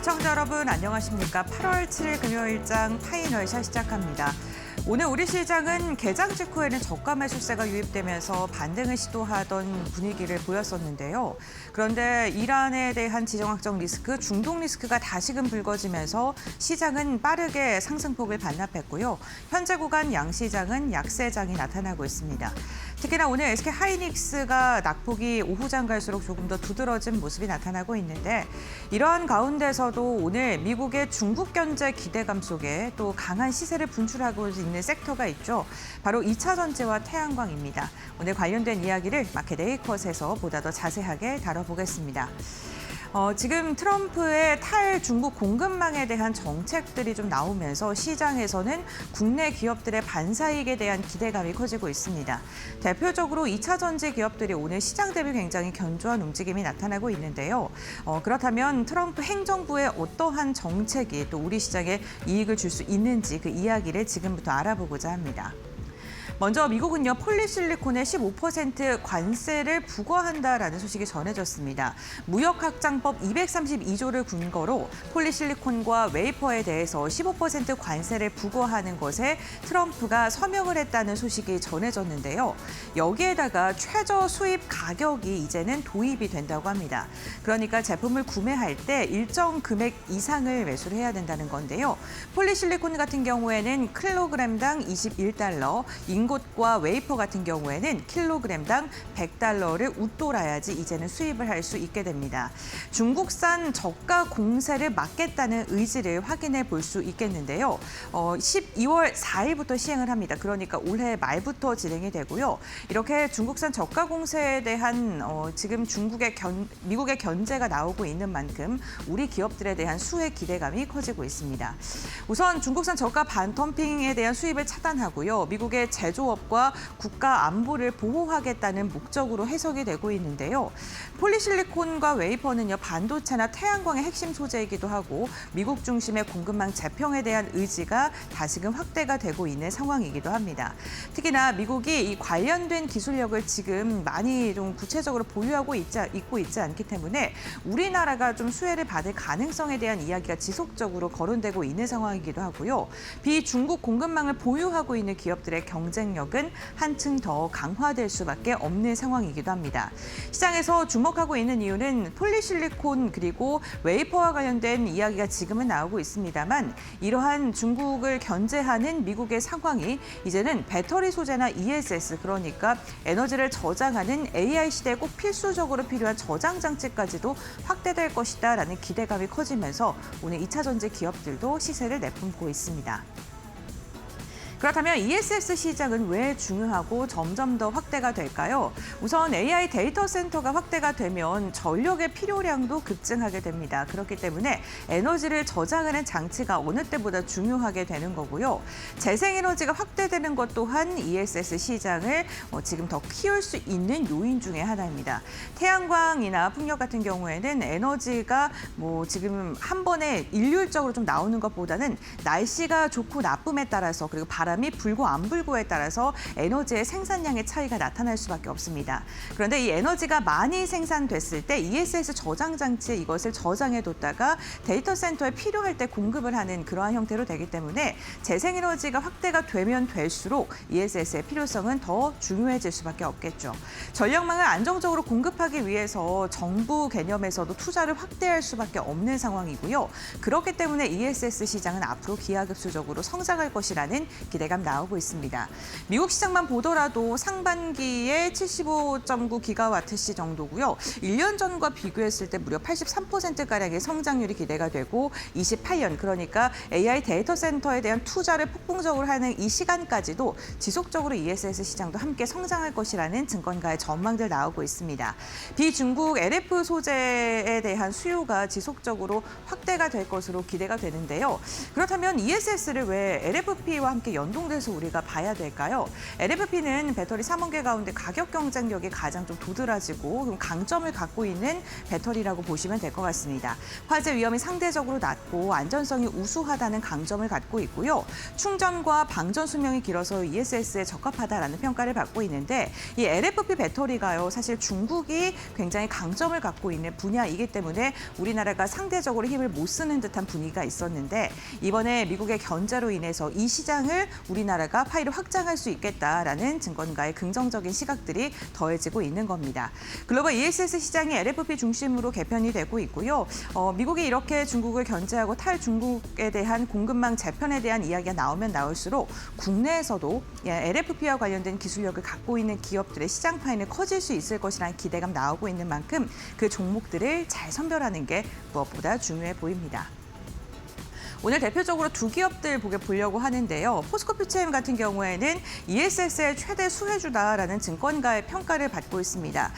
시청자 여러분 안녕하십니까? 8월 7일 금요일장 파이널샷 시작합니다. 오늘 우리 시장은 개장 직후에는 저가 매수세가 유입되면서 반등을 시도하던 분위기를 보였었는데요. 그런데 이란에 대한 지정학적 리스크, 중동 리스크가 다시금 불거지면서 시장은 빠르게 상승폭을 반납했고요. 현재 구간 양시장은 약세장이 나타나고 있습니다. 특히나 오늘 SK 하이닉스가 낙폭이 오후장 갈수록 조금 더 두드러진 모습이 나타나고 있는데 이러한 가운데서도 오늘 미국의 중국 견제 기대감 속에 또 강한 시세를 분출하고 있는 섹터가 있죠. 바로 2차 전지와 태양광입니다. 오늘 관련된 이야기를 마켓 A컷에서 보다 더 자세하게 다뤄보겠습니다. 지금 트럼프의 탈중국 공급망에 대한 정책들이 좀 나오면서 시장에서는 국내 기업들의 반사이익에 대한 기대감이 커지고 있습니다. 대표적으로 2차 전지 기업들이 오늘 시장 대비 굉장히 견조한 움직임이 나타나고 있는데요. 그렇다면 트럼프 행정부의 어떠한 정책이 또 우리 시장에 이익을 줄 수 있는지 그 이야기를 지금부터 알아보고자 합니다. 먼저 미국은요, 폴리실리콘에 15% 관세를 부과한다라는 소식이 전해졌습니다. 무역확장법 232조를 근거로 폴리실리콘과 웨이퍼에 대해서 15% 관세를 부과하는 것에 트럼프가 서명을 했다는 소식이 전해졌는데요. 여기에다가 최저 수입 가격이 이제는 도입이 된다고 합니다. 그러니까 제품을 구매할 때 일정 금액 이상을 매수를 해야 된다는 건데요. 폴리실리콘 같은 경우에는 킬로그램당 21달러, 인곳과 웨이퍼 같은 경우에는 킬로그램당 100달러를 웃돌아야지 이제는 수입을 할 수 있게 됩니다. 중국산 저가 공세를 막겠다는 의지를 확인해 볼 수 있겠는데요. 12월 4일부터 시행을 합니다. 그러니까 올해 말부터 진행이 되고요. 이렇게 중국산 저가 공세에 대한 지금 미국의 견제가 나오고 있는 만큼 우리 기업들에 대한 수혜 기대감이 커지고 있습니다. 우선 중국산 저가 반덤핑에 대한 수입을 차단하고요. 미국의 제조업과 국가 안보를 보호하겠다는 목적으로 해석이 되고 있는데요. 폴리실리콘과 웨이퍼는요, 반도체나 태양광의 핵심 소재이기도 하고 미국 중심의 공급망 재평에 대한 의지가 다시금 확대가 되고 있는 상황이기도 합니다. 특히나 미국이 이 관련된 기술력을 지금 많이 좀 구체적으로 보유하고 있지 않기 때문에 우리나라가 좀 수혜를 받을 가능성에 대한 이야기가 지속적으로 거론되고 있는 상황이기도 하고요. 비중국 공급망을 보유하고 있는 기업들의 경쟁력은 한층 더 강화될 수밖에 없는 상황이기도 합니다. 시장에서 주목하고 있는 이유는 폴리실리콘 그리고 웨이퍼와 관련된 이야기가 지금은 나오고 있습니다만 이러한 중국을 견제하는 미국의 상황이 이제는 배터리 소재나 ESS 그러니까 에너지를 저장하는 AI 시대에 꼭 필수적으로 필요한 저장 장치까지도 확대될 것이다라는 기대감이 커지면서 오늘 2차 전지 기업들도 시세를 내뿜고 있습니다. 그렇다면 ESS 시장은 왜 중요하고 점점 더 확대가 될까요? 우선 AI 데이터 센터가 확대가 되면 전력의 필요량도 급증하게 됩니다. 그렇기 때문에 에너지를 저장하는 장치가 어느 때보다 중요하게 되는 거고요. 재생에너지가 확대되는 것 또한 ESS 시장을 지금 더 키울 수 있는 요인 중에 하나입니다. 태양광이나 풍력 같은 경우에는 에너지가 지금 한 번에 일률적으로 좀 나오는 것보다는 날씨가 좋고 나쁨에 따라서 그리고 바람이 불고 안 불고에 따라서 에너지의 생산량의 차이가 나타날 수밖에 없습니다. 그런데 이 에너지가 많이 생산됐을 때 ESS 저장 장치에 이것을 저장해 뒀다가 데이터 센터에 필요할 때 공급을 하는 그러한 형태로 되기 때문에 재생에너지가 확대가 되면 될수록 ESS의 필요성은 더 중요해질 수밖에 없겠죠. 전력망을 안정적으로 공급하기 위해서 정부 개념에서도 투자를 확대할 수밖에 없는 상황이고요. 그렇기 때문에 ESS 시장은 앞으로 기하급수적으로 성장할 것이라는 기대감 나오고 있습니다. 미국 시장만 보더라도 상반기에 75.9기가와트시 정도고요. 1년 전과 비교했을 때 무려 83%가량의 성장률이 기대가 되고 28년 그러니까 AI 데이터 센터에 대한 투자를 폭풍적으로 하는 이 시간까지도 지속적으로 ESS 시장도 함께 성장할 것이라는 증권가의 전망들 나오고 있습니다. 비중국 LF 소재에 대한 수요가 지속적으로 확대가 될 것으로 기대가 되는데요. 그렇다면 ESS를 왜 LFP와 함께 연동돼서 우리가 봐야 될까요? LFP는 배터리 3원계 가운데 가격 경쟁력이 가장 좀 도드라지고 강점을 갖고 있는 배터리라고 보시면 될 것 같습니다. 화재 위험이 상대적으로 낮고 안전성이 우수하다는 강점을 갖고 있고요. 충전과 방전 수명이 길어서 ESS에 적합하다라는 평가를 받고 있는데 이 LFP 배터리가요. 사실 중국이 굉장히 강점을 갖고 있는 분야이기 때문에 우리나라가 상대적으로 힘을 못 쓰는 듯한 분위기가 있었는데 이번에 미국의 견제로 인해서 이 시장을 우리나라가 파이를 확장할 수 있겠다라는 증권가의 긍정적인 시각들이 더해지고 있는 겁니다. 글로벌 ESS 시장이 LFP 중심으로 개편이 되고 있고요. 미국이 이렇게 중국을 견제하고 탈중국에 대한 공급망 재편에 대한 이야기가 나오면 나올수록 국내에서도 LFP와 관련된 기술력을 갖고 있는 기업들의 시장 파이는 커질 수 있을 것이라는 기대감 나오고 있는 만큼 그 종목들을 잘 선별하는 게 무엇보다 중요해 보입니다. 오늘 대표적으로 두 기업들 보려고 하는데요. 포스코 퓨처엠 같은 경우에는 ESS의 최대 수혜주다라는 증권가의 평가를 받고 있습니다.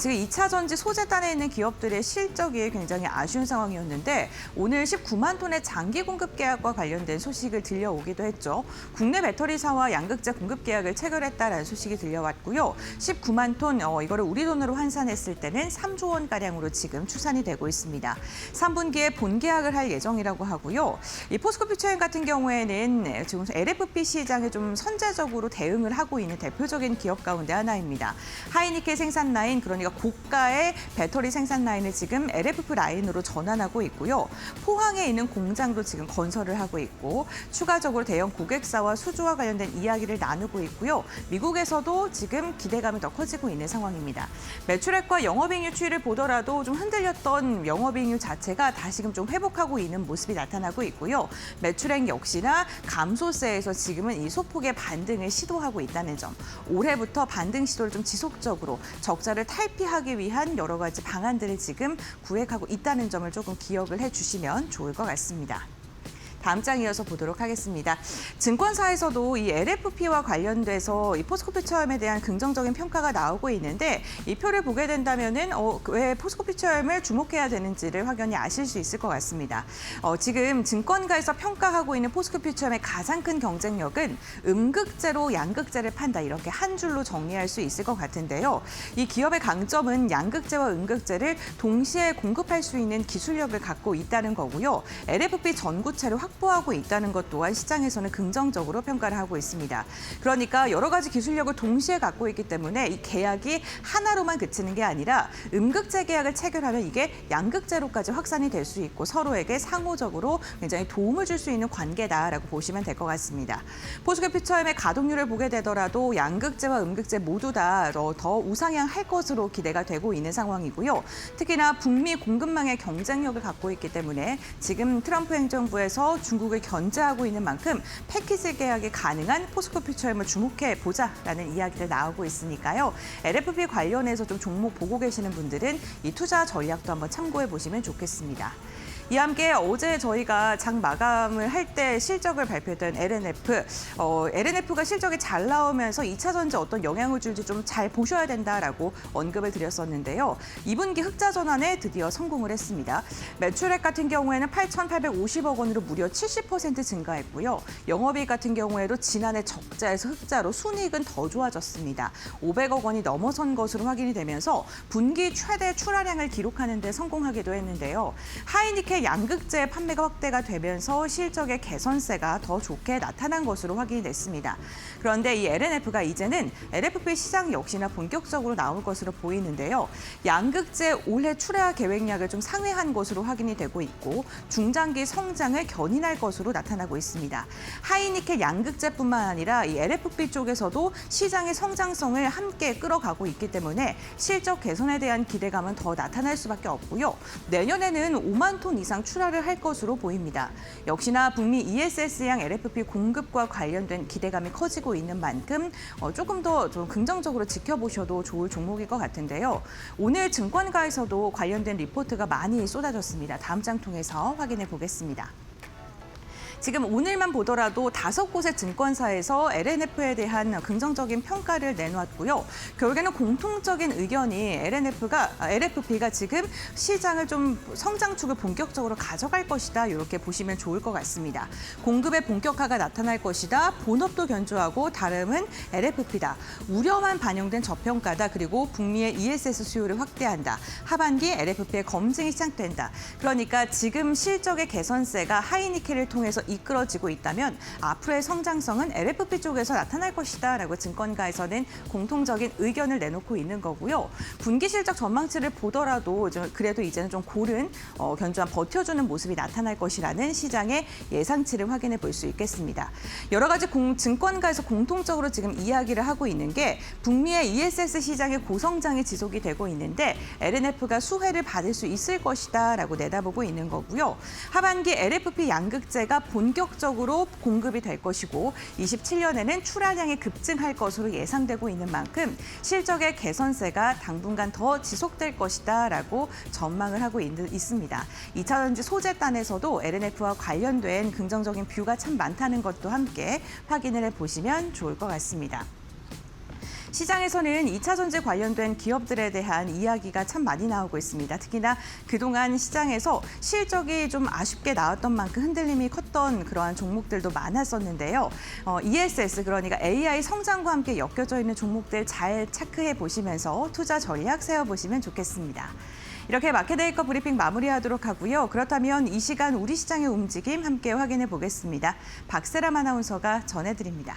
지금 2차 전지 소재단에 있는 기업들의 실적이 굉장히 아쉬운 상황이었는데 오늘 19만 톤의 장기 공급 계약과 관련된 소식을 들려오기도 했죠. 국내 배터리사와 양극재 공급 계약을 체결했다라는 소식이 들려왔고요. 19만 톤, 이거를 우리 돈으로 환산했을 때는 3조 원가량으로 지금 추산이 되고 있습니다. 3분기에 본계약을 할 예정이라고 하고요. 이 포스코 퓨처엠 같은 경우에는 지금 LFP 시장에 좀 선제적으로 대응을 하고 있는 대표적인 기업 가운데 하나입니다. 하이니켈 생산 라인, 그러니까 고가의 배터리 생산 라인을 지금 LFP 라인으로 전환하고 있고요. 포항에 있는 공장도 지금 건설을 하고 있고 추가적으로 대형 고객사와 수주와 관련된 이야기를 나누고 있고요. 미국에서도 지금 기대감이 더 커지고 있는 상황입니다. 매출액과 영업이익률 추이를 보더라도 좀 흔들렸던 영업이익률 자체가 다시금 좀 회복하고 있는 모습이 나타나고 있고요. 매출액 역시나 감소세에서 지금은 이 소폭의 반등을 시도하고 있다는 점. 올해부터 반등 시도를 좀 지속적으로 적자를 탈피하기 위한 여러 가지 방안들을 지금 구획하고 있다는 점을 조금 기억을 해주시면 좋을 것 같습니다. 다음 장 이어서 보도록 하겠습니다. 증권사에서도 이 LFP와 관련돼서 이 포스코 퓨처엠에 대한 긍정적인 평가가 나오고 있는데 이 표를 보게 된다면은 왜 포스코 퓨처엠을 주목해야 되는지를 확연히 아실 수 있을 것 같습니다. 지금 증권가에서 평가하고 있는 포스코 퓨처엠의 가장 큰 경쟁력은 음극재로 양극재를 판다 이렇게 한 줄로 정리할 수 있을 것 같은데요. 이 기업의 강점은 양극재와 음극재를 동시에 공급할 수 있는 기술력을 갖고 있다는 거고요. LFP 전구체를 확보하고 있다는 것 또한 시장에서는 긍정적으로 평가를 하고 있습니다. 그러니까 여러 가지 기술력을 동시에 갖고 있기 때문에 이 계약이 하나로만 그치는 게 아니라 음극재 계약을 체결하면 이게 양극재로까지 확산이 될 수 있고 서로에게 상호적으로 굉장히 도움을 줄 수 있는 관계다라고 보시면 될 것 같습니다. 포스코 퓨처엠의 가동률을 보게 되더라도 양극재와 음극재 모두 다 더 우상향할 것으로 기대가 되고 있는 상황이고요. 특히나 북미 공급망의 경쟁력을 갖고 있기 때문에 지금 트럼프 행정부에서 중국을 견제하고 있는 만큼 패키지 계약이 가능한 포스코 퓨처엠을 주목해 보자라는 이야기들 나오고 있으니까요. LFP 관련해서 좀 종목 보고 계시는 분들은 이 투자 전략도 한번 참고해 보시면 좋겠습니다. 이와 함께 어제 저희가 장 마감을 할 때 실적을 발표했던 LNF, LNF가 실적이 잘 나오면서 2차 전지 어떤 영향을 줄지 좀 잘 보셔야 된다라고 언급을 드렸었는데요. 2분기 흑자 전환에 드디어 성공을 했습니다. 매출액 같은 경우에는 8,850억 원으로 무려 70% 증가했고요. 영업이익 같은 경우에도 지난해 적자에서 흑자로 순이익은 더 좋아졌습니다. 500억 원이 넘어선 것으로 확인이 되면서 분기 최대 출하량을 기록하는 데 성공하기도 했는데요. 하이니켈 양극재 판매가 확대가 되면서 실적의 개선세가 더 좋게 나타난 것으로 확인이 됐습니다. 그런데 이 LNF가 이제는 LFP 시장 역시나 본격적으로 나올 것으로 보이는데요. 양극재 올해 출하 계획량을 좀 상회한 것으로 확인이 되고 있고 중장기 성장을 견인할 것으로 나타나고 있습니다. 하이니켈 양극재뿐만 아니라 이 LFP 쪽에서도 시장의 성장성을 함께 끌어가고 있기 때문에 실적 개선에 대한 기대감은 더 나타날 수밖에 없고요. 내년에는 5만 톤 이상 출하를 할 것으로 보입니다. 역시나 북미 ESS양 LFP 공급과 관련된 기대감이 커지고 있는 만큼 조금 더 좀 긍정적으로 지켜보셔도 좋을 종목일 것 같은데요. 오늘 증권가에서도 관련된 리포트가 많이 쏟아졌습니다. 다음 장 통해서 확인해 보겠습니다. 지금 오늘만 보더라도 5곳의 증권사에서 LNF에 대한 긍정적인 평가를 내놓았고요. 결국에는 공통적인 의견이 LFP가 지금 시장을 좀 성장축을 본격적으로 가져갈 것이다. 이렇게 보시면 좋을 것 같습니다. 공급의 본격화가 나타날 것이다. 본업도 견조하고 다름은 LFP다. 우려만 반영된 저평가다. 그리고 북미의 ESS 수요를 확대한다. 하반기 LFP의 검증이 시작된다. 그러니까 지금 실적의 개선세가 하이니켈을 통해서 이끌어지고 있다면 앞으로의 성장성은 LFP 쪽에서 나타날 것이다 라고 증권가에서는 공통적인 의견을 내놓고 있는 거고요. 분기 실적 전망치를 보더라도 그래도 이제는 좀 고른 견조한 버텨주는 모습이 나타날 것이라는 시장의 예상치를 확인해 볼 수 있겠습니다. 여러 가지 증권가에서 공통적으로 지금 이야기를 하고 있는 게 북미의 ESS 시장의 고성장이 지속이 되고 있는데 LNF가 수혜를 받을 수 있을 것이다 라고 내다보고 있는 거고요. 하반기 LFP 양극재가 본격적으로 공급이 될 것이고 27년에는 출하량이 급증할 것으로 예상되고 있는 만큼 실적의 개선세가 당분간 더 지속될 것이다 라고 전망을 하고 있습니다. 2차 전지 소재단에서도 LNF와 관련된 긍정적인 뷰가 참 많다는 것도 함께 확인을 해보시면 좋을 것 같습니다. 시장에서는 2차 전지 관련된 기업들에 대한 이야기가 참 많이 나오고 있습니다. 특히나 그동안 시장에서 실적이 좀 아쉽게 나왔던 만큼 흔들림이 컸던 그러한 종목들도 많았었는데요. ESS, 그러니까 AI 성장과 함께 엮여져 있는 종목들 잘 체크해 보시면서 투자 전략 세워보시면 좋겠습니다. 이렇게 마켓데이커 브리핑 마무리하도록 하고요. 그렇다면 이 시간 우리 시장의 움직임 함께 확인해 보겠습니다. 박세람 아나운서가 전해드립니다.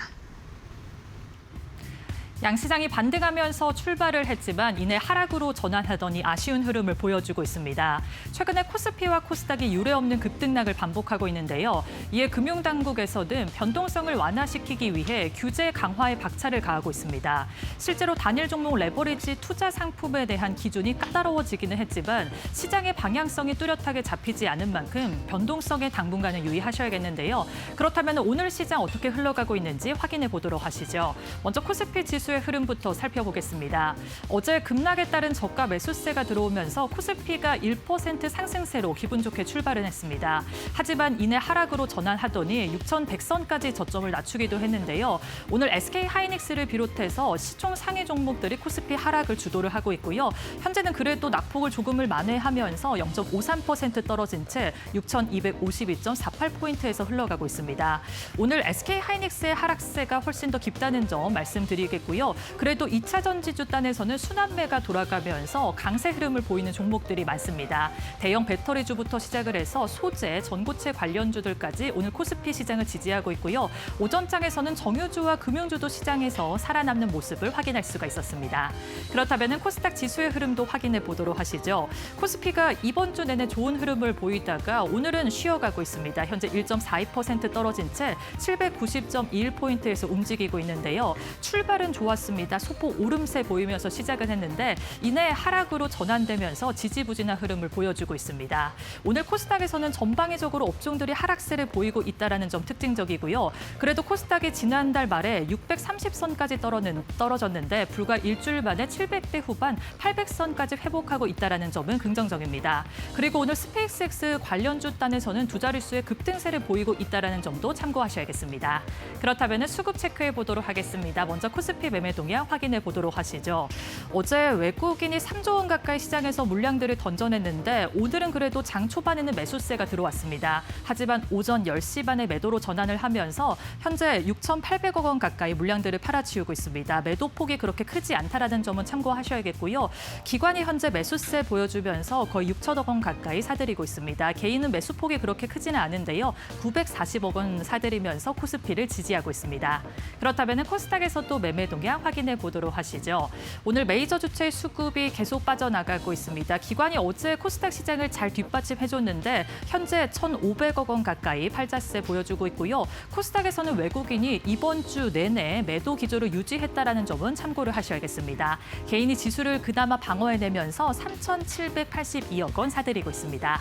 양시장이 반등하면서 출발을 했지만 이내 하락으로 전환하더니 아쉬운 흐름을 보여주고 있습니다. 최근에 코스피와 코스닥이 유례없는 급등락을 반복하고 있는데요. 이에 금융당국에서는 변동성을 완화시키기 위해 규제 강화에 박차를 가하고 있습니다. 실제로 단일 종목 레버리지 투자 상품에 대한 기준이 까다로워지기는 했지만 시장의 방향성이 뚜렷하게 잡히지 않은 만큼 변동성에 당분간은 유의하셔야겠는데요. 그렇다면 오늘 시장 어떻게 흘러가고 있는지 확인해 보도록 하시죠. 먼저 코스피 지수의 흐름부터 살펴보겠습니다. 어제 급락에 따른 저가 매수세가 들어오면서 코스피가 1% 상승세로 기분 좋게 출발을 했습니다. 하지만 이내 하락으로 전환하더니 6,100선까지 저점을 낮추기도 했는데요. 오늘 SK하이닉스를 비롯해서 시총 상위 종목들이 코스피 하락을 주도를 하고 있고요. 현재는 그래도 낙폭을 조금을 만회하면서 0.53% 떨어진 채 6,252.48포인트에서 흘러가고 있습니다. 오늘 SK하이닉스의 하락세가 훨씬 더 깊다는 점 말씀드리겠고요. 그래도 2차 전지주 단에서는 순환매가 돌아가면서 강세 흐름을 보이는 종목들이 많습니다. 대형 배터리주부터 시작을 해서 소재, 전고체 관련주들까지 오늘 코스피 시장을 지지하고 있고요. 오전장에서는 정유주와 금융주도 시장에서 살아남는 모습을 확인할 수가 있었습니다. 그렇다면 코스닥 지수의 흐름도 확인해 보도록 하시죠. 코스피가 이번 주 내내 좋은 흐름을 보이다가 오늘은 쉬어가고 있습니다. 현재 1.42% 떨어진 채 790.21포인트에서 움직이고 있는데요. 출발은 좋았습니다. 소폭 오름세 보이면서 시작은 했는데 이내 하락으로 전환되면서 지지부진한 흐름을 보여주고 있습니다. 오늘 코스닥에서는 전방위적으로 업종들이 하락세를 보이고 있다는 점 특징적이고요. 그래도 코스닥이 지난달 말에 630선까지 떨어졌는데 불과 일주일 만에 700대 후반 800선까지 회복하고 있다는 점은 긍정적입니다. 그리고 오늘 스페이스X 관련주 단에서는 두 자릿수의 급등세를 보이고 있다는 점도 참고하셔야겠습니다. 그렇다면 수급 체크해 보도록 하겠습니다. 먼저 코스피 매매 동향 확인해 보도록 하시죠. 어제 외국인이 3조 원 가까이 시장에서 물량들을 던져냈는데 오늘은 그래도 장 초반에는 매수세가 들어왔습니다. 하지만 오전 10시 반에 매도로 전환을 하면서 현재 6,800억 원 가까이 물량들을 팔아치우고 있습니다. 매도폭이 그렇게 크지 않다는 점은 참고하셔야겠고요. 기관이 현재 매수세 보여주면서 거의 6천억 원 가까이 사들이고 있습니다. 개인은 매수폭이 그렇게 크지는 않은데요. 940억 원 사들이면서 코스피를 지지하고 있습니다. 그렇다면 코스닥에서 또 매매 동향 확인해 보도록 하시죠. 오늘 메이저 주체의 수급이 계속 빠져나가고 있습니다. 기관이 어제 코스닥 시장을 잘 뒷받침해줬는데 현재 1,500억 원 가까이 팔자세 보여주고 있고요. 코스닥에서는 외국인이 이번 주 내내 매도 기조를 유지했다는 점은 참고를 하셔야겠습니다. 개인이 지수를 그나마 방어해내면서 3,782억 원 사들이고 있습니다.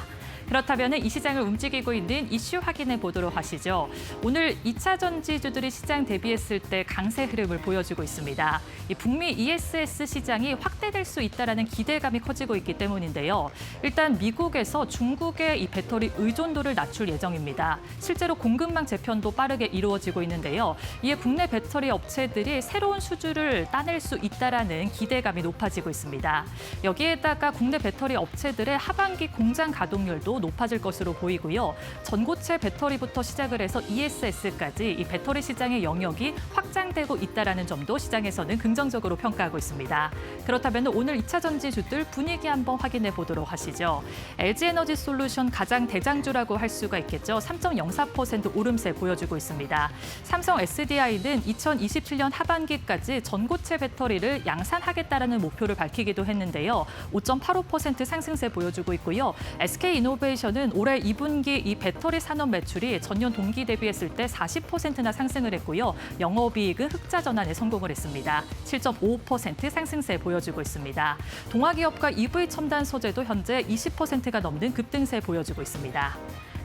그렇다면 이 시장을 움직이고 있는 이슈 확인해 보도록 하시죠. 오늘 2차 전지주들이 시장 대비했을 때 강세 흐름을 보여주고 있습니다. 이 북미 ESS 시장이 확대될 수 있다는 기대감이 커지고 있기 때문인데요. 일단 미국에서 중국의 이 배터리 의존도를 낮출 예정입니다. 실제로 공급망 재편도 빠르게 이루어지고 있는데요. 이에 국내 배터리 업체들이 새로운 수주를 따낼 수 있다는 기대감이 높아지고 있습니다. 여기에다가 국내 배터리 업체들의 하반기 공장 가동률도 높아질 것으로 보이고요. 전고체 배터리부터 시작을 해서 ESS까지 이 배터리 시장의 영역이 확장되고 있다는 점도 시장에서는 긍정적으로 평가하고 있습니다. 그렇다면 오늘 2차 전지주들 분위기 한번 확인해 보도록 하시죠. LG에너지솔루션 가장 대장주라고 할 수가 있겠죠. 3.04% 오름세 보여주고 있습니다. 삼성 SDI는 2027년 하반기까지 전고체 배터리를 양산하겠다라는 목표를 밝히기도 했는데요. 5.85% 상승세 보여주고 있고요. SK이노베이션은 올해 2분기 이 배터리 산업 매출이 전년 동기 대비했을 때 40%나 상승을 했고요. 영업이익은 흑자 전환에 성공을 했습니다. 7.5% 상승세 보여주고 있습니다. 동아기업과 EV 첨단 소재도 현재 20%가 넘는 급등세 보여주고 있습니다.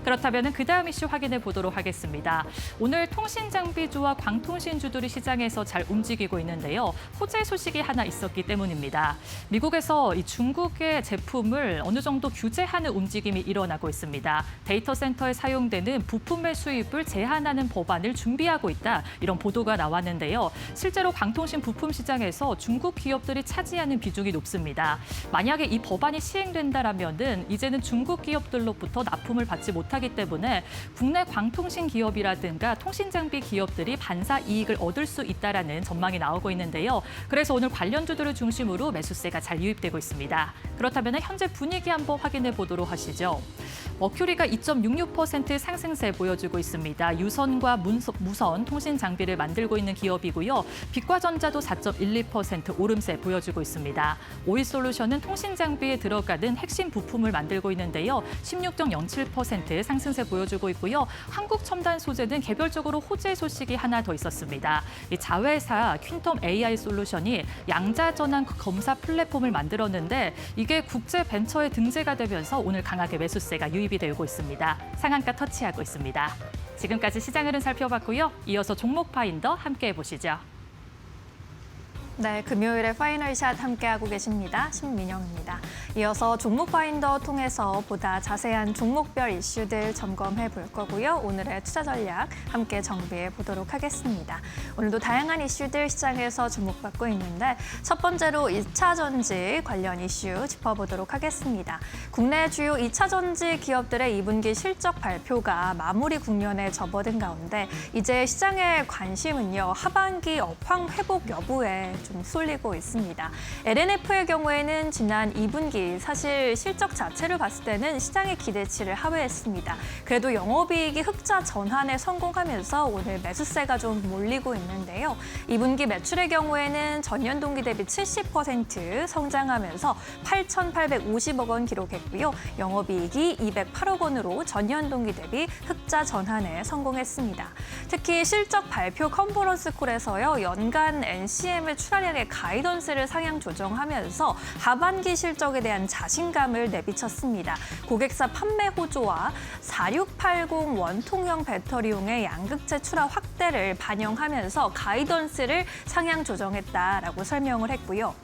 그렇다면 그 다음 이슈 확인해 보도록 하겠습니다. 오늘 통신장비주와 광통신주들이 시장에서 잘 움직이고 있는데요. 호재 소식이 하나 있었기 때문입니다. 미국에서 이 중국의 제품을 어느 정도 규제하는 움직임이 일어나고 있습니다. 데이터 센터에 사용되는 부품의 수입을 제한하는 법안을 준비하고 있다. 이런 보도가 나왔는데요. 실제로 광통신 부품 시장에서 중국 기업들이 차지하는 비중이 높습니다. 만약에 이 법안이 시행된다라면은 이제는 중국 기업들로부터 납품을 받지 못하기 때문에 국내 광통신 기업이라든가 통신장비 기업들이 반사 이익을 얻을 수 있다라는 전망이 나오고 있는데요. 그래서 오늘 관련주들을 중심으로 매수세가 잘 유입되고 있습니다. 그렇다면 현재 분위기 한번 확인해 보도록 하시죠. 머큐리가 2.66% 상승세 보여주고 있습니다. 유선과 무선 통신 장비를 만들고 있는 기업이고요. 빛과전자도 4.12% 오름세 보여주고 있습니다. 오이솔루션은 통신 장비에 들어가는 핵심 부품을 만들고 있는데요. 16.07% 상승세 보여주고 있고요. 한국첨단소재는 개별적으로 호재 소식이 하나 더 있었습니다. 이 자회사 퀸텀 AI 솔루션이 양자전환 검사 플랫폼을 만들었는데 이게 국제 벤처에 등재가 되면서 오늘 강하게 매수세가 유입이 되고 있습니다. 상한가 터치하고 있습니다. 지금까지 시장 흐름 살펴봤고요. 이어서 종목 파인더 함께 해보시죠. 네, 금요일에 파이널샷 함께하고 계십니다. 신민영입니다. 이어서 종목 파인더 통해서 보다 자세한 종목별 이슈들 점검해 볼 거고요. 오늘의 투자 전략 함께 정비해 보도록 하겠습니다. 오늘도 다양한 이슈들 시장에서 주목받고 있는데 첫 번째로 2차 전지 관련 이슈 짚어보도록 하겠습니다. 국내 주요 2차 전지 기업들의 2분기 실적 발표가 마무리 국면에 접어든 가운데 이제 시장의 관심은요. 하반기 업황 회복 여부에 좀 쏠리고 있습니다. LNF의 경우에는 지난 2분기 사실 실적 자체를 봤을 때는 시장의 기대치를 하회했습니다. 그래도 영업이익이 흑자 전환에 성공하면서 오늘 매수세가 좀 몰리고 있는데요. 2분기 매출의 경우에는 전년 동기 대비 70% 성장하면서 8,850억 원 기록했고요. 영업이익이 208억 원으로 전년 동기 대비 흑자 전환에 성공했습니다. 특히 실적 발표 컨퍼런스 콜에서요. 연간 NCM의 출하량의 가이던스를 상향 조정하면서 하반기 실적에 대한 자신감을 내비쳤습니다. 고객사 판매 호조와 4680 원통형 배터리용의 양극재 출하 확대를 반영하면서 가이던스를 상향 조정했다라고 설명을 했고요.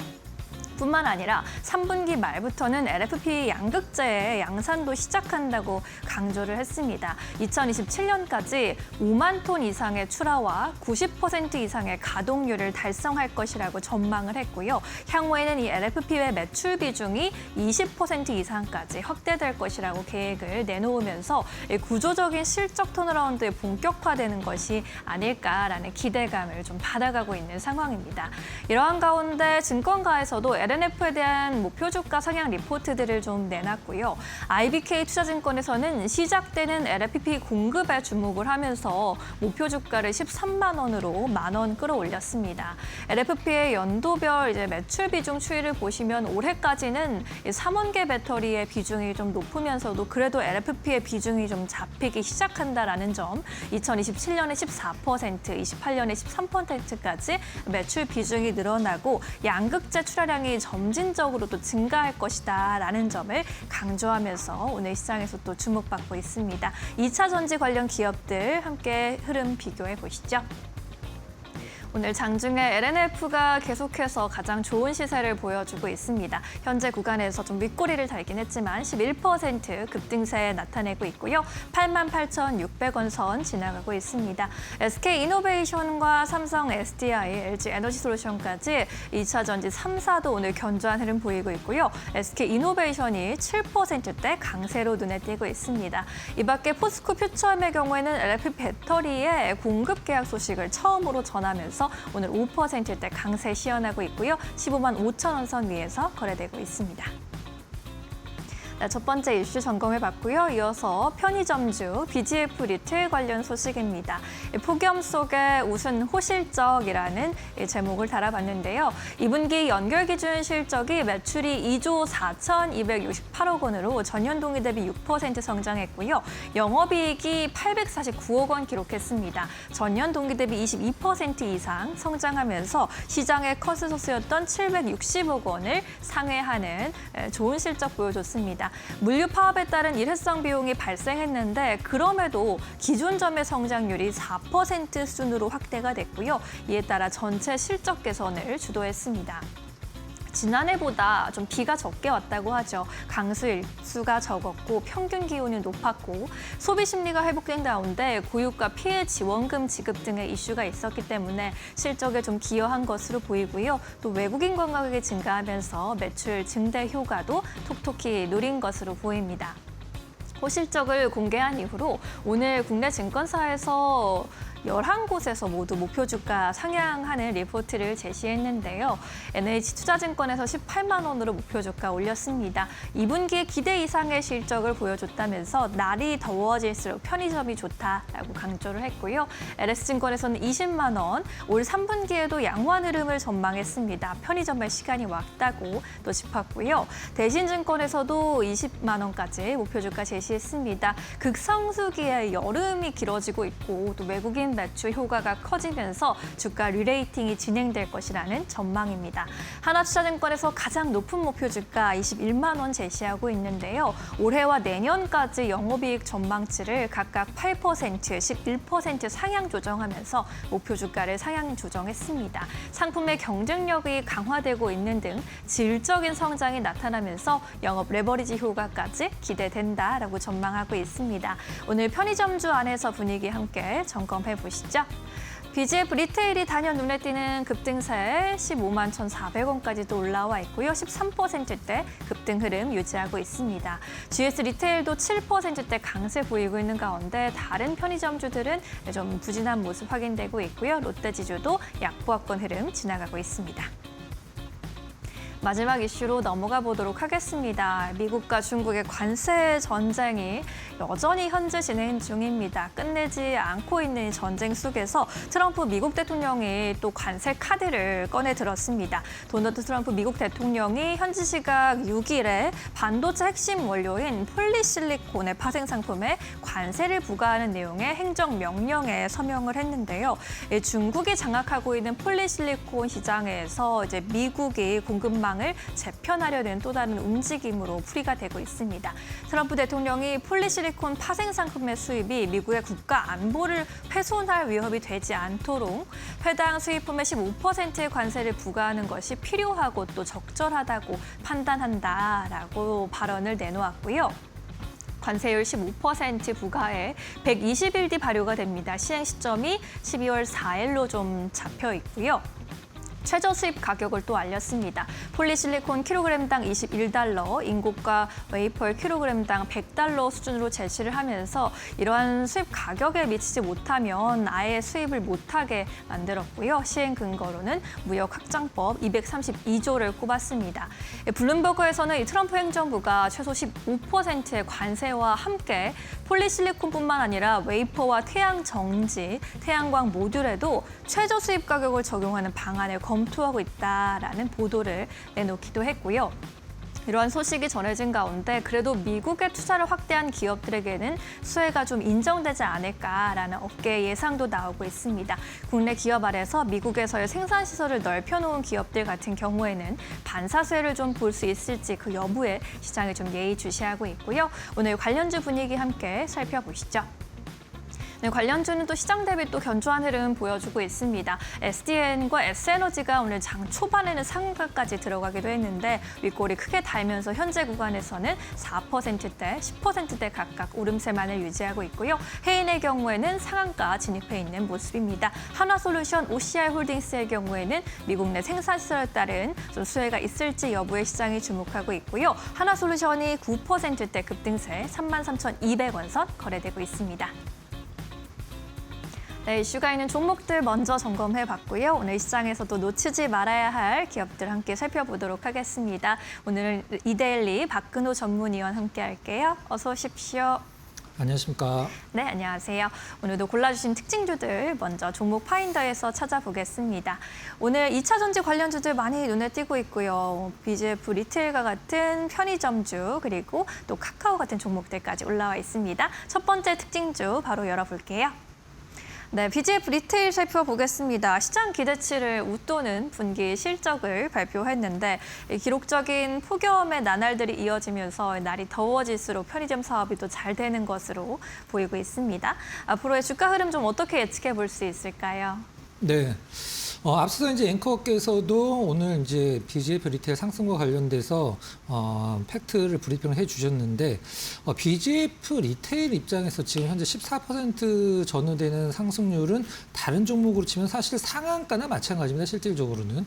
뿐만 아니라 3분기 말부터는 LFP 양극재의 양산도 시작한다고 강조를 했습니다. 2027년까지 5만 톤 이상의 출하와 90% 이상의 가동률을 달성할 것이라고 전망을 했고요. 향후에는 이 LFP의 매출 비중이 20% 이상까지 확대될 것이라고 계획을 내놓으면서 구조적인 실적 턴어라운드에 본격화되는 것이 아닐까라는 기대감을 좀 받아가고 있는 상황입니다. 이러한 가운데 증권가에서도 LNF에 대한 목표 주가 상향 리포트들을 좀 내놨고요. IBK 투자증권에서는 시작되는 LFP 공급에 주목을 하면서 목표 주가를 13만 원으로 10,000원 끌어올렸습니다. LFP의 연도별 이제 매출 비중 추이를 보시면 올해까지는 3원계 배터리의 비중이 좀 높으면서도 그래도 LFP의 비중이 좀 잡히기 시작한다라는 점, 2027년에 14%, 28년에 13%까지 매출 비중이 늘어나고 양극재 출하량이 비중이 점진적으로 또 증가할 것이다라는 점을 강조하면서 오늘 시장에서 또 주목받고 있습니다. 2차 전지 관련 기업들 함께 흐름 비교해 보시죠. 오늘 장중에 LNF가 계속해서 가장 좋은 시세를 보여주고 있습니다. 현재 구간에서 좀 윗꼬리를 달긴 했지만 11% 급등세 나타내고 있고요. 88,600원 선 지나가고 있습니다. SK이노베이션과 삼성 SDI, LG에너지솔루션까지 2차 전지 3사도 오늘 견조한 흐름 보이고 있고요. SK이노베이션이 7%대 강세로 눈에 띄고 있습니다. 이 밖에 포스코 퓨처엠의 경우에는 LFP 배터리의 공급 계약 소식을 처음으로 전하면서 오늘 5%대 강세 시현하고 있고요. 15만 5천 원 선 위에서 거래되고 있습니다. 네, 첫 번째 이슈 점검해봤고요. 이어서 편의점주 BGF 리테일 관련 소식입니다. 폭염 속에 웃은 호실적이라는 제목을 달아봤는데요. 2분기 연결 기준 실적이 매출이 2조 4,268억 원으로 전년 동기 대비 6% 성장했고요. 영업이익이 849억 원 기록했습니다. 전년 동기 대비 22% 이상 성장하면서 시장의 컨센서스였던 760억 원을 상회하는 좋은 실적 보여줬습니다. 물류 파업에 따른 일회성 비용이 발생했는데 그럼에도 기존점의 성장률이 4% 수준으로 확대가 됐고요. 이에 따라 전체 실적 개선을 주도했습니다. 지난해보다 좀 비가 적게 왔다고 하죠. 강수 일수가 적었고 평균 기온이 높았고 소비 심리가 회복된 가운데 고유가 피해 지원금 지급 등의 이슈가 있었기 때문에 실적에 좀 기여한 것으로 보이고요. 또 외국인 관광객이 증가하면서 매출 증대 효과도 톡톡히 누린 것으로 보입니다. 호실적을 공개한 이후로 오늘 국내 증권사에서 11곳에서 모두 목표 주가 상향하는 리포트를 제시했는데요. NH투자증권에서 18만 원으로 목표 주가 올렸습니다. 2분기에 기대 이상의 실적을 보여줬다면서 날이 더워질수록 편의점이 좋다라고 강조를 했고요. LS증권에서는 20만 원, 올 3분기에도 양호한 흐름을 전망했습니다. 편의점의 시간이 왔다고 또 짚었고요. 대신증권에서도 20만 원까지 목표 주가 제시했습니다. 극성수기에 여름이 길어지고 있고 또 외국인 매출 효과가 커지면서 주가 리레이팅이 진행될 것이라는 전망입니다. 하나투자증권에서 가장 높은 목표 주가 21만 원 제시하고 있는데요. 올해와 내년까지 영업이익 전망치를 각각 8%, 11% 상향 조정하면서 목표 주가를 상향 조정했습니다. 상품의 경쟁력이 강화되고 있는 등 질적인 성장이 나타나면서 영업 레버리지 효과까지 기대된다라고 전망하고 있습니다. 오늘 편의점주 안에서 분위기 함께 점검해 보시죠. BGF 리테일이 단연 눈에 띄는 급등세 15만 1,400원까지도 올라와 있고요. 13%대 급등 흐름 유지하고 있습니다. GS 리테일도 7%대 강세 보이고 있는 가운데 다른 편의점주들은 좀 부진한 모습 확인되고 있고요. 롯데지주도 약보합권 흐름 지나가고 있습니다. 마지막 이슈로 넘어가 보도록 하겠습니다. 미국과 중국의 관세 전쟁이 여전히 현재 진행 중입니다. 끝내지 않고 있는 전쟁 속에서 트럼프 미국 대통령이 또 관세 카드를 꺼내 들었습니다. 도널드 트럼프 미국 대통령이 현지 시각 6일에 반도체 핵심 원료인 폴리실리콘의 파생 상품에 관세를 부과하는 내용의 행정명령에 서명을 했는데요. 중국이 장악하고 있는 폴리실리콘 시장에서 이제 미국이 공급망 을 재편하려는 또 다른 움직임으로 풀이가 되고 있습니다. 트럼프 대통령이 폴리실리콘 파생 상품의 수입이 미국의 국가 안보를 훼손할 위협이 되지 않도록 해당 수입품의 15%의 관세를 부과하는 것이 필요하고 또 적절하다고 판단한다라고 발언을 내놓았고요. 관세율 15% 부과에 120일 뒤 발효가 됩니다. 시행 시점이 12월 4일로 좀 잡혀 있고요. 최저 수입 가격을 또 알렸습니다. 폴리실리콘 킬로그램당 21달러, 인고가 웨이퍼 킬로그램당 100달러 수준으로 제시를 하면서 이러한 수입 가격에 미치지 못하면 아예 수입을 못하게 만들었고요. 시행 근거로는 무역확장법 232조를 꼽았습니다. 블룸버그에서는 이 트럼프 행정부가 최소 15%의 관세와 함께 폴리실리콘뿐만 아니라 웨이퍼와 태양정지, 태양광 모듈에도 최저 수입 가격을 적용하는 방안을 검토하고 있다라는 보도를 내놓기도 했고요. 이러한 소식이 전해진 가운데 그래도 미국에 투자를 확대한 기업들에게는 수혜가 좀 인정되지 않을까라는 업계 예상도 나오고 있습니다. 국내 기업 아래서 미국에서의 생산 시설을 넓혀놓은 기업들 같은 경우에는 반사수혜를 좀 볼 수 있을지 그 여부에 시장이 좀 예의주시하고 있고요. 오늘 관련주 분위기 함께 살펴보시죠. 네, 관련주는 또 시장 대비 또 견조한 흐름 보여주고 있습니다. SDN과 S에너지가 오늘 장 초반에는 상한가까지 들어가기도 했는데 윗골이 크게 달면서 현재 구간에서는 4%대, 10%대 각각 오름세만을 유지하고 있고요. 해인의 경우에는 상한가 진입해 있는 모습입니다. 한화솔루션, OCI홀딩스의 경우에는 미국 내 생산시설에 따른 좀 수혜가 있을지 여부에 시장이 주목하고 있고요. 한화솔루션이 9%대 급등세 33,200원 선 거래되고 있습니다. 네, 이슈가 있는 종목들 먼저 점검해봤고요. 오늘 시장에서도 놓치지 말아야 할 기업들 함께 살펴보도록 하겠습니다. 오늘은 이데일리 박근호 전문위원 함께 할게요. 어서 오십시오. 안녕하십니까. 네, 안녕하세요. 오늘도 골라주신 특징주들 먼저 종목 파인더에서 찾아보겠습니다. 오늘 2차 전지 관련주들 많이 눈에 띄고 있고요. BGF 리테일과 같은 편의점주 그리고 또 카카오 같은 종목들까지 올라와 있습니다. 첫 번째 특징주 바로 열어볼게요. 네, BGF 리테일 살펴보겠습니다. 시장 기대치를 웃도는 분기 실적을 발표했는데 기록적인 폭염의 나날들이 이어지면서 날이 더워질수록 편의점 사업이 또 잘 되는 것으로 보이고 있습니다. 앞으로의 주가 흐름 좀 어떻게 예측해 볼 수 있을까요? 네. 앞서서 이제 앵커께서도 오늘 이제 BGF 리테일 상승과 관련돼서 팩트를 브리핑을 해주셨는데 BGF 리테일 입장에서 지금 현재 14% 전후되는 상승률은 다른 종목으로 치면 사실 상한가나 마찬가지입니다. 실질적으로는.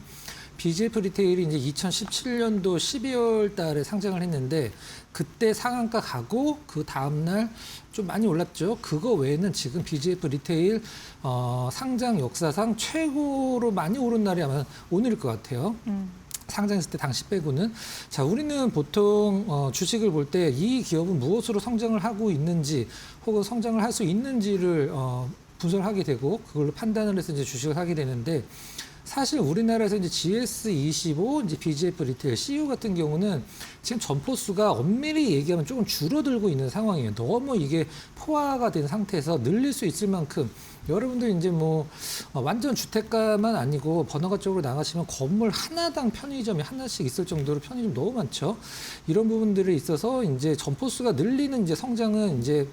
BGF 리테일이 이제 2017년도 12월 달에 상장을 했는데 그때 상한가 가고 그 다음날 좀 많이 올랐죠. 그거 외에는 지금 BGF 리테일 상장 역사상 최고로 많이 오른 날이 아마 오늘일 것 같아요. 상장했을 때 당시 빼고는. 자, 우리는 보통 주식을 볼 때 이 기업은 무엇으로 성장을 하고 있는지 혹은 성장을 할 수 있는지를 분석을 하게 되고 그걸로 판단을 해서 이제 주식을 하게 되는데 사실 우리나라에서 이제 GS25, 이제 BGF 리테일, CU 같은 경우는 지금 점포 수가 엄밀히 얘기하면 조금 줄어들고 있는 상황이에요. 너무 이게 포화가 된 상태에서 늘릴 수 있을 만큼 여러분들 이제 뭐 완전 주택가만 아니고 번화가 쪽으로 나가시면 건물 하나당 편의점이 하나씩 있을 정도로 편의점 너무 많죠. 이런 부분들에 있어서 이제 점포 수가 늘리는 이제 성장은 이제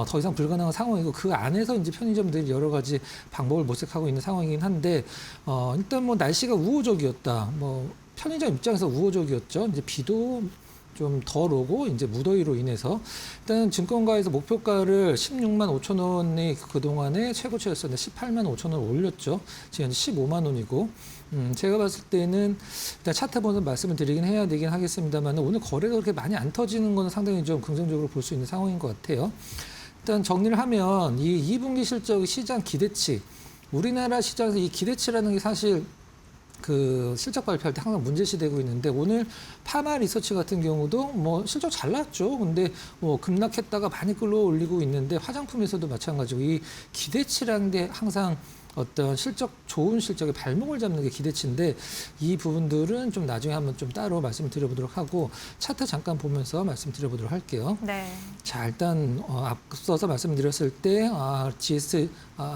더 이상 불가능한 상황이고 그 안에서 이제 편의점들이 여러 가지 방법을 모색하고 있는 상황이긴 한데 일단 뭐 날씨가 우호적이었다. 뭐 편의점 입장에서 우호적이었죠. 이제 비도 좀 덜 오고 이제 무더위로 인해서 일단 증권가에서 목표가를 16만 5천 원이 그동안의 최고치였었는데 18만 5천 원 올렸죠. 지금 현재 15만 원이고 제가 봤을 때는 일단 차트 보면서 말씀을 드리긴 해야 되긴 하겠습니다만 오늘 거래가 그렇게 많이 안 터지는 건 상당히 좀 긍정적으로 볼 수 있는 상황인 것 같아요. 일단 정리를 하면 이 2분기 실적 시장 기대치, 우리나라 시장에서 이 기대치라는 게 사실 그 실적 발표할 때 항상 문제시되고 있는데 오늘 파마 리서치 같은 경우도 뭐 실적 잘 났죠. 근데 뭐 급락했다가 많이 끌어올리고 있는데 화장품에서도 마찬가지고 이 기대치라는 게 항상 어떤 좋은 실적의 발목을 잡는 게 기대치인데 이 부분들은 좀 나중에 한번 좀 따로 말씀드려보도록 하고 차트 잠깐 보면서 말씀드려보도록 할게요. 네. 자, 일단 앞서서 말씀드렸을 때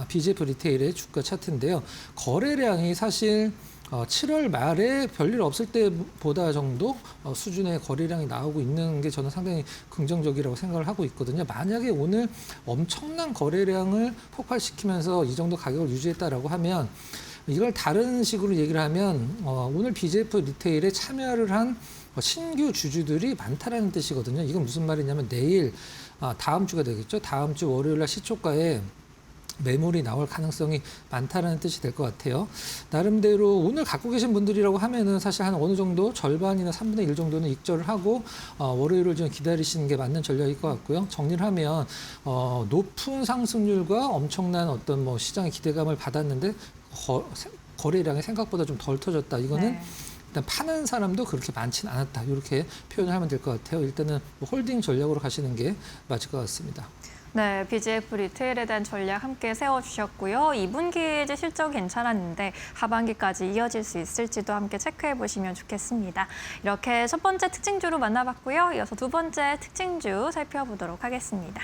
BGF 리테일의 주가 차트인데요. 거래량이 사실 7월 말에 별일 없을 때보다 정도 수준의 거래량이 나오고 있는 게 저는 상당히 긍정적이라고 생각을 하고 있거든요. 만약에 오늘 엄청난 거래량을 폭발시키면서 이 정도 가격을 유지했다라고 하면 이걸 다른 식으로 얘기를 하면 오늘 BGF 리테일에 참여를 한 신규 주주들이 많다라는 뜻이거든요. 이건 무슨 말이냐면 내일 다음 주가 되겠죠. 다음 주 월요일 날 시초가에 매물이 나올 가능성이 많다라는 뜻이 될 것 같아요. 나름대로 오늘 갖고 계신 분들이라고 하면은 사실 한 어느 정도 절반이나 3분의 1 정도는 익절을 하고 월요일을 좀 기다리시는 게 맞는 전략일 것 같고요. 정리를 하면 높은 상승률과 엄청난 어떤 뭐 시장의 기대감을 받았는데 거래량이 생각보다 좀 덜 터졌다. 이거는 네. 일단 파는 사람도 그렇게 많지는 않았다. 이렇게 표현을 하면 될 것 같아요. 일단은 뭐 홀딩 전략으로 가시는 게 맞을 것 같습니다. 네, BGF 리테일에 대한 전략 함께 세워주셨고요. 2분기 이제 실적 괜찮았는데 하반기까지 이어질 수 있을지도 함께 체크해 보시면 좋겠습니다. 이렇게 첫 번째 특징주로 만나봤고요. 이어서 두 번째 특징주 살펴보도록 하겠습니다.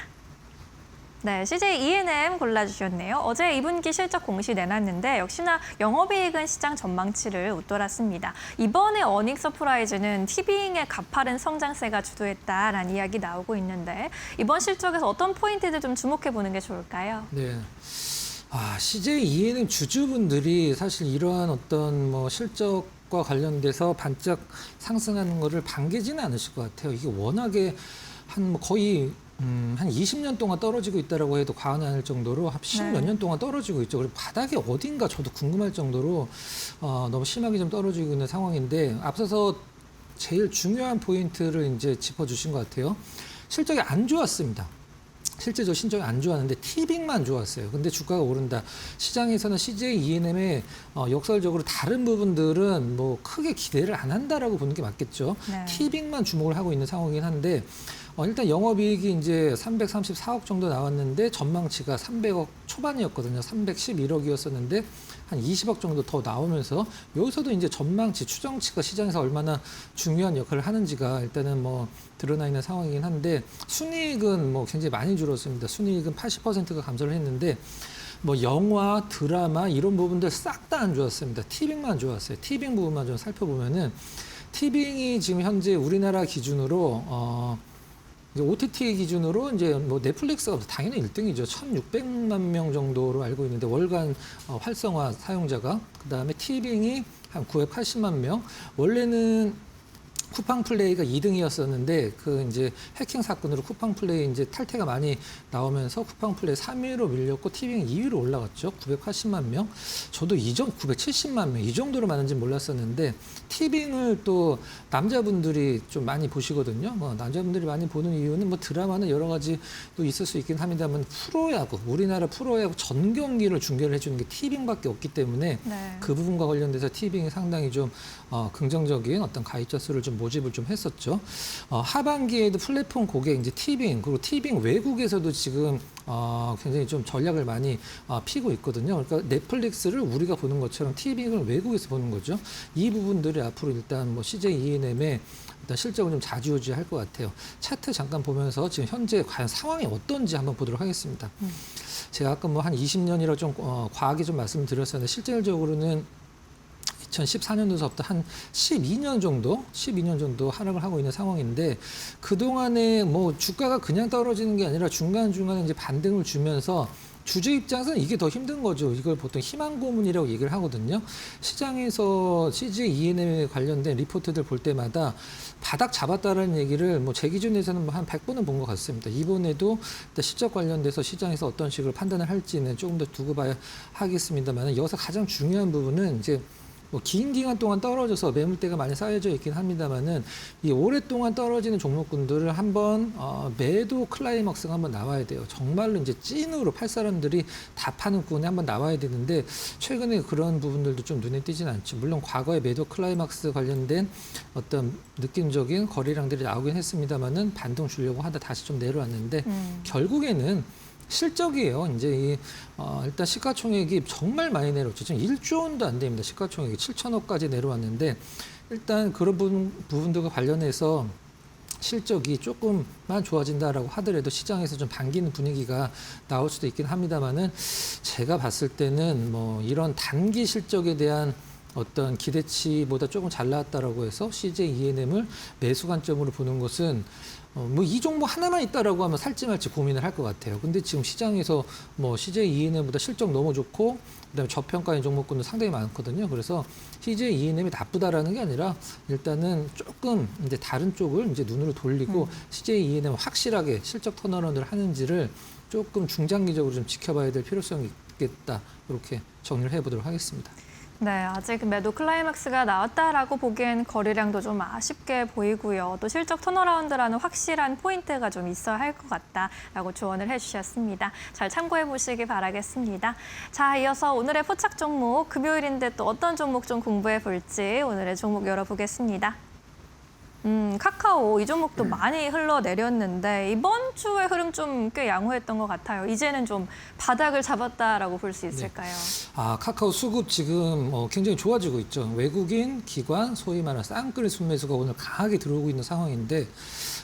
네, CJ E&M 골라주셨네요. 어제 2분기 실적 공시 내놨는데 역시나 영업이익은 시장 전망치를 웃돌았습니다. 이번에 어닝 서프라이즈는 티빙의 가파른 성장세가 주도했다라는 이야기 나오고 있는데 이번 실적에서 어떤 포인트들 좀 주목해 보는 게 좋을까요? 네. CJ E&M 주주분들이 사실 이러한 어떤 뭐 실적과 관련돼서 반짝 상승하는 거를 반기지는 않으실 것 같아요. 이게 워낙에 뭐 거의 한 20년 동안 떨어지고 있다라고 해도 과언이 아닐 정도로 한 10몇 년 동안 떨어지고 있죠. 그리고 바닥이 어딘가 저도 궁금할 정도로 너무 심하게 좀 떨어지고 있는 상황인데 앞서서 제일 중요한 포인트를 이제 짚어주신 것 같아요. 실적이 안 좋았습니다. 실제적으로 실적이 안 좋았는데 티빙만 좋았어요. 근데 주가가 오른다. 시장에서는 CJ E&M의 역설적으로 다른 부분들은 뭐 크게 기대를 안 한다라고 보는 게 맞겠죠. 네. 티빙만 주목을 하고 있는 상황이긴 한데 일단 영업이익이 이제 334억 정도 나왔는데 전망치가 300억 초반이었거든요. 311억이었었는데 한 20억 정도 더 나오면서 여기서도 이제 전망치, 추정치가 시장에서 얼마나 중요한 역할을 하는지가 일단은 뭐 드러나 있는 상황이긴 한데 순이익은 뭐 굉장히 많이 줄었습니다. 순이익은 80%가 감소를 했는데 뭐 영화, 드라마 이런 부분들 싹 다 안 좋았습니다. 티빙만 좋았어요. 티빙 부분만 좀 살펴보면은 티빙이 지금 현재 우리나라 기준으로 OTT 기준으로 이제 뭐 넷플릭스가 당연히 1등이죠. 1,600만 명 정도로 알고 있는데 월간 활성화 사용자가 그다음에 티빙이 한 980만 명. 원래는 쿠팡 플레이가 2등이었었는데 그 이제 해킹 사건으로 쿠팡 플레이 이제 탈퇴가 많이 나오면서 쿠팡 플레이 3위로 밀렸고 티빙 2위로 올라갔죠. 980만 명. 저도 970만 명 이 정도로 많은지 몰랐었는데 티빙을 또 남자분들이 좀 많이 보시거든요. 남자분들이 많이 보는 이유는 뭐 드라마는 여러 가지 또 있을 수 있긴 합니다만 프로야구, 우리나라 프로야구 전 경기를 중계를 해주는 게 티빙밖에 없기 때문에 네. 그 부분과 관련돼서 티빙이 상당히 좀 긍정적인 어떤 가입자 수를 좀 모집을 좀 했었죠. 하반기에도 플랫폼 고객, 이제 티빙, 그리고 티빙 외국에서도 지금 굉장히 좀 전략을 많이 피고 있거든요. 그러니까 넷플릭스를 우리가 보는 것처럼 티빙을 외국에서 보는 거죠. 이 부분들이 앞으로 일단 뭐 CJ E&M의 일단 실적을 좀 좌지우지할 것 같아요. 차트 잠깐 보면서 지금 현재 과연 상황이 어떤지 한번 보도록 하겠습니다. 제가 아까 뭐 한 20년이라 좀 과하게 좀 말씀을 드렸었는데 실질적으로는 2014년도서부터 한 12년 정도 하락을 하고 있는 상황인데 그동안에 뭐 주가가 그냥 떨어지는 게 아니라 중간중간에 이제 반등을 주면서 주주 입장에서는 이게 더 힘든 거죠. 이걸 보통 희망 고문이라고 얘기를 하거든요. 시장에서 CJ E&M에 관련된 리포트들 볼 때마다 바닥 잡았다는 얘기를 뭐 제 기준에서는 뭐 한 100번은 본 것 같습니다. 이번에도 실적 관련돼서 시장에서 어떤 식으로 판단을 할지는 조금 더 두고 봐야 하겠습니다만 여기서 가장 중요한 부분은 이제 뭐 긴 기간 동안 떨어져서 매물대가 많이 쌓여져 있긴 합니다만은 이 오랫동안 떨어지는 종목군들을 한번 매도 클라이막스가 한번 나와야 돼요. 정말로 이제 찐으로 팔 사람들이 다 파는 구간에 한번 나와야 되는데 최근에 그런 부분들도 좀 눈에 띄진 않죠. 물론 과거에 매도 클라이막스 관련된 어떤 느낌적인 거래량들이 나오긴 했습니다만은 반등 주려고 하다 다시 좀 내려왔는데 결국에는 실적이에요. 이제 일단 시가총액이 정말 많이 내려왔죠. 지금 1조 원도 안 됩니다. 시가총액이 7천억까지 내려왔는데 일단 그런 부분들과 관련해서 실적이 조금만 좋아진다라고 하더라도 시장에서 좀 반기는 분위기가 나올 수도 있긴 합니다만은 제가 봤을 때는 뭐 이런 단기 실적에 대한 어떤 기대치보다 조금 잘 나왔다라고 해서 CJ E&M을 매수 관점으로 보는 것은 뭐 이 종목 하나만 있다라고 하면 살지 말지 고민을 할 것 같아요. 근데 지금 시장에서 뭐 CJ E&M보다 실적 너무 좋고 그다음에 저평가인 종목군도 상당히 많거든요. 그래서 CJ E&M이 나쁘다라는 게 아니라 일단은 조금 이제 다른 쪽을 이제 눈으로 돌리고 CJ E&M 확실하게 실적 턴어라운드를 하는지를 조금 중장기적으로 좀 지켜봐야 될 필요성이 있겠다. 이렇게 정리를 해보도록 하겠습니다. 네, 아직 매도 클라이막스가 나왔다라고 보기엔 거래량도 좀 아쉽게 보이고요. 또 실적 턴어라운드라는 확실한 포인트가 좀 있어야 할 것 같다라고 조언을 해주셨습니다. 잘 참고해 보시기 바라겠습니다. 자, 이어서 오늘의 포착 종목, 금요일인데 또 어떤 종목 좀 공부해 볼지 오늘의 종목 열어보겠습니다. 카카오 이 종목도 많이 흘러내렸는데 이번 주의 흐름 좀 꽤 양호했던 것 같아요. 이제는 좀 바닥을 잡았다라고 볼 수 있을까요? 카카오 수급 지금 굉장히 좋아지고 있죠. 외국인, 기관, 소위 말하는 쌍끌이 순매수가 오늘 강하게 들어오고 있는 상황인데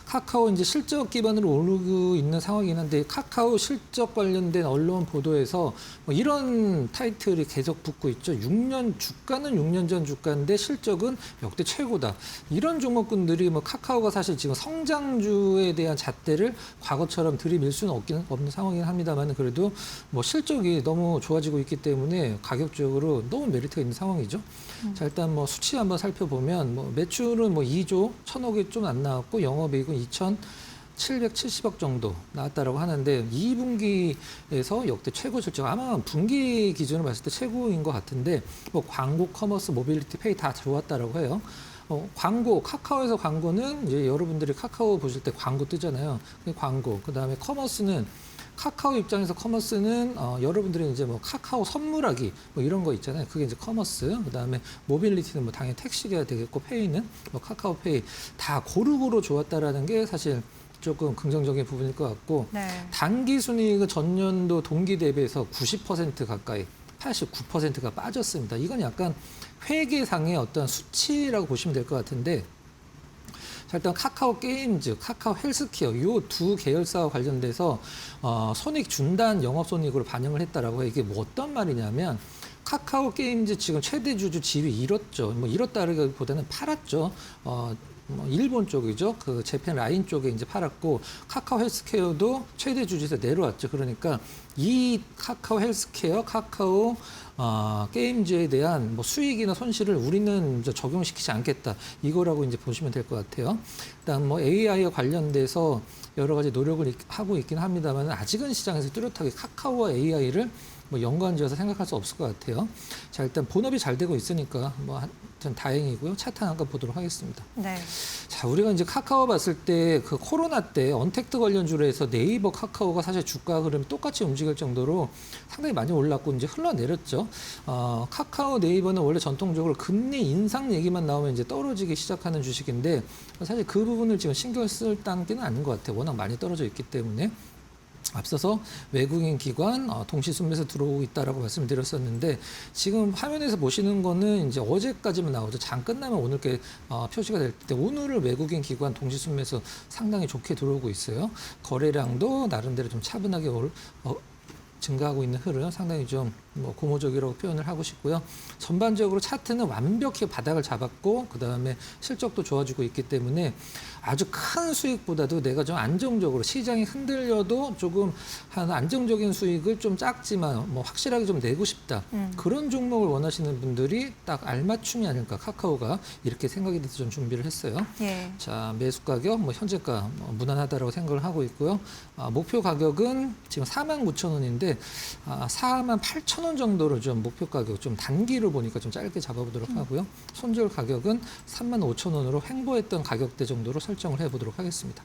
카카오 이제 실적 기반으로 오르고 있는 상황이긴 한데 카카오 실적 관련된 언론 보도에서 이런 타이틀이 계속 붙고 있죠. 주가는 6년 전 주가인데 실적은 역대 최고다. 이런 종목군들이 카카오가 사실 지금 성장주에 대한 잣대를 과거처럼 들이밀 수는 없는 상황이긴 합니다만 그래도 실적이 너무 좋아지고 있기 때문에 가격적으로 너무 메리트가 있는 상황이죠. 자, 일단 수치 한번 살펴보면 매출은 2조 1,000억이 좀 안 나왔고 영업이익은 2,770억 정도 나왔다라고 하는데 2분기에서 역대 최고 실적 아마 분기 기준으로 봤을 때 최고인 것 같은데 광고, 커머스, 모빌리티, 페이 다 좋았다라고 해요. 광고, 카카오에서 광고는 이제 여러분들이 카카오 보실 때 광고 뜨잖아요. 광고. 그다음에 커머스는 카카오 입장에서 커머스는 여러분들이 이제 카카오 선물하기 이런 거 있잖아요. 그게 이제 커머스. 그다음에 모빌리티는 당연히 택시가 되겠고 페이는 카카오페이 다 고루고루 좋았다라는 게 사실 조금 긍정적인 부분일 것 같고 네. 단기 순이익은 전년도 동기 대비해서 90% 가까이 89%가 빠졌습니다. 이건 약간 회계상의 어떤 수치라고 보시면 될 것 같은데 자, 일단 카카오 게임즈, 카카오 헬스케어 이 두 계열사와 관련돼서 손익 중단 영업손익으로 반영을 했다라고 해요. 이게 어떤 말이냐면 카카오 게임즈 지금 최대 주주 지위 잃었죠. 잃었다기보다는 팔았죠. 일본 쪽이죠. 그 재팬 라인 쪽에 이제 팔았고 카카오 헬스케어도 최대 주주에서 내려왔죠. 그러니까 이 카카오 헬스케어, 카카오 게임즈에 대한 수익이나 손실을 우리는 이제 적용시키지 않겠다. 이거라고 이제 보시면 될 것 같아요. 일단 AI와 관련돼서 여러 가지 노력을 하고 있긴 합니다만 아직은 시장에서 뚜렷하게 카카오와 AI를 연관지어서 생각할 수 없을 것 같아요. 자, 일단 본업이 잘 되고 있으니까 하여튼 다행이고요. 차트 한번 보도록 하겠습니다. 네. 자, 우리가 이제 카카오 봤을 때 그 코로나 때 언택트 관련주로 해서 네이버, 카카오가 사실 주가 흐름이 똑같이 움직일 정도로 상당히 많이 올랐고 이제 흘러내렸죠. 카카오, 네이버는 원래 전통적으로 금리 인상 얘기만 나오면 이제 떨어지기 시작하는 주식인데 사실 그 부분을 지금 신경 쓸 단계는 아닌 것 같아요. 워낙 많이 떨어져 있기 때문에. 앞서서 외국인 기관 동시 순매수 들어오고 있다라고 말씀드렸었는데 지금 화면에서 보시는 거는 이제 어제까지만 나오죠. 장 끝나면 오늘 게 표시가 될 때 오늘을 외국인 기관 동시 순매수 상당히 좋게 들어오고 있어요. 거래량도 나름대로 좀 차분하게 증가하고 있는 흐름 상당히 좀 고무적이라고 표현을 하고 싶고요. 전반적으로 차트는 완벽히 바닥을 잡았고 그다음에 실적도 좋아지고 있기 때문에 아주 큰 수익보다도 내가 좀 안정적으로 시장이 흔들려도 조금 한 안정적인 수익을 좀 작지만 확실하게 좀 내고 싶다. 그런 종목을 원하시는 분들이 딱 알맞춤이 아닐까. 카카오가 이렇게 생각이 돼서 좀 준비를 했어요. 예. 자, 매수 가격 현재가 무난하다라고 생각을 하고 있고요. 목표 가격은 지금 49,000원인데 48,000원 정도로 좀 목표 가격 좀 단기로 보니까 좀 짧게 잡아보도록 하고요. 손절 가격은 35,000원으로 횡보했던 가격대 정도로 설정을 해보도록 하겠습니다.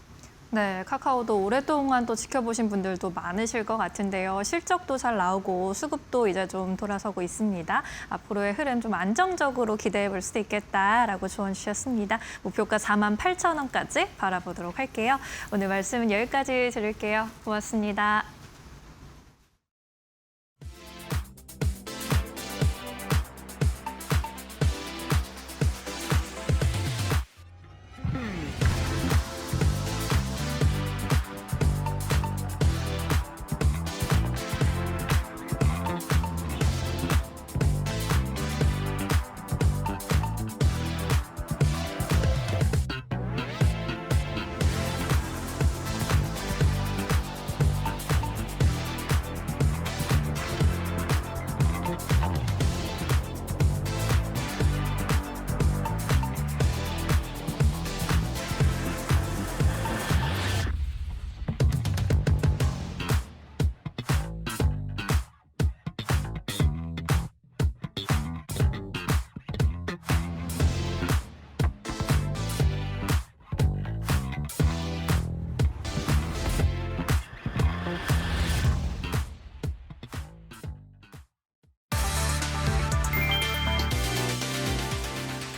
네, 카카오도 오랫동안 또 지켜보신 분들도 많으실 것 같은데요. 실적도 잘 나오고 수급도 이제 좀 돌아서고 있습니다. 앞으로의 흐름 좀 안정적으로 기대해 볼 수도 있겠다라고 조언 주셨습니다. 목표가 48,000원까지 바라보도록 할게요. 오늘 말씀은 여기까지 드릴게요. 고맙습니다.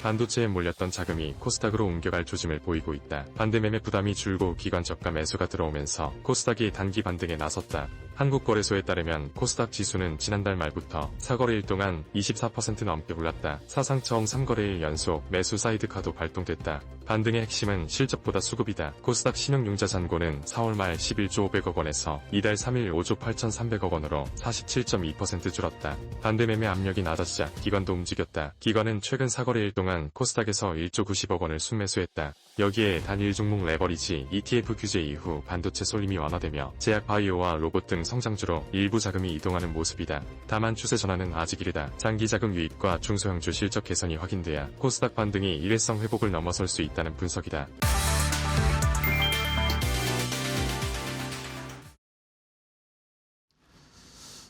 반도체에 몰렸던 자금이 코스닥으로 옮겨갈 조짐을 보이고 있다. 반대 매매 부담이 줄고 기관 저가 매수가 들어오면서 코스닥이 단기 반등에 나섰다. 한국거래소에 따르면 코스닥 지수는 지난달 말부터 4거래일 동안 24% 넘게 올랐다. 사상 처음 3거래일 연속 매수 사이드카도 발동됐다. 반등의 핵심은 실적보다 수급이다. 코스닥 신용융자 잔고는 4월 말 11조 500억 원에서 이달 3일 5조 8,300억 원으로 47.2% 줄었다. 반대 매매 압력이 낮아지자 기관도 움직였다. 기관은 최근 4거래일 동안 코스닥에서 1조 90억 원을 순매수했다. 여기에 단일 종목 레버리지 ETF 규제 이후 반도체 쏠림이 완화되며 제약 바이오와 로봇 등 성장주로 일부 자금이 이동하는 모습이다. 다만 추세 전환은 아직 이르다. 장기 자금 유입과 중소형주 실적 개선이 확인돼야 코스닥 반등이 일회성 회복을 넘어설 수 있다는 분석이다.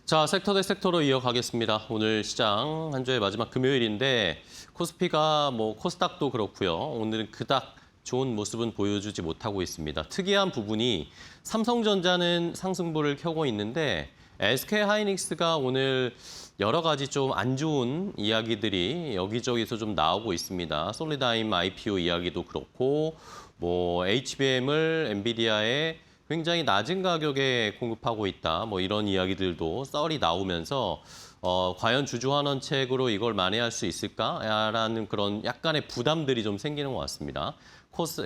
자, 섹터 대 섹터로 이어가겠습니다. 오늘 시장 한 주의 마지막 금요일인데 코스피가 코스닥도 그렇고요. 오늘은 그닥 좋은 모습은 보여주지 못하고 있습니다. 특이한 부분이 삼성전자는 상승부를 켜고 있는데 SK하이닉스가 오늘 여러 가지 좀 안 좋은 이야기들이 여기저기서 좀 나오고 있습니다. 솔리다임 IPO 이야기도 그렇고 HBM을 엔비디아에 굉장히 낮은 가격에 공급하고 있다. 이런 이야기들도 썰이 나오면서 과연 주주환원책으로 이걸 만회할 수 있을까라는 그런 약간의 부담들이 좀 생기는 것 같습니다.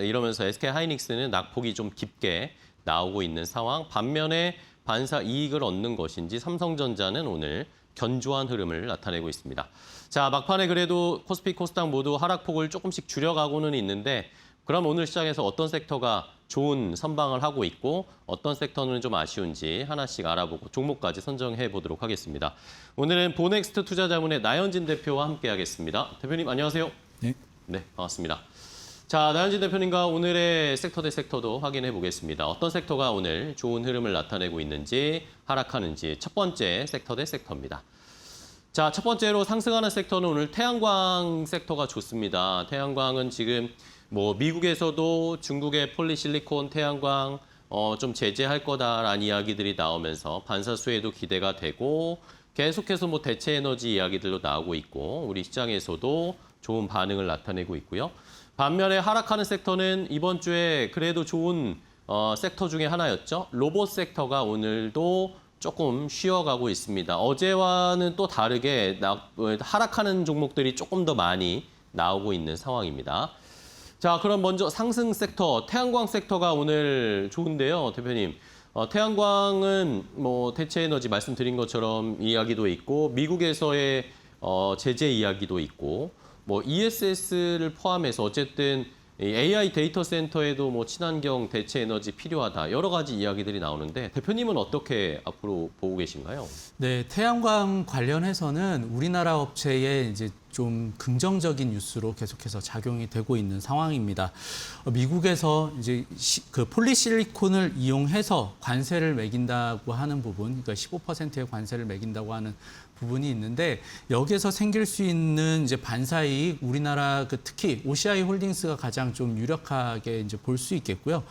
이러면서 SK하이닉스는 낙폭이 좀 깊게 나오고 있는 상황. 반면에 반사 이익을 얻는 것인지 삼성전자는 오늘 견조한 흐름을 나타내고 있습니다. 자, 막판에 그래도 코스피, 코스닥 모두 하락폭을 조금씩 줄여가고는 있는데 그럼 오늘 시장에서 어떤 섹터가 좋은 선방을 하고 있고 어떤 섹터는 좀 아쉬운지 하나씩 알아보고 종목까지 선정해 보도록 하겠습니다. 오늘은 보넥스트 투자자문의 나현진 대표와 함께하겠습니다. 대표님 안녕하세요. 네. 네, 반갑습니다. 자, 나현진 대표님과 오늘의 섹터 대 섹터도 확인해 보겠습니다. 어떤 섹터가 오늘 좋은 흐름을 나타내고 있는지 하락하는지 첫 번째 섹터 대 섹터입니다. 자, 첫 번째로 상승하는 섹터는 오늘 태양광 섹터가 좋습니다. 태양광은 지금 미국에서도 중국의 폴리실리콘 태양광 좀 제재할 거다라는 이야기들이 나오면서 반사수에도 기대가 되고 계속해서 대체 에너지 이야기들도 나오고 있고 우리 시장에서도 좋은 반응을 나타내고 있고요. 반면에 하락하는 섹터는 이번 주에 그래도 좋은 섹터 중에 하나였죠. 로봇 섹터가 오늘도 조금 쉬어가고 있습니다. 어제와는 또 다르게 하락하는 종목들이 조금 더 많이 나오고 있는 상황입니다. 자, 그럼 먼저 상승 섹터, 태양광 섹터가 오늘 좋은데요, 대표님. 태양광은 대체 에너지 말씀드린 것처럼 이야기도 있고 미국에서의 제재 이야기도 있고 ESS를 포함해서 어쨌든 AI 데이터 센터에도 친환경 대체 에너지 필요하다. 여러 가지 이야기들이 나오는데 대표님은 어떻게 앞으로 보고 계신가요? 네, 태양광 관련해서는 우리나라 업체의 이제 좀 긍정적인 뉴스로 계속해서 작용이 되고 있는 상황입니다. 미국에서 이제 그 폴리실리콘을 이용해서 관세를 매긴다고 하는 부분, 그러니까 15%의 관세를 매긴다고 하는 부분이 있는데 여기에서 생길 수 있는 이제 반사이익 우리나라 특히 OCI 홀딩스가 가장 좀 유력하게 이제 볼 수 있겠고요.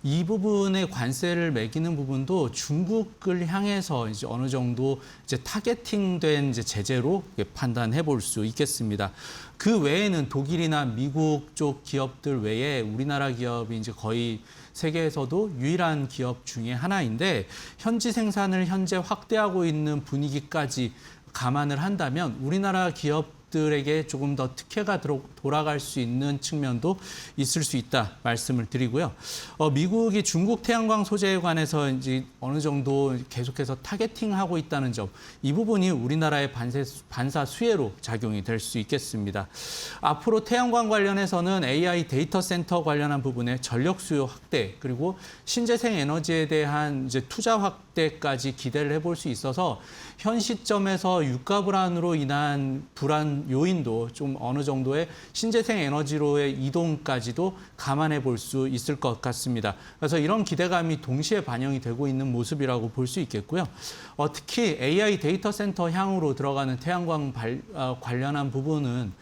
이 부분의 관세를 매기는 부분도 중국을 향해서 이제 어느 정도 이제 타겟팅된 이제 제재로 판단해 볼 수 있겠습니다. 그 외에는 독일이나 미국 쪽 기업들 외에 우리나라 기업이 이제 거의 세계에서도 유일한 기업 중에 하나인데 현지 생산을 현재 확대하고 있는 분위기까지 감안을 한다면 우리나라 기업들에게 조금 더 특혜가 돌아갈 수 있는 측면도 있을 수 있다 말씀을 드리고요. 미국이 중국 태양광 소재에 관해서 이제 어느 정도 계속해서 타겟팅하고 있다는 점, 이 부분이 우리나라의 반사 수혜로 작용이 될 수 있겠습니다. 앞으로 태양광 관련해서는 AI 데이터 센터 관련한 부분에 전력 수요 확대 그리고 신재생 에너지에 대한 이제 투자 확대까지 기대를 해볼 수 있어서 현 시점에서 유가 불안으로 인한 불안 요인도 좀 어느 정도의 신재생 에너지로의 이동까지도 감안해 볼 수 있을 것 같습니다. 그래서 이런 기대감이 동시에 반영이 되고 있는 모습이라고 볼 수 있겠고요. 특히 AI 데이터 센터 향으로 들어가는 태양광 관련한 부분은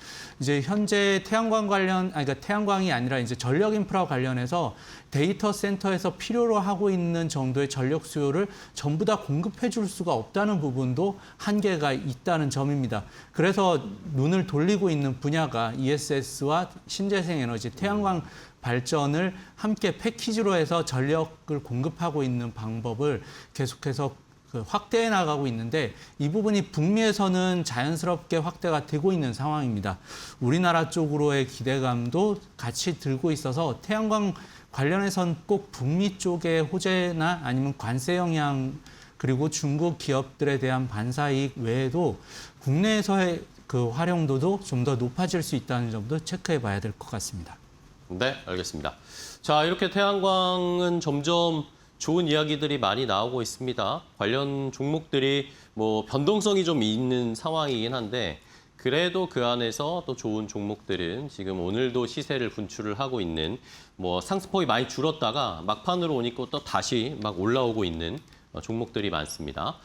이제 현재 그러니까 태양광이 아니라 이제 전력 인프라 관련해서 데이터 센터에서 필요로 하고 있는 정도의 전력 수요를 전부 다 공급해 줄 수가 없다는 부분도 한계가 있다는 점입니다. 그래서 눈을 돌리고 있는 분야가 ESS와 신재생에너지, 태양광 발전을 함께 패키지로 해서 전력을 공급하고 있는 방법을 계속해서 확대해 나가고 있는데 이 부분이 북미에서는 자연스럽게 확대가 되고 있는 상황입니다. 우리나라 쪽으로의 기대감도 같이 들고 있어서 태양광 관련해선 꼭 북미 쪽의 호재나 아니면 관세 영향 그리고 중국 기업들에 대한 반사이익 외에도 국내에서의 그 활용도도 좀 더 높아질 수 있다는 점도 체크해 봐야 될 것 같습니다. 네, 알겠습니다. 자, 이렇게 태양광은 점점 좋은 이야기들이 많이 나오고 있습니다. 관련 종목들이 뭐 변동성이 좀 있는 상황이긴 한데 그래도 그 안에서 또 좋은 종목들은 지금 오늘도 시세를 분출을 하고 있는 뭐 상승폭이 많이 줄었다가 막판으로 오니까 또 다시 막 올라오고 있는 종목들이 많습니다.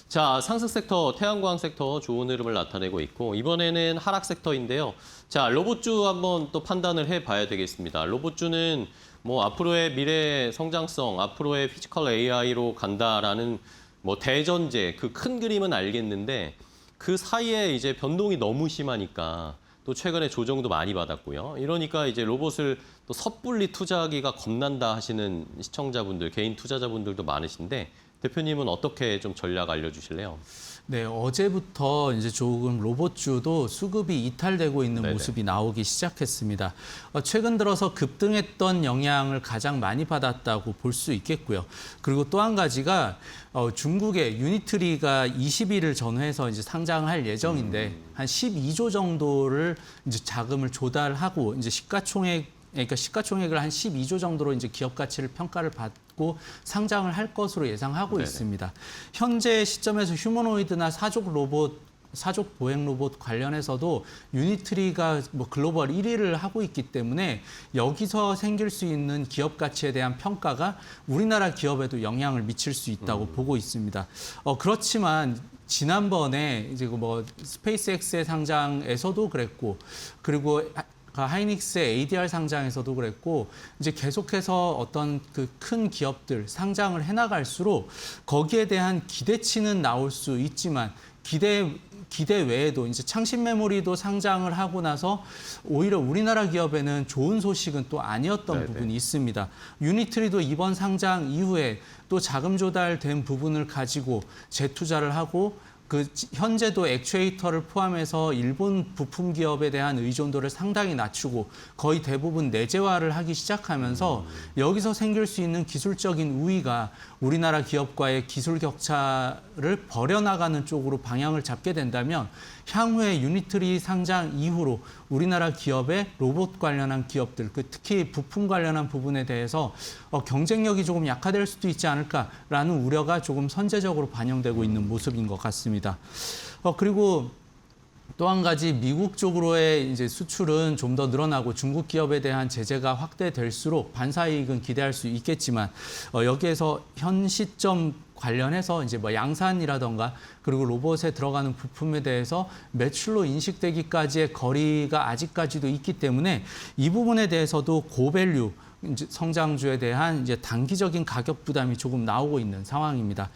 자, 상승 섹터, 태양광 섹터 좋은 흐름을 나타내고 있고 이번에는 하락 섹터인데요. 자, 로봇주 한번 또 판단을 해봐야 되겠습니다. 로봇주는 뭐 앞으로의 미래 성장성, 앞으로의 피지컬 AI로 간다라는 뭐 대전제, 그 큰 그림은 알겠는데 그 사이에 이제 변동이 너무 심하니까 또 최근에 조정도 많이 받았고요. 이러니까 이제 로봇을 또 섣불리 투자하기가 겁난다 하시는 시청자분들, 개인 투자자분들도 많으신데 대표님은 어떻게 좀 전략 알려주실래요? 네, 어제부터 이제 조금 로봇주도 수급이 이탈되고 있는 네네. 모습이 나오기 시작했습니다. 최근 들어서 급등했던 영향을 가장 많이 받았다고 볼 수 있겠고요. 그리고 또 한 가지가 중국의 유니트리가 20일을 전후해서 이제 상장할 예정인데 한 12조 정도를 이제 자금을 조달하고 이제 시가총액을 한 12조 정도로 이제 기업 가치를 평가를 받고 상장을 할 것으로 예상하고 네네. 있습니다. 현재 시점에서 휴머노이드나 사족 보행 로봇 관련해서도 유니트리가 뭐 글로벌 1위를 하고 있기 때문에 여기서 생길 수 있는 기업 가치에 대한 평가가 우리나라 기업에도 영향을 미칠 수 있다고 보고 있습니다. 그렇지만 지난번에 이제 뭐 스페이스X의 상장에서도 그랬고 그리고 하이닉스의 ADR 상장에서도 그랬고 이제 계속해서 어떤 그 큰 기업들 상장을 해나갈수록 거기에 대한 기대치는 나올 수 있지만 기대 외에도 이제 창신 메모리도 상장을 하고 나서 오히려 우리나라 기업에는 좋은 소식은 또 아니었던 네네. 부분이 있습니다. 유니트리도 이번 상장 이후에 또 자금 조달된 부분을 가지고 재투자를 하고 그 현재도 액추에이터를 포함해서 일본 부품 기업에 대한 의존도를 상당히 낮추고 거의 대부분 내재화를 하기 시작하면서 여기서 생길 수 있는 기술적인 우위가 우리나라 기업과의 기술 격차를 벌여나가는 쪽으로 방향을 잡게 된다면 향후에 유니트리 상장 이후로 우리나라 기업의 로봇 관련한 기업들, 특히 부품 관련한 부분에 대해서 경쟁력이 조금 약화될 수도 있지 않을까라는 우려가 조금 선제적으로 반영되고 있는 모습인 것 같습니다. 그리고 또 한 가지 미국 쪽으로의 이제 수출은 좀 더 늘어나고 중국 기업에 대한 제재가 확대될수록 반사이익은 기대할 수 있겠지만 여기에서 현 시점 관련해서 이제 뭐 양산이라던가 그리고 로봇에 들어가는 부품에 대해서 매출로 인식되기까지의 거리가 아직까지도 있기 때문에 이 부분에 대해서도 고밸류 이제 성장주에 대한 이제 단기적인 가격 부담이 조금 나오고 있는 상황입니다.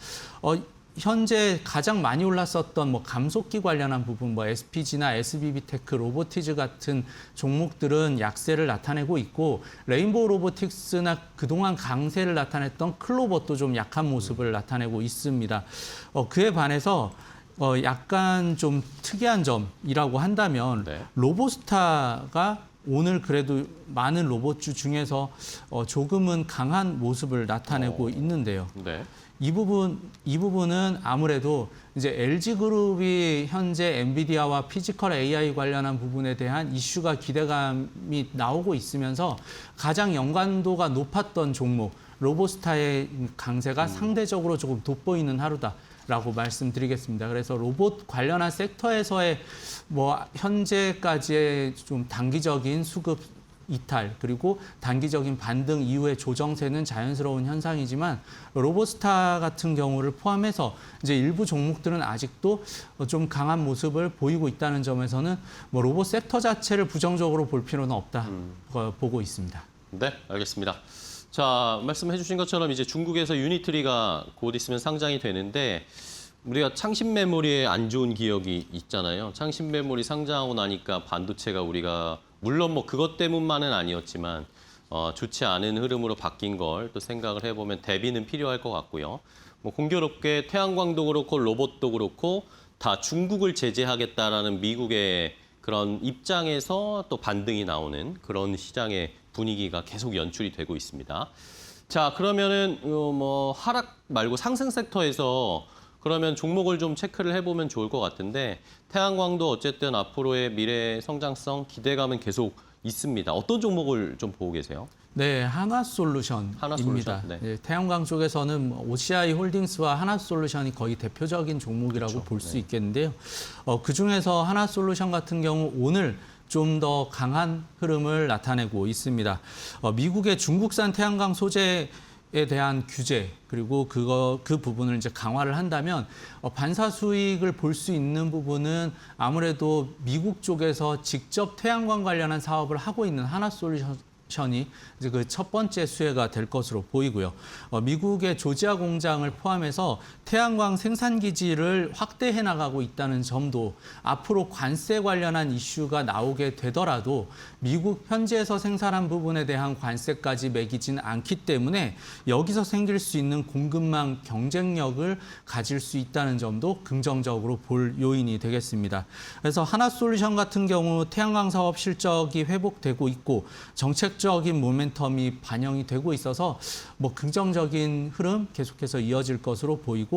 현재 가장 많이 올랐었던 뭐 감속기 관련한 부분, 뭐 SPG나 SBB테크, 로보티즈 같은 종목들은 약세를 나타내고 있고 레인보우 로보틱스나 그동안 강세를 나타냈던 클로버도 좀 약한 모습을 나타내고 있습니다. 그에 반해서 약간 좀 특이한 점이라고 한다면 네. 로보스타가 오늘 그래도 많은 로봇주 중에서 조금은 강한 모습을 나타내고 있는데요. 네. 이 부분은 아무래도 이제 LG그룹이 현재 엔비디아와 피지컬 AI 관련한 부분에 대한 이슈가 기대감이 나오고 있으면서 가장 연관도가 높았던 종목 로보스타의 강세가 상대적으로 조금 돋보이는 하루다라고 말씀드리겠습니다. 그래서 로봇 관련한 섹터에서의 뭐 현재까지의 좀 단기적인 수급 이탈 그리고 단기적인 반등 이후의 조정세는 자연스러운 현상이지만 로보스타 같은 경우를 포함해서 이제 일부 종목들은 아직도 좀 강한 모습을 보이고 있다는 점에서는 뭐 로봇 섹터 자체를 부정적으로 볼 필요는 없다 보고 있습니다. 네, 알겠습니다. 자, 말씀해 주신 것처럼 이제 중국에서 유니트리가 곧 있으면 상장이 되는데 우리가 창신 메모리에 안 좋은 기억이 있잖아요. 창신 메모리 상장하고 나니까 반도체가 우리가 물론 뭐 그것 때문만은 아니었지만 좋지 않은 흐름으로 바뀐 걸 또 생각을 해보면 대비는 필요할 것 같고요. 뭐 공교롭게 태양광도 그렇고 로봇도 그렇고 다 중국을 제재하겠다라는 미국의 그런 입장에서 또 반등이 나오는 그런 시장의 분위기가 계속 연출이 되고 있습니다. 자, 그러면은 뭐 하락 말고 상승 섹터에서 그러면 종목을 좀 체크를 해보면 좋을 것 같은데 태양광도 어쨌든 앞으로의 미래 성장성 기대감은 계속 있습니다. 어떤 종목을 좀 보고 계세요? 네, 하나솔루션입니다. 하나솔루션, 네. 네, 태양광 쪽에서는 OCI 홀딩스와 하나솔루션이 거의 대표적인 종목이라고 그렇죠. 볼 수 네. 있겠는데요. 그중에서 하나솔루션 같은 경우 오늘 좀 더 강한 흐름을 나타내고 있습니다. 미국의 중국산 태양광 소재에 대한 규제 그리고 그 부분을 이제 강화를 한다면 반사 수익을 볼 수 있는 부분은 아무래도 미국 쪽에서 직접 태양광 관련한 사업을 하고 있는 하나솔루션이 이제 그 첫 번째 수혜가 될 것으로 보이고요. 미국의 조지아 공장을 포함해서 태양광 생산 기지를 확대해 나가고 있다는 점도 앞으로 관세 관련한 이슈가 나오게 되더라도 미국 현지에서 생산한 부분에 대한 관세까지 매기진 않기 때문에 여기서 생길 수 있는 공급망 경쟁력을 가질 수 있다는 점도 긍정적으로 볼 요인이 되겠습니다. 그래서 하나솔루션 같은 경우 태양광 사업 실적이 회복되고 있고 정책적인 모멘텀이 반영이 되고 있어서 뭐 긍정적인 흐름 계속해서 이어질 것으로 보이고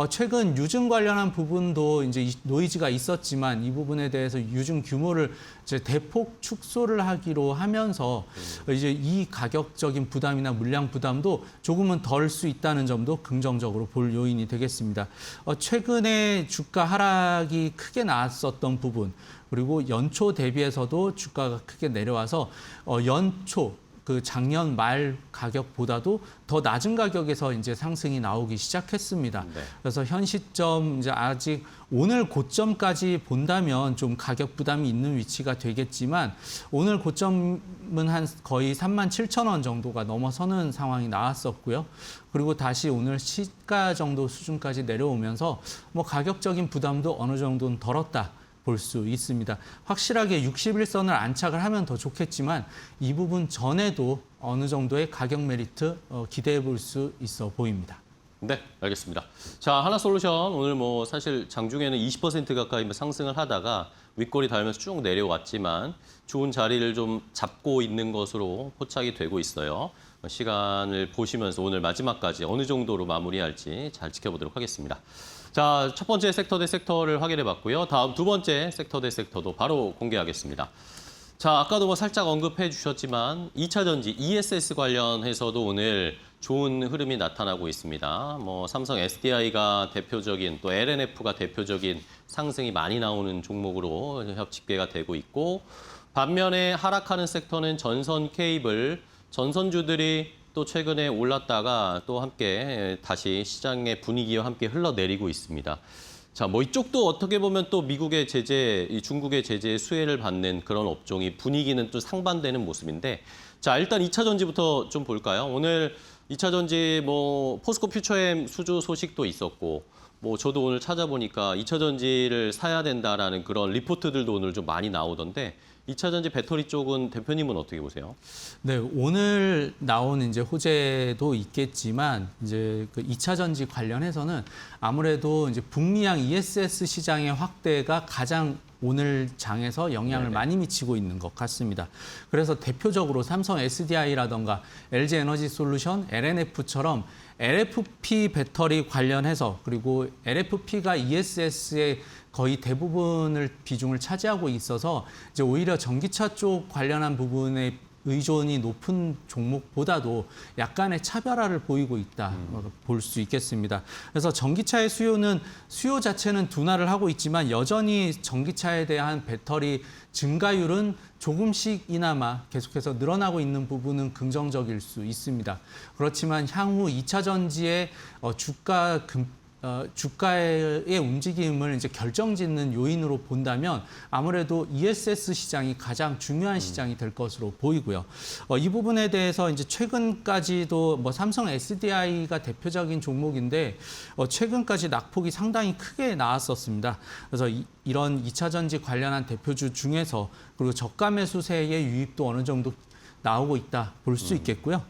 최근 유증 관련한 부분도 이제 노이즈가 있었지만 이 부분에 대해서 유증 규모를 이제 대폭 축소를 하기로 하면서 이제 이 가격적인 부담이나 물량 부담도 조금은 덜 수 있다는 점도 긍정적으로 볼 요인이 되겠습니다. 최근에 주가 하락이 크게 나왔었던 부분 그리고 연초 대비해서도 주가가 크게 내려와서 연초 그 작년 말 가격보다도 더 낮은 가격에서 이제 상승이 나오기 시작했습니다. 네. 그래서 현 시점 이제 아직 오늘 고점까지 본다면 좀 가격 부담이 있는 위치가 되겠지만 오늘 고점은 한 거의 37,000원 정도가 넘어서는 상황이 나왔었고요. 그리고 다시 오늘 시가 정도 수준까지 내려오면서 뭐 가격적인 부담도 어느 정도는 덜었다. 볼 수 있습니다. 확실하게 60일선을 안착을 하면 더 좋겠지만 이 부분 전에도 어느 정도의 가격 메리트 기대해 볼 수 있어 보입니다. 네, 알겠습니다. 자, 하나솔루션 오늘 뭐 사실 장중에는 20% 가까이 상승을 하다가 윗골이 닿으면서 쭉 내려왔지만 좋은 자리를 좀 잡고 있는 것으로 포착이 되고 있어요. 시간을 보시면서 오늘 마지막까지 어느 정도로 마무리할지 잘 지켜보도록 하겠습니다. 자, 첫 번째 섹터 대 섹터를 확인해 봤고요. 다음 두 번째 섹터 대 섹터도 바로 공개하겠습니다. 자, 아까도 뭐 살짝 언급해 주셨지만 2차 전지 ESS 관련해서도 오늘 좋은 흐름이 나타나고 있습니다. 뭐 삼성 SDI가 대표적인 또 LNF가 대표적인 상승이 많이 나오는 종목으로 집계가 되고 있고 반면에 하락하는 섹터는 전선 케이블, 전선주들이 또 최근에 올랐다가 또 함께 다시 시장의 분위기와 함께 흘러내리고 있습니다. 자, 뭐 이쪽도 어떻게 보면 또 미국의 제재, 이 중국의 제재에 수혜를 받는 그런 업종이 분위기는 또 상반되는 모습인데 자, 일단 2차 전지부터 좀 볼까요? 오늘 2차 전지 뭐 포스코 퓨처엠 수주 소식도 있었고 뭐 저도 오늘 찾아보니까 2차 전지를 사야 된다라는 그런 리포트들도 오늘 좀 많이 나오던데 2차 전지 배터리 쪽은 대표님은 어떻게 보세요? 네, 오늘 나온 이제 호재도 있겠지만 이제 그 2차 전지 관련해서는 아무래도 이제 북미양 ESS 시장의 확대가 가장 오늘 장에서 영향을 네네. 많이 미치고 있는 것 같습니다. 그래서 대표적으로 삼성 SDI라던가 LG 에너지 솔루션, LNF처럼 LFP 배터리 관련해서 그리고 LFP가 ESS의 거의 대부분을 비중을 차지하고 있어서 이제 오히려 전기차 쪽 관련한 부분에 의존이 높은 종목보다도 약간의 차별화를 보이고 있다 볼 수 있겠습니다. 그래서 전기차의 수요 자체는 둔화를 하고 있지만 여전히 전기차에 대한 배터리 증가율은 조금씩이나마 계속해서 늘어나고 있는 부분은 긍정적일 수 있습니다. 그렇지만 향후 2차 전지의 주가 주가의 움직임을 이제 결정짓는 요인으로 본다면 아무래도 ESS 시장이 가장 중요한 시장이 될 것으로 보이고요. 이 부분에 대해서 이제 최근까지도 뭐 삼성 SDI가 대표적인 종목인데 최근까지 낙폭이 상당히 크게 나왔었습니다. 그래서 이런 2차 전지 관련한 대표주 중에서 그리고 저가 매수세의 유입도 어느 정도 나오고 있다 볼 수 있겠고요.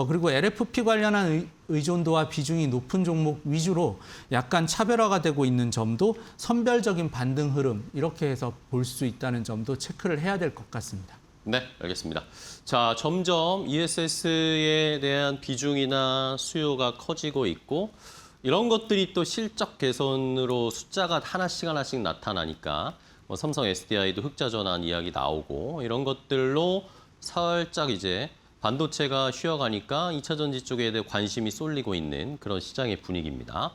그리고 LFP 관련한 의존도와 비중이 높은 종목 위주로 약간 차별화가 되고 있는 점도 선별적인 반등 흐름 이렇게 해서 볼 수 있다는 점도 체크를 해야 될 것 같습니다. 네, 알겠습니다. 자, 점점 ESS에 대한 비중이나 수요가 커지고 있고 이런 것들이 또 실적 개선으로 숫자가 하나씩 나타나니까 뭐 삼성 SDI도 흑자 전환 이야기 나오고 이런 것들로 살짝 이제 반도체가 쉬어가니까 2차 전지 쪽에 대해 관심이 쏠리고 있는 그런 시장의 분위기입니다.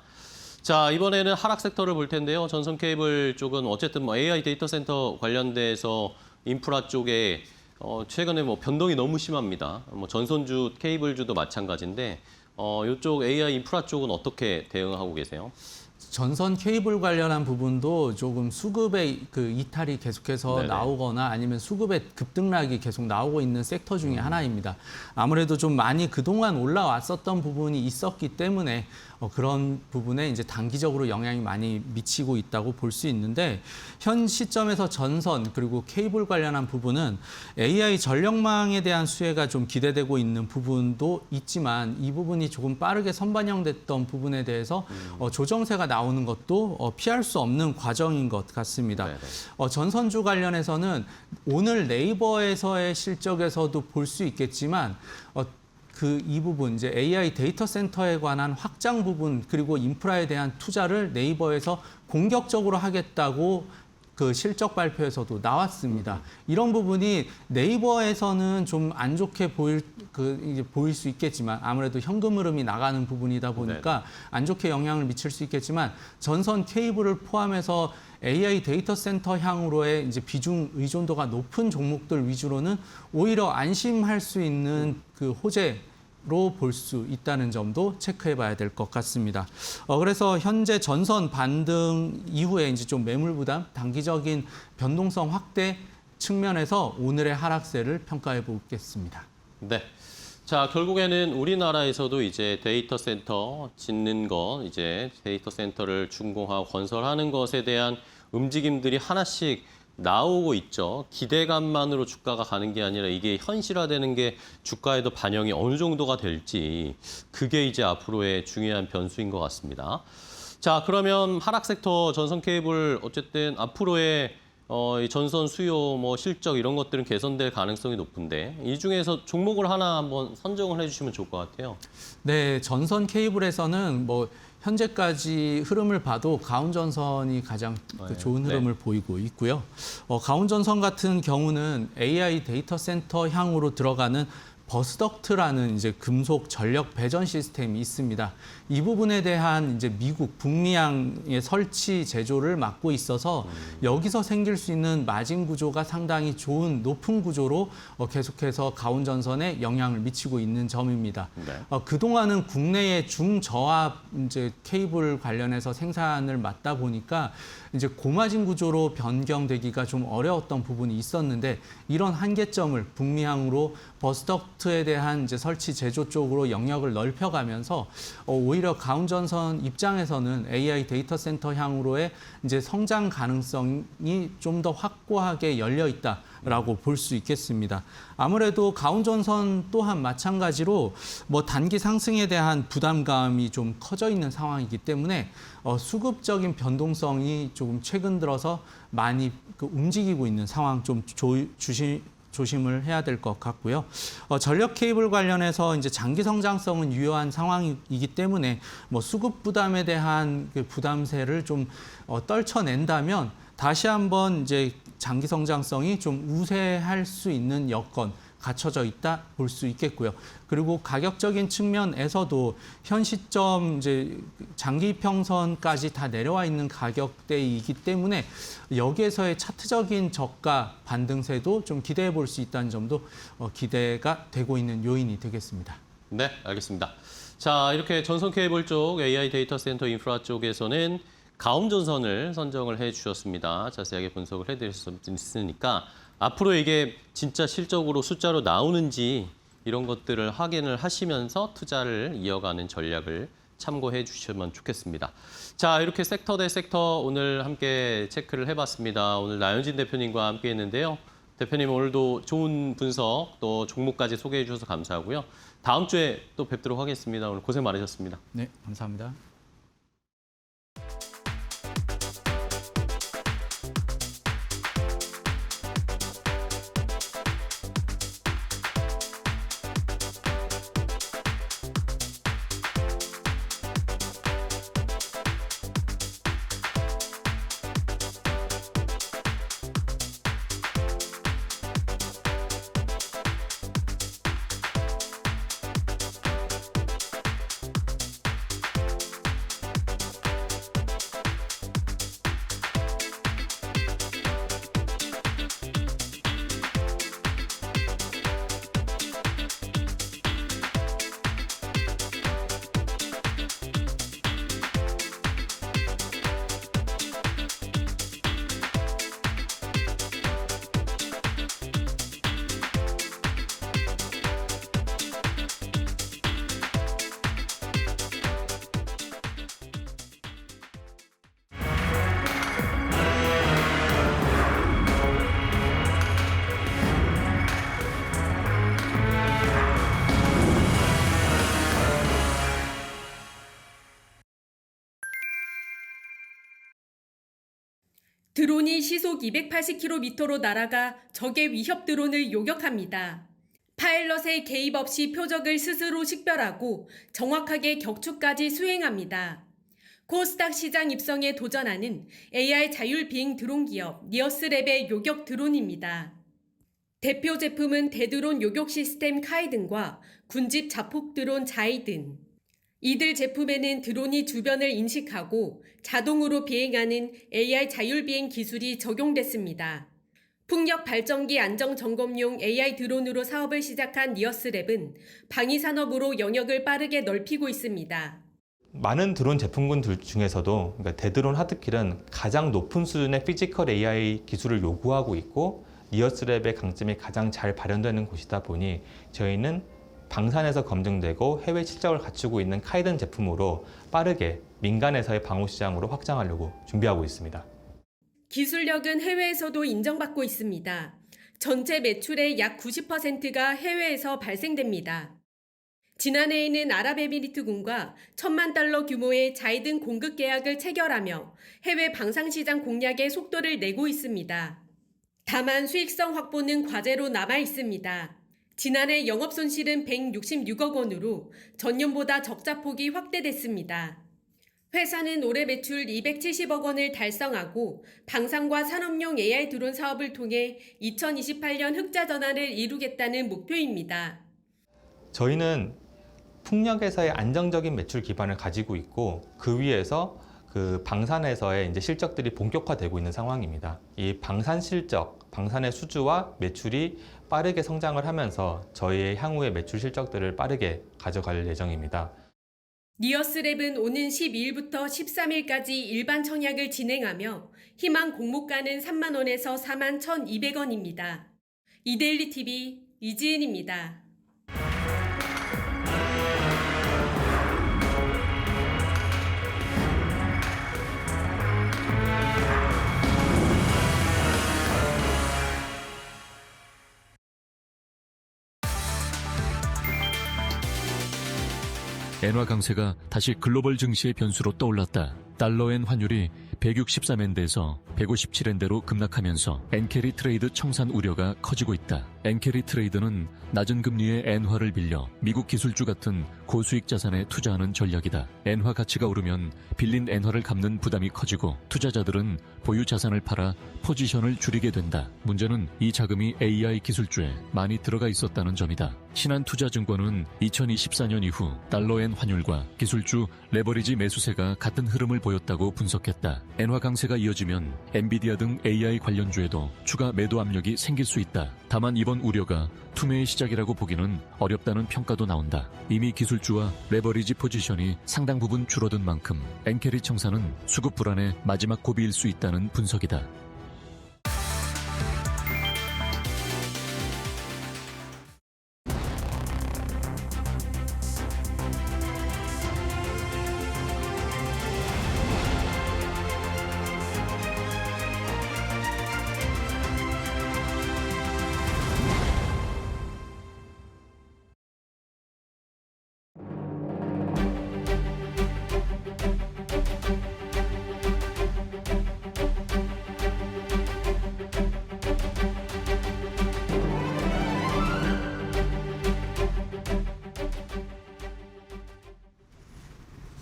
자, 이번에는 하락 섹터를 볼 텐데요. 전선 케이블 쪽은 어쨌든 뭐 AI 데이터 센터 관련돼서 인프라 쪽에 최근에 뭐 변동이 너무 심합니다. 뭐 전선주, 케이블주도 마찬가지인데 이쪽 AI 인프라 쪽은 어떻게 대응하고 계세요? 전선 케이블 관련한 부분도 조금 수급의 그 이탈이 계속해서 네네. 나오거나 아니면 수급의 급등락이 계속 나오고 있는 섹터 중에 하나입니다. 아무래도 좀 많이 그동안 올라왔었던 부분이 있었기 때문에 그런 부분에 이제 단기적으로 영향이 많이 미치고 있다고 볼 수 있는데 현 시점에서 전선 그리고 케이블 관련한 부분은 AI 전력망에 대한 수혜가 좀 기대되고 있는 부분도 있지만 이 부분이 조금 빠르게 선반영됐던 부분에 대해서 조정세가 나오는 것도 피할 수 없는 과정인 것 같습니다. 전선주 관련해서는 오늘 네이버에서의 실적에서도 볼 수 있겠지만 이 부분 이제 AI 데이터 센터에 관한 확장 부분 그리고 인프라에 대한 투자를 네이버에서 공격적으로 하겠다고 그 실적 발표에서도 나왔습니다. 이런 부분이 네이버에서는 좀 안 좋게 보일 수 있겠지만 아무래도 현금 흐름이 나가는 부분이다 보니까 안 좋게 영향을 미칠 수 있겠지만 전선 케이블을 포함해서 AI 데이터 센터 향으로의 이제 비중 의존도가 높은 종목들 위주로는 오히려 안심할 수 있는 그 호재로 볼 수 있다는 점도 체크해 봐야 될 것 같습니다. 그래서 현재 전선 반등 이후에 이제 좀 매물 부담, 단기적인 변동성 확대 측면에서 오늘의 하락세를 평가해 보겠습니다. 네. 자, 결국에는 우리나라에서도 이제 데이터 센터 짓는 것, 이제 데이터 센터를 준공하고 건설하는 것에 대한 움직임들이 하나씩 나오고 있죠. 기대감만으로 주가가 가는 게 아니라 이게 현실화되는 게 주가에도 반영이 어느 정도가 될지 그게 이제 앞으로의 중요한 변수인 것 같습니다. 자, 그러면 하락 섹터 전선 케이블 어쨌든 앞으로의 이 전선 수요, 뭐 실적 이런 것들은 개선될 가능성이 높은데 이 중에서 종목을 하나 한번 선정을 해주시면 좋을 것 같아요. 네, 전선 케이블에서는 뭐 현재까지 흐름을 봐도 가온전선이 가장 좋은 흐름을 보이고 있고요. 가온전선 같은 경우는 AI 데이터 센터 향으로 들어가는 버스덕트라는 이제 금속 전력 배전 시스템이 있습니다. 이 부분에 대한 이제 미국 북미양의 설치 제조를 맡고 있어서 여기서 생길 수 있는 마진 구조가 상당히 좋은 높은 구조로 계속해서 가온전선에 영향을 미치고 있는 점입니다. 그동안은 국내의 중저압 이제 케이블 관련해서 생산을 맡다 보니까 이제 고마진 구조로 변경되기가 좀 어려웠던 부분이 있었는데 이런 한계점을 북미향으로 버스덕트에 대한 이제 설치 제조 쪽으로 영역을 넓혀가면서 오히려 가온전선 입장에서는 AI 데이터 센터 향으로의 이제 성장 가능성이 좀 더 확고하게 열려 있다라고 볼 수 있겠습니다. 아무래도 가온전선 또한 마찬가지로 뭐 단기 상승에 대한 부담감이 좀 커져 있는 상황이기 때문에 수급적인 변동성이 조금 최근 들어서 많이 움직이고 있는 상황 좀 조심을 해야 될 것 같고요. 전력 케이블 관련해서 이제 장기 성장성은 유효한 상황이기 때문에 뭐 수급 부담에 대한 그 부담세를 좀 떨쳐낸다면 다시 한번 이제 장기 성장성이 좀 우세할 수 있는 여건 갖춰져 있다 볼 수 있겠고요. 그리고 가격적인 측면에서도 현 시점 이제 장기 평선까지 다 내려와 있는 가격대이기 때문에 여기에서의 차트적인 저가 반등세도 좀 기대해 볼 수 있다는 점도 기대가 되고 있는 요인이 되겠습니다. 네, 알겠습니다. 자, 이렇게 전선 케이블 쪽 AI 데이터 센터 인프라 쪽에서는 가홈전선을 선정을 해주셨습니다. 자세하게 분석을 해드렸으니까 앞으로 이게 진짜 실적으로 숫자로 나오는지 이런 것들을 확인을 하시면서 투자를 이어가는 전략을 참고해 주시면 좋겠습니다. 자, 이렇게 섹터 대 섹터 오늘 함께 체크를 해봤습니다. 오늘 나연진 대표님과 함께 했는데요. 대표님 오늘도 좋은 분석 또 종목까지 소개해 주셔서 감사하고요. 다음 주에 또 뵙도록 하겠습니다. 오늘 고생 많으셨습니다. 네, 감사합니다. 드론이 시속 280km로 날아가 적의 위협 드론을 요격합니다. 파일럿의 개입 없이 표적을 스스로 식별하고 정확하게 격추까지 수행합니다. 코스닥 시장 입성에 도전하는 AI 자율 비행 드론 기업 니어스랩의 요격 드론입니다. 대표 제품은 대드론 요격 시스템 카이든과 군집 자폭 드론 자이든. 이들 제품에는 드론이 주변을 인식하고 자동으로 비행하는 AI 자율 비행 기술이 적용됐습니다. 풍력 발전기 안정 점검용 AI 드론으로 사업을 시작한 니어스랩은 방위 산업으로 영역을 빠르게 넓히고 있습니다. 많은 드론 제품군 중에서도 대드론 하드킬은 가장 높은 수준의 피지컬 AI 기술을 요구하고 있고 니어스랩의 강점이 가장 잘 발현되는 곳이다 보니 저희는 방산에서 검증되고 해외 실적을 갖추고 있는 카이든 제품으로 빠르게 민간에서의 방호 시장으로 확장하려고 준비하고 있습니다. 기술력은 해외에서도 인정받고 있습니다. 전체 매출의 약 90%가 해외에서 발생됩니다. 지난해에는 아랍에미리트군과 1,000만 달러 규모의 자이든 공급 계약을 체결하며 해외 방산시장 공략에 속도를 내고 있습니다. 다만 수익성 확보는 과제로 남아 있습니다. 지난해 영업손실은 166억 원으로 전년보다 적자폭이 확대됐습니다. 회사는 올해 매출 270억 원을 달성하고 방산과 산업용 AI 드론 사업을 통해 2028년 흑자 전환을 이루겠다는 목표입니다. 저희는 풍력에서의 안정적인 매출 기반을 가지고 있고 그 위에서 그 방산에서의 이제 실적들이 본격화되고 있는 상황입니다. 이 방산 실적, 방산의 수주와 매출이 빠르게 성장을 하면서 저희의 향후의 매출 실적들을 빠르게 가져갈 예정입니다. 니어스랩은 오는 12일부터 13일까지 일반 청약을 진행하며 희망 공모가는 3만 원에서 4만 1,200원입니다. 이데일리 TV 이지은입니다. 엔화 강세가 다시 글로벌 증시의 변수로 떠올랐다. 달러엔 환율이 163엔대에서 157엔대로 급락하면서 엔캐리 트레이드 청산 우려가 커지고 있다. 엔캐리 트레이드는 낮은 금리의 엔화를 빌려 미국 기술주 같은 고수익 자산에 투자하는 전략이다. 엔화 가치가 오르면 빌린 엔화를 갚는 부담이 커지고 투자자들은 보유 자산을 팔아 포지션을 줄이게 된다. 문제는 이 자금이 AI 기술주에 많이 들어가 있었다는 점이다. 신한투자증권은 2024년 이후 달러엔 환율과 기술주 레버리지 매수세가 같은 흐름을 보였다고 분석했다. 엔화 강세가 이어지면 엔비디아 등 AI 관련주에도 추가 매도 압력이 생길 수 있다. 다만 이번 이번 우려가 투매의 시작이라고 보기는 어렵다는 평가도 나온다. 이미 기술주와 레버리지 포지션이 상당 부분 줄어든 만큼 엔캐리 청산은 수급 불안의 마지막 고비일 수 있다는 분석이다.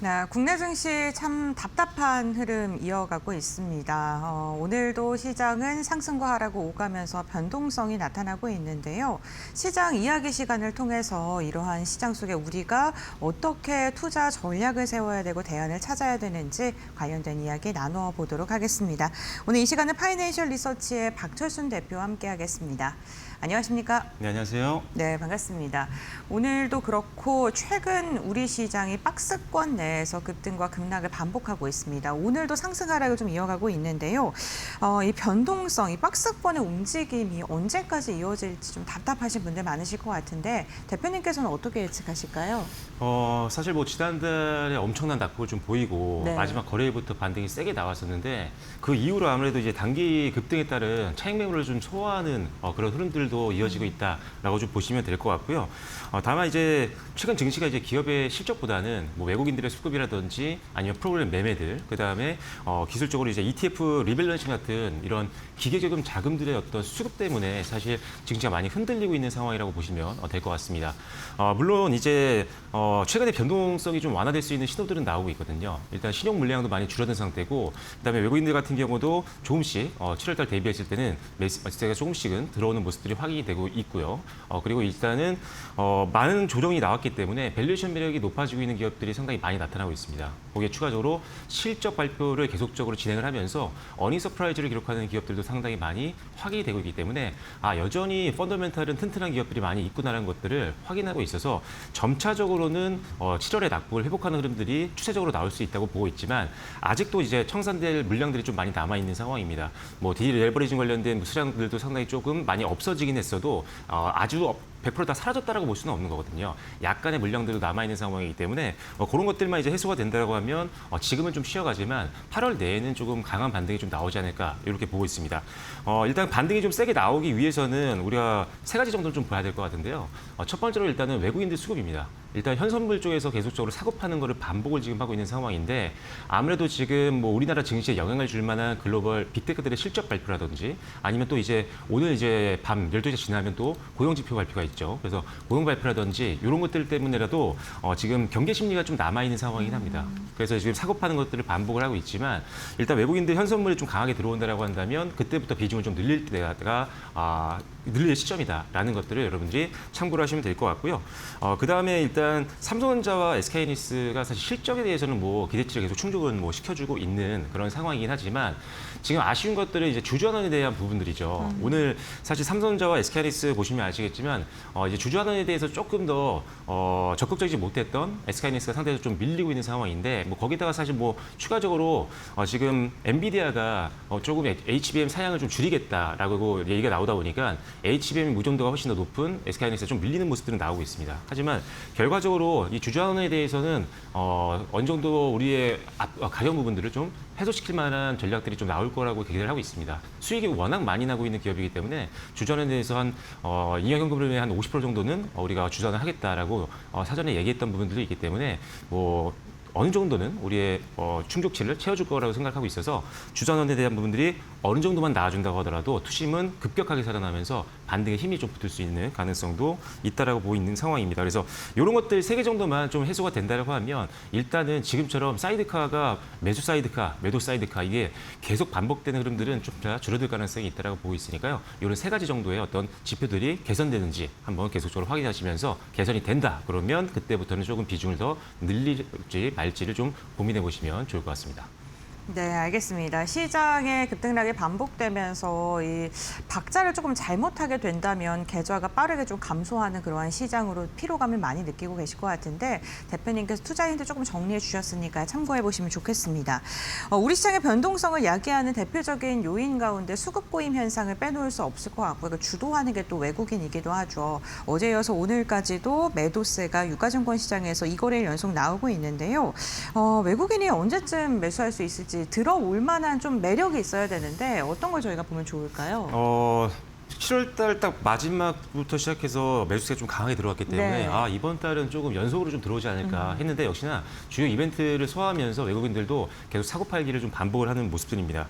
네, 국내 증시 참 답답한 흐름 이어가고 있습니다. 오늘도 시장은 상승과 하락을 오가면서 변동성이 나타나고 있는데요. 시장 이야기 시간을 통해서 이러한 시장 속에 우리가 어떻게 투자 전략을 세워야 되고 대안을 찾아야 되는지 관련된 이야기 나누어 보도록 하겠습니다. 오늘 이 시간은 파이낸셜 리서치의 박철순 대표와 함께하겠습니다. 안녕하십니까? 네, 안녕하세요. 네, 반갑습니다. 오늘도 그렇고 최근 우리 시장이 박스권 내에서 급등과 급락을 반복하고 있습니다. 오늘도 상승 하락을 좀 이어가고 있는데요. 이 변동성, 이 박스권의 움직임이 언제까지 이어질지 좀 답답하신 분들 많으실 것 같은데 대표님께서는 어떻게 예측하실까요? 사실 뭐 지난달에 엄청난 낙폭을 좀 보이고 네. 마지막 거래일부터 반등이 세게 나왔었는데 그 이후로 아무래도 이제 단기 급등에 따른 차익 매물을 좀 소화하는 그런 흐름들도 이어지고 있다라고 좀 보시면 될 것 같고요. 다만 이제 최근 증시가 이제 기업의 실적보다는 뭐 외국인들의 수급이라든지 아니면 프로그램 매매들, 그 다음에 기술적으로 이제 ETF 리밸런싱 같은 이런 기계적인 자금들의 어떤 수급 때문에 사실 증시가 많이 흔들리고 있는 상황이라고 보시면 될 것 같습니다. 물론 이제 최근에 변동성이 좀 완화될 수 있는 신호들은 나오고 있거든요. 일단 신용 물량도 많이 줄어든 상태고, 그다음에 외국인들 같은 경우도 조금씩 7월달 대비했을 때는 매수세가 조금씩은 들어오는 모습들이 확인이 되고 있고요. 그리고 일단은 많은 조정이 나왔기 때문에 밸류에이션 매력이 높아지고 있는 기업들이 상당히 많이 나타나고 있습니다. 거기에 추가적으로 실적 발표를 계속적으로 진행을 하면서 어닝 서프라이즈를 기록하는 기업들도 상당히 많이 확인이 되고 있기 때문에 여전히 펀더멘탈은 튼튼한 기업들이 많이 있구나라는 것들을 확인하고 있어서 점차적으로는 7월에 낙폭을 회복하는 흐름들이 추세적으로 나올 수 있다고 보고 있지만 아직도 이제 청산될 물량들이 좀 많이 남아 있는 상황입니다. 뭐 레버리징 관련된 수량들도 상당히 조금 많이 없어지긴 했어도 아주 100% 다 사라졌다라고 볼 수는 없는 거거든요. 약간의 물량들도 남아있는 상황이기 때문에 그런 것들만 이제 해소가 된다고 하면 지금은 좀 쉬어가지만 8월 내에는 조금 강한 반등이 좀 나오지 않을까 이렇게 보고 있습니다. 일단 반등이 좀 세게 나오기 위해서는 우리가 세 가지 정도를 좀 봐야 될 것 같은데요. 첫 번째로 일단은 외국인들 수급입니다. 일단 현선물 쪽에서 계속적으로 사고 파는 거를 반복을 지금 하고 있는 상황인데 아무래도 지금 뭐 우리나라 증시에 영향을 줄 만한 글로벌 빅테크들의 실적 발표라든지 아니면 또 이제 오늘 이제 밤 12시 지나면 또 고용 지표 발표가 있죠. 그래서 고용 발표라든지 이런 것들 때문에라도 지금 경계 심리가 좀 남아 있는 상황이긴 합니다. 그래서 지금 사고 파는 것들을 반복을 하고 있지만 일단 외국인들 현선물이 좀 강하게 들어온다라고 한다면 그때부터 비중을 좀 늘릴 때가 늘릴 시점이다라는 것들을 여러분들이 참고를 하시면 될 것 같고요. 그다음에 일단 삼성전자와 SK하이닉스가 사실 실적에 대해서는 뭐 기대치를 계속 충족은 뭐 시켜주고 있는 그런 상황이긴 하지만 지금 아쉬운 것들은 이제 주주환원에 대한 부분들이죠. 오늘 사실 삼성전자와 SK하이닉스 보시면 아시겠지만 이제 주주환원에 대해서 조금 더 적극적이지 못했던 SK하이닉스가 상대적으로 좀 밀리고 있는 상황인데 뭐 거기다가 사실 뭐 추가적으로 지금 엔비디아가 조금 HBM 사양을 좀 줄이겠다라고 얘기가 나오다 보니까 HBM 무정도가 훨씬 더 높은 SK하이닉스가 좀 밀리는 모습들은 나오고 있습니다. 하지만 결과적으로 이 주주환원에 대해서는 어느 정도 우리의 가격 부분들을 좀 해소시킬 만한 전략들이 좀 나올 거라고 기대를 하고 있습니다. 수익이 워낙 많이 나고 있는 기업이기 때문에 주주환원에 대해서 한 잉여현금 한 50% 정도는 우리가 주주환원 하겠다라고 사전에 얘기했던 부분들이 있기 때문에 뭐 어느 정도는 우리의 충족치를 채워줄 거라고 생각하고 있어서 주주환원에 대한 부분들이 어느 정도만 나아준다고 하더라도 투심은 급격하게 살아나면서 반등에 힘이 좀 붙을 수 있는 가능성도 있다라고 보고 있는 상황입니다. 그래서 이런 것들 3개 정도만 좀 해소가 된다라고 하면 일단은 지금처럼 사이드카가 매수 사이드카, 매도 사이드카 이게 계속 반복되는 흐름들은 좀 줄어들 가능성이 있다라고 보고 있으니까요. 이런 3가지 정도의 어떤 지표들이 개선되는지 한번 계속적으로 확인하시면서 개선이 된다 그러면 그때부터는 조금 비중을 더 늘릴지 말지를 좀 고민해 보시면 좋을 것 같습니다. 네, 알겠습니다. 시장의 급등락이 반복되면서 이 박자를 조금 잘못하게 된다면 계좌가 빠르게 좀 감소하는 그러한 시장으로 피로감을 많이 느끼고 계실 것 같은데 대표님께서 투자 힌트 조금 정리해 주셨으니까 참고해 보시면 좋겠습니다. 우리 시장의 변동성을 야기하는 대표적인 요인 가운데 수급 고임 현상을 빼놓을 수 없을 것 같고요. 주도하는 게 또 외국인이기도 하죠. 어제 이어서 오늘까지도 매도세가 유가증권 시장에서 2거래일 연속 나오고 있는데요. 외국인이 언제쯤 매수할 수 있을지 들어올 만한 좀 매력이 있어야 되는데 어떤 걸 저희가 보면 좋을까요? 7월 달 딱 마지막부터 시작해서 매수세가 좀 강하게 들어왔기 때문에 네. 이번 달은 조금 연속으로 좀 들어오지 않을까 했는데 역시나 주요 이벤트를 소화하면서 외국인들도 계속 사고 팔기를 좀 반복을 하는 모습들입니다.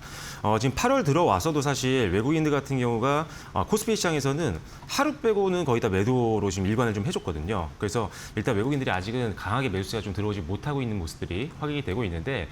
지금 8월 들어와서도 사실 외국인들 같은 경우가 코스피 시장에서는 하루 빼고는 거의 다 매도로 지금 일관을 좀 해줬거든요. 그래서 일단 외국인들이 아직은 강하게 매수세가 좀 들어오지 못하고 있는 모습들이 확인이 되고 있는데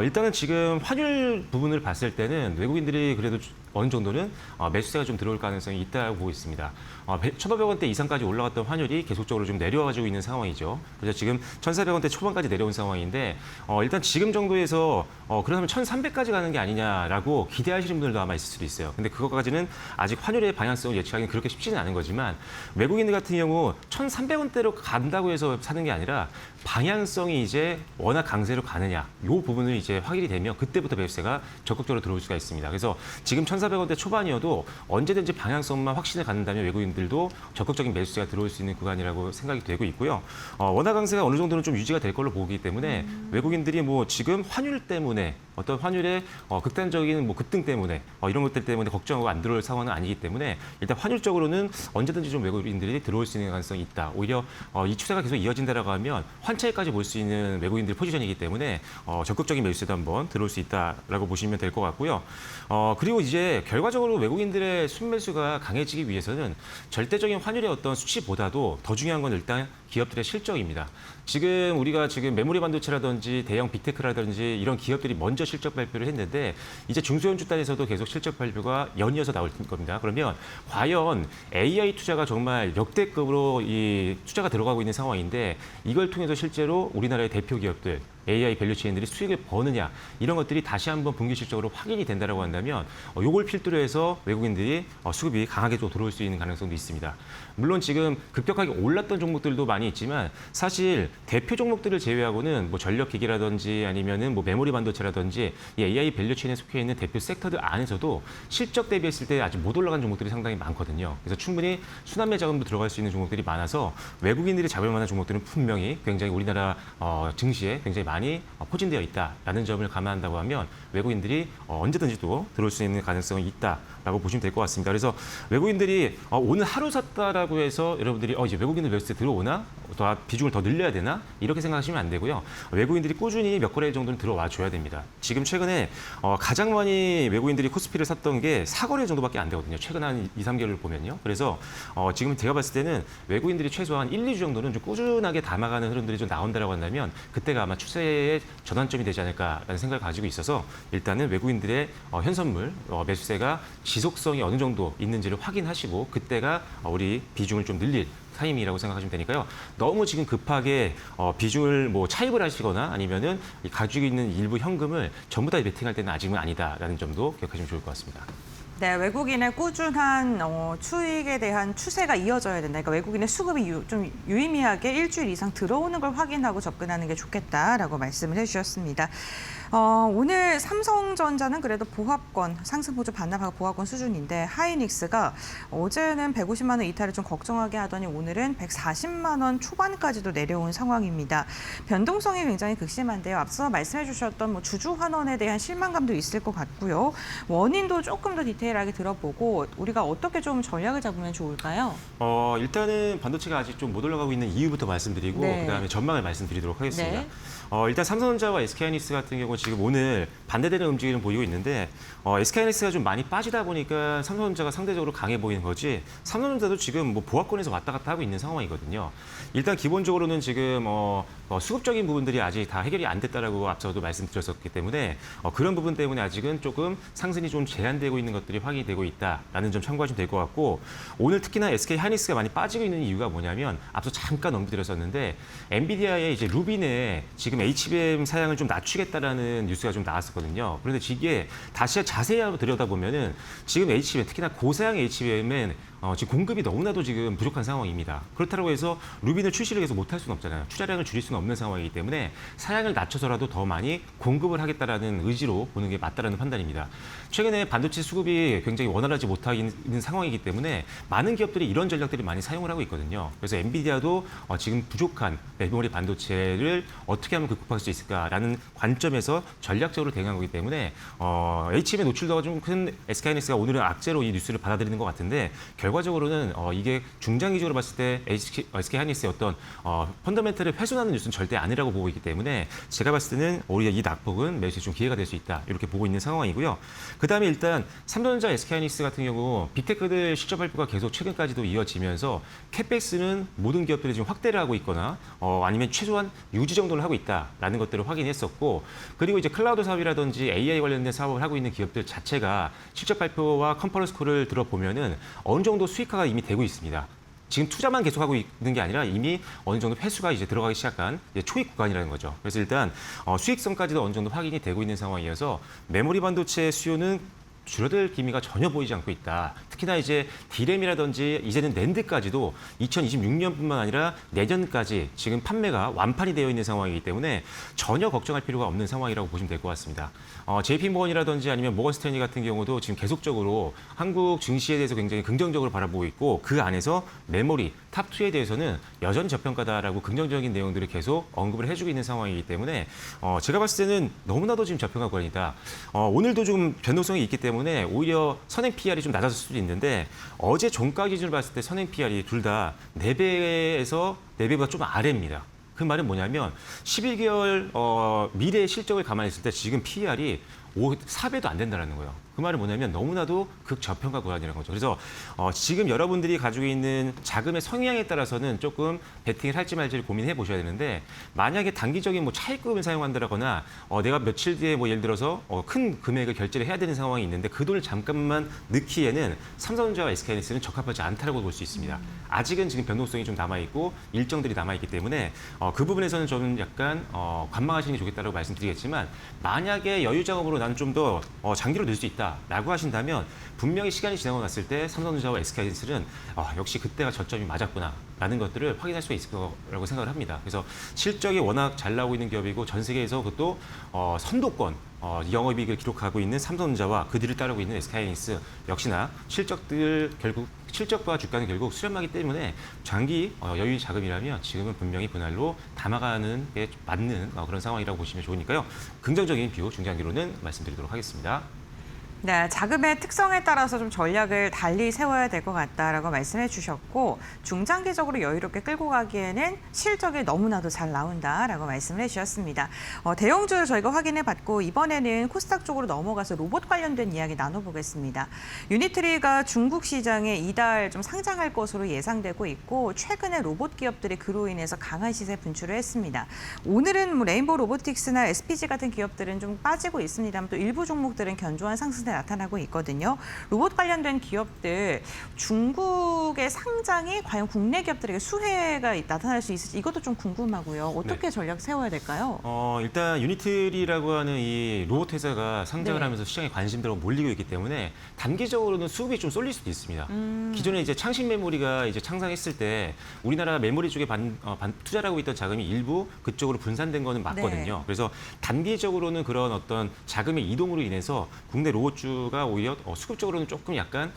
일단은 지금 환율 부분을 봤을 때는 외국인들이 그래도 어느 정도는 매수세가 좀 들어올 가능성이 있다고 보고 있습니다. 1,500원대 이상까지 올라갔던 환율이 계속적으로 좀 내려와가지고 있는 상황이죠. 그래서 지금 1,400원대 초반까지 내려온 상황인데 일단 지금 정도에서 그러면 1,300까지 가는 게 아니냐라고 기대하시는 분들도 아마 있을 수도 있어요. 근데 그것까지는 아직 환율의 방향성을 예측하기는 그렇게 쉽지는 않은 거지만 외국인들 같은 경우 1,300원대로 간다고 해서 사는 게 아니라 방향성이 이제 워낙 강세로 가느냐 이 부분을 이제 확인이 되면 그때부터 매수세가 적극적으로 들어올 수가 있습니다. 그래서 지금 1,400원대 초반이어도 언제든지 방향성만 확신을 갖는다면 외국인들도 적극적인 매수세가 들어올 수 있는 구간이라고 생각이 되고 있고요. 워낙 강세가 어느 정도는 좀 유지가 될 걸로 보기 때문에 외국인들이 뭐 지금 환율 때문에 어떤 환율의 극단적인 급등 때문에 이런 것들 때문에 걱정하고 안 들어올 상황은 아니기 때문에 일단 환율적으로는 언제든지 좀 외국인들이 들어올 수 있는 가능성이 있다. 오히려 이 추세가 계속 이어진다라고 하면 환차익까지 볼 수 있는 외국인들 포지션이기 때문에 적극적인 매수세도 한번 들어올 수 있다라고 보시면 될 것 같고요. 그리고 이제 결과적으로 외국인들의 순매수가 강해지기 위해서는 절대적인 환율의 어떤 수치보다도 더 중요한 건 일단 기업들의 실적입니다. 지금 우리가 지금 메모리 반도체라든지 대형 빅테크라든지 이런 기업들이 먼저 실적 발표를 했는데 이제 중소형주 단에서도 계속 실적 발표가 연이어서 나올 겁니다. 그러면 과연 AI 투자가 정말 역대급으로 이 투자가 들어가고 있는 상황인데 이걸 통해서 실제로 우리나라의 대표 기업들 AI 밸류체인들이 수익을 버느냐 이런 것들이 다시 한번 분기 실적으로 확인이 된다라고 한다면 요걸 필두로 해서 외국인들이 수급이 강하게 좀 들어올 수 있는 가능성도 있습니다. 물론 지금 급격하게 올랐던 종목들도 많이 있지만 사실 대표 종목들을 제외하고는 뭐 전력기기라든지 아니면은 뭐 메모리 반도체라든지 이 AI 밸류체인에 속해 있는 대표 섹터들 안에서도 실적 대비했을 때 아직 못 올라간 종목들이 상당히 많거든요. 그래서 충분히 순환매 자금도 들어갈 수 있는 종목들이 많아서 외국인들이 잡을 만한 종목들은 분명히 굉장히 우리나라 증시에 굉장히 많이 포진되어 있다라는 점을 감안한다고 하면 외국인들이 언제든지 또 들어올 수 있는 가능성이 있다라고 보시면 될 것 같습니다. 그래서 외국인들이 오늘 하루 샀다라고 해서 여러분들이 이제 외국인들 매수세 들어오나? 더 비중을 더 늘려야 되나? 이렇게 생각하시면 안 되고요. 외국인들이 꾸준히 몇 거래 정도는 들어와 줘야 됩니다. 지금 최근에 가장 많이 외국인들이 코스피를 샀던 게 4거래 정도밖에 안 되거든요. 최근 한 2, 3개월을 보면요. 그래서 지금 제가 봤을 때는 외국인들이 최소한 1, 2주 정도는 좀 꾸준하게 담아가는 흐름들이 좀 나온다라고 한다면 그때가 아마 추세의 전환점이 되지 않을까라는 생각을 가지고 있어서 일단은 외국인들의 현선물 매수세가 지속성이 어느 정도 있는지를 확인하시고 그때가 우리 비중을 좀 늘릴 타이밍이라고 생각하시면 되니까요. 너무 지금 급하게 비중을 뭐 차입을 하시거나 아니면은 가지고 있는 일부 현금을 전부 다 베팅할 때는 아직은 아니다라는 점도 기억하시면 좋을 것 같습니다. 네, 외국인의 꾸준한 수익에 대한 추세가 이어져야 된다. 그러니까 외국인의 수급이 좀 유의미하게 일주일 이상 들어오는 걸 확인하고 접근하는 게 좋겠다라고 말씀을 해주셨습니다. 오늘 삼성전자는 그래도 보합권, 상승보조 반납하고 보합권 수준인데 하이닉스가 어제는 150만 원 이탈을 좀 걱정하게 하더니 오늘은 140만 원 초반까지도 내려온 상황입니다. 변동성이 굉장히 극심한데요. 앞서 말씀해 주셨던 뭐 주주 환원에 대한 실망감도 있을 것 같고요. 원인도 조금 더 디테일하게 들어보고 우리가 어떻게 좀 전략을 잡으면 좋을까요? 일단은 반도체가 아직 좀 못 올라가고 있는 이유부터 말씀드리고 그다음에 전망을 말씀드리도록 하겠습니다. 네. 일단 삼성전자와 SK하이닉스 같은 경우 지금 오늘 반대되는 움직임을 보이고 있는데 SK하이닉스가 좀 많이 빠지다 보니까 삼성전자가 상대적으로 강해 보이는 거지 삼성전자도 지금 뭐 보합권에서 왔다 갔다 하고 있는 상황이거든요. 일단 기본적으로는 지금 수급적인 부분들이 아직 다 해결이 안 됐다라고 앞서도 말씀드렸었기 때문에 그런 부분 때문에 아직은 조금 상승이 좀 제한되고 있는 것들이 것들이 확인이 되고 있다라는 점 참고하시면 될 것 같고 오늘 특히나 SK 하이닉스가 많이 빠지고 있는 이유가 뭐냐면 앞서 잠깐 언급드렸었는데 엔비디아의 이제 루빈에 지금 HBM 사양을 좀 낮추겠다라는 뉴스가 좀 나왔었거든요. 그런데 이게 다시 자세히 들여다보면은 지금 HBM 특히나 고사양 HBM은 지금 공급이 너무나도 지금 부족한 상황입니다. 그렇다고 해서 루빈을 출시를 계속 못할 수는 없잖아요. 투자량을 줄일 수는 없는 상황이기 때문에 사양을 낮춰서라도 더 많이 공급을 하겠다라는 의지로 보는 게 맞다라는 판단입니다. 최근에 반도체 수급이 굉장히 원활하지 못하고 있는 상황이기 때문에 많은 기업들이 이런 전략들을 많이 사용을 하고 있거든요. 그래서 엔비디아도 지금 부족한 메모리 반도체를 어떻게 하면 극복할 수 있을까라는 관점에서 전략적으로 대응한 거기 때문에 HBM 노출도가 좀 큰 SK하이닉스가 오늘은 악재로 이 뉴스를 받아들이는 것 같은데 결과적으로는 이게 중장기적으로 봤을 때 SK하이닉스의 어떤 펀더멘털을 훼손하는 뉴스는 절대 아니라고 보고 있기 때문에 제가 봤을 때는 오히려 이 낙폭은 매수에 좀 기회가 될 수 있다 이렇게 보고 있는 상황이고요. 그다음에 일단 삼성전자, SK하이닉스 같은 경우 빅테크들 실적 발표가 계속 최근까지도 이어지면서 캡백스는 모든 기업들이 지금 확대를 하고 있거나 아니면 최소한 유지 정도를 하고 있다라는 것들을 확인했었고 그리고 이제 클라우드 사업이라든지 AI 관련된 사업을 하고 있는 기업들 자체가 실적 발표와 컨퍼런스 콜을 들어보면은 어느 정도 수익화가 이미 되고 있습니다. 지금 투자만 계속하고 있는 게 아니라 이미 어느 정도 회수가 이제 들어가기 시작한 이제 초입 구간이라는 거죠. 그래서 일단 수익성까지도 어느 정도 확인이 되고 있는 상황이어서 메모리 반도체 수요는 줄어들 기미가 전혀 보이지 않고 있다. 특히나 이제 디램이라든지 이제는 낸드까지도 2026년뿐만 아니라 내년까지 지금 판매가 완판이 되어 있는 상황이기 때문에 전혀 걱정할 필요가 없는 상황이라고 보시면 될 것 같습니다. JP모건이라든지 아니면 모건스탠리 같은 경우도 지금 계속적으로 한국 증시에 대해서 굉장히 긍정적으로 바라보고 있고 그 안에서 메모리 탑2에 대해서는 여전히 저평가다라고 긍정적인 내용들을 계속 언급을 해주고 있는 상황이기 때문에 제가 봤을 때는 너무나도 지금 저평가 구간이다. 오늘도 좀 변동성이 있기 때문에 오히려 선행 PR이 좀 낮아질 수도 있는데 어제 종가 기준으로 봤을 때 선행 PR이 둘 다 4배에서 4배보다 좀 아래입니다. 그 말은 뭐냐면 11개월 미래의 실적을 감안했을 때 지금 PR이 4배도 안 된다는 거예요. 그 말은 뭐냐면 너무나도 극저평가 구간이라는 거죠. 그래서 지금 여러분들이 가지고 있는 자금의 성향에 따라서는 조금 베팅을 할지 말지를 고민해 보셔야 되는데 만약에 단기적인 뭐 차입금을 사용한다거나 내가 며칠 뒤에 뭐 예를 들어서 큰 금액을 결제를 해야 되는 상황이 있는데 그 돈을 잠깐만 넣기에는 삼성전자와 SK하이닉스는 적합하지 않다라고 볼 수 있습니다. 아직은 지금 변동성이 좀 남아있고 일정들이 남아있기 때문에 그 부분에서는 저는 약간 관망하시는 게 좋겠다고 말씀드리겠지만 만약에 여유 작업으로 나는 좀 더 장기로 늘 수 있다. 라고 하신다면 분명히 시간이 지나고 났을 때 삼성전자와 SK하이닉스는 역시 그때가 저점이 맞았구나 라는 것들을 확인할 수가 있을 거라고 생각을 합니다. 그래서 실적이 워낙 잘 나오고 있는 기업이고 전 세계에서 그것도 선도권 영업이익을 기록하고 있는 삼성전자와 그 뒤를 따르고 있는 SK하이닉스 역시나 실적과 주가는 결국 수렴하기 때문에 장기 여유 자금이라면 지금은 분명히 분할로 담아가는 게 맞는 그런 상황이라고 보시면 좋으니까요. 긍정적인 뷰 중장기로는 말씀드리도록 하겠습니다. 네, 자금의 특성에 따라서 좀 전략을 달리 세워야 될 것 같다라고 말씀해 주셨고 중장기적으로 여유롭게 끌고 가기에는 실적이 너무나도 잘 나온다라고 말씀을 해주셨습니다. 대형주 저희가 확인해봤고 이번에는 코스닥 쪽으로 넘어가서 로봇 관련된 이야기 나눠보겠습니다. 유니트리가 중국 시장에 이달 좀 상장할 것으로 예상되고 있고 최근에 로봇 기업들이 그로 인해서 강한 시세 분출을 했습니다. 오늘은 뭐 레인보우 로보틱스나 SPG 같은 기업들은 좀 빠지고 있습니다만 또 일부 종목들은 견조한 상승세 나타나고 있거든요. 로봇 관련된 기업들 중국의 상장이 과연 국내 기업들에게 수혜가 나타날 수 있을지 이것도 좀 궁금하고요. 어떻게 전략 세워야 될까요? 일단 유니트리라고 하는 이 로봇 회사가 상장을 네. 하면서 시장에 관심들로 몰리고 있기 때문에 단기적으로는 수급이 좀 쏠릴 수도 있습니다. 기존에 이제 창신 메모리가 이제 창상했을 때 우리나라 메모리 쪽에 투자를 하고 있던 자금이 일부 그쪽으로 분산된 거는 맞거든요. 네. 그래서 단기적으로는 그런 어떤 자금의 이동으로 인해서 국내 로봇주가 오히려 수급적으로는 조금 약간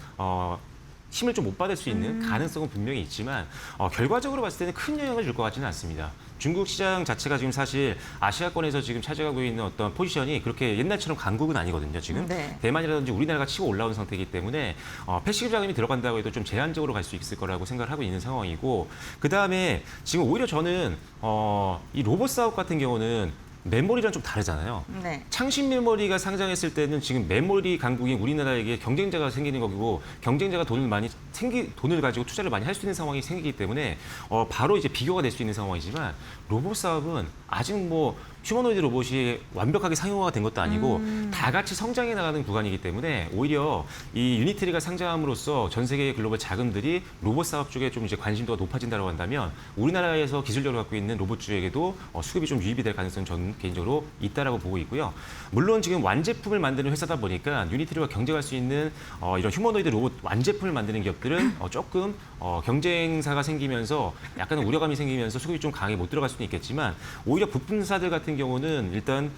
힘을 좀 못 받을 수 있는 가능성은 분명히 있지만 결과적으로 봤을 때는 큰 영향을 줄 것 같지는 않습니다. 중국 시장 자체가 지금 사실 아시아권에서 지금 차지하고 있는 어떤 포지션이 그렇게 옛날처럼 강국은 아니거든요. 지금 네. 대만이라든지 우리나라가 치고 올라온 상태이기 때문에 패시브 자금이 들어간다고 해도 좀 제한적으로 갈 수 있을 거라고 생각을 하고 있는 상황이고 그 다음에 지금 오히려 저는 이 로봇 사업 같은 경우는 메모리랑 좀 다르잖아요. 네. 창신 메모리가 상장했을 때는 지금 메모리 강국인 우리나라에게 경쟁자가 생기는 거고 경쟁자가 돈을 가지고 투자를 많이 할 수 있는 상황이 생기기 때문에 바로 이제 비교가 될 수 있는 상황이지만 로봇 사업은 아직 뭐 휴머노이드 로봇이 완벽하게 상용화가 된 것도 아니고 다 같이 성장해 나가는 구간이기 때문에 오히려 이 유니트리가 상장함으로써 전 세계의 글로벌 자금들이 로봇 사업 쪽에 좀 이제 관심도가 높아진다고 한다면 우리나라에서 기술력을 갖고 있는 로봇주에게도 수급이 좀 유입이 될 가능성은 저는 개인적으로 있다라고 보고 있고요. 물론 지금 완제품을 만드는 회사다 보니까 유니트리와 경쟁할 수 있는 이런 휴머노이드 로봇 완제품을 만드는 기업들은 조금 경쟁사가 생기면서 약간은 우려감이 생기면서 수급이 좀 강하게 못 들어갈 수는 있겠지만 오히려 부품사들 같은 경우는 일단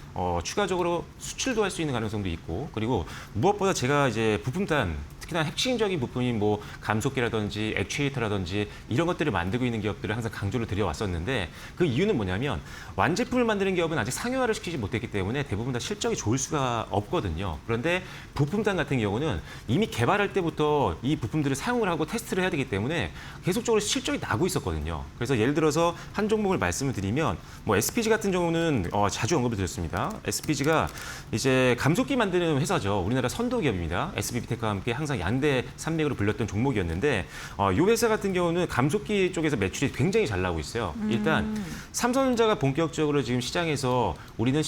추가적으로 수출도 할 수 있는 가능성도 있고 그리고 무엇보다 제가 이제 부품단 특히나 핵심적인 부품인 뭐 감속기라든지 액추에이터라든지 이런 것들을 만들고 있는 기업들을 항상 강조를 드려왔었는데 그 이유는 뭐냐면 완제품을 만드는 기업은 아직 상용화를 시키지 못했기 때문에 대부분 다 실적이 좋을 수가 없거든요. 그런데 부품단 같은 경우는 이미 개발할 때부터 이 부품들을 사용을 하고 테스트를 해야 되기 때문에 계속적으로 실적이 나고 있었거든요. 그래서 예를 들어서 한 종목을 말씀을 드리면 뭐 SPG 같은 경우는 자주 언급을 드렸습니다. SPG가 이제 감속기 만드는 회사죠. 우리나라 선도 기업입니다. SBB텍과 함께 항상 양대 산맥으로 불렸던 종목이었는데 이 회사 같은 경우는 감속기 쪽에서 매출이 굉장히 잘 나오고 있어요. 일단 삼성전자가 본격적으로 지금 시장에서 우리는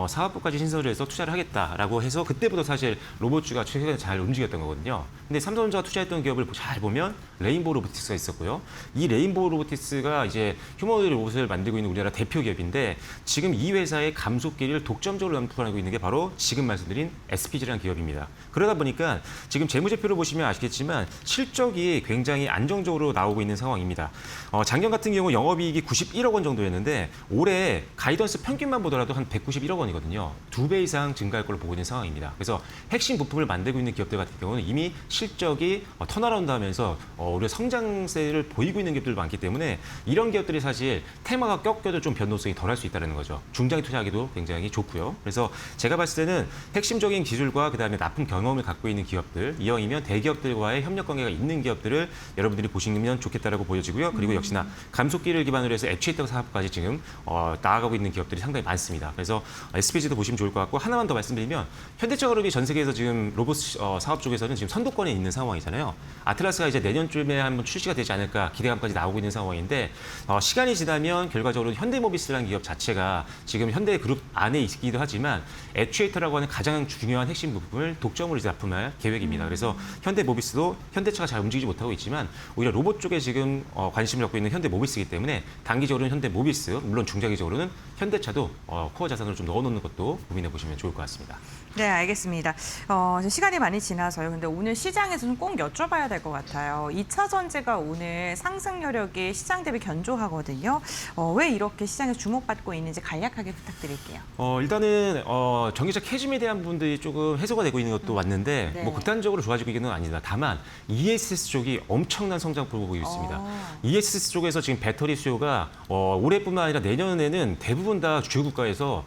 사업부까지 신설을 해서 투자를 하겠다라고 해서 그때부터 사실 로봇주가 최근에 잘 움직였던 거거든요. 근데 삼성전자가 투자했던 기업을 잘 보면 레인보우 로보틱스가 있었고요. 이 레인보우 로보틱스가 이제 휴머노이드 로봇을 만들고 있는 우리나라 대표 기업인데 지금 이 회사의 감속기를 독점적으로 납품하고 있는 게 바로 지금 말씀드린 SPG라는 기업입니다. 그러다 보니까 지금 재무제표를 보시면 아시겠지만 실적이 굉장히 안정적으로 나오고 있는 상황입니다. 작년 같은 경우 영업이익이 91억 원 정도였는데 올해 가이던스 평균만 보더라도 한 191억 원이거든요. 2배 이상 증가할 걸로 보고 있는 상황입니다. 그래서 핵심 부품을 만들고 있는 기업들 같은 경우는 이미 실적이 턴어라운드 하면서 오히려 성장세를 보이고 있는 기업들도 많기 때문에 이런 기업들이 사실 테마가 꺾여도 좀 변동성이 덜할 수 있다는 거죠. 중장기 투자하기도 굉장히 좋고요. 그래서 제가 봤을 때는 핵심적인 기술과 그다음에 납품 경험을 갖고 있는 기업들, 이왕이면 대기업들과의 협력 관계가 있는 기업들을 여러분들이 보시면 좋겠다라고 보여지고요. 그리고 역시나 감속기를 기반으로 해서 액추에이터 사업까지 지금 나아가고 있는 기업들이 상당히 많습니다. 그래서 SPG도 보시면 좋을 것 같고 하나만 더 말씀드리면 현대차그룹이 전 세계에서 지금 로봇 사업 쪽에서는 지금 선도권에 있는 상황이잖아요. 아틀라스가 이제 내년쯤에 한번 출시가 되지 않을까 기대감까지 나오고 있는 상황인데 시간이 지나면 결과적으로 현대모비스라는 기업 자체가 지금 현대그룹 안에 있기도 하지만 액추에이터라고 하는 가장 중요한 핵심 부품을 독점으로 이제 납품할 계획입니다. 그래서 현대모비스도 현대차가 잘 움직이지 못하고 있지만 오히려 로봇 쪽에 지금 관심을 갖고 있는 현대모비스이기 때문에 단기적으로는 현대모비스, 물론 중장기적으로는 현대차도 코어 자산으로 좀 넣어놓는 것도 고민해 보시면 좋을 것 같습니다. 네, 알겠습니다. 시간이 많이 지나서요. 근데 오늘 시장에서는 꼭 여쭤봐야 될 것 같아요. 2차 전지가 오늘 상승 여력이 시장 대비 견조하거든요. 왜 이렇게 시장에서 주목받고 있는지 간략하게 부탁드릴게요. 일단은 전기차 캐즘에 대한 부분들이 조금 해소가 되고 있는 것도 맞는데 네. 뭐 극단적으로 좋아지고 있는 건 아니다. 다만 ESS 쪽이 엄청난 성장폭을 보이고 있습니다. ESS 쪽에서 지금 배터리 수요가 올해뿐만 아니라 내년에는 대부분 다 주요 국가에서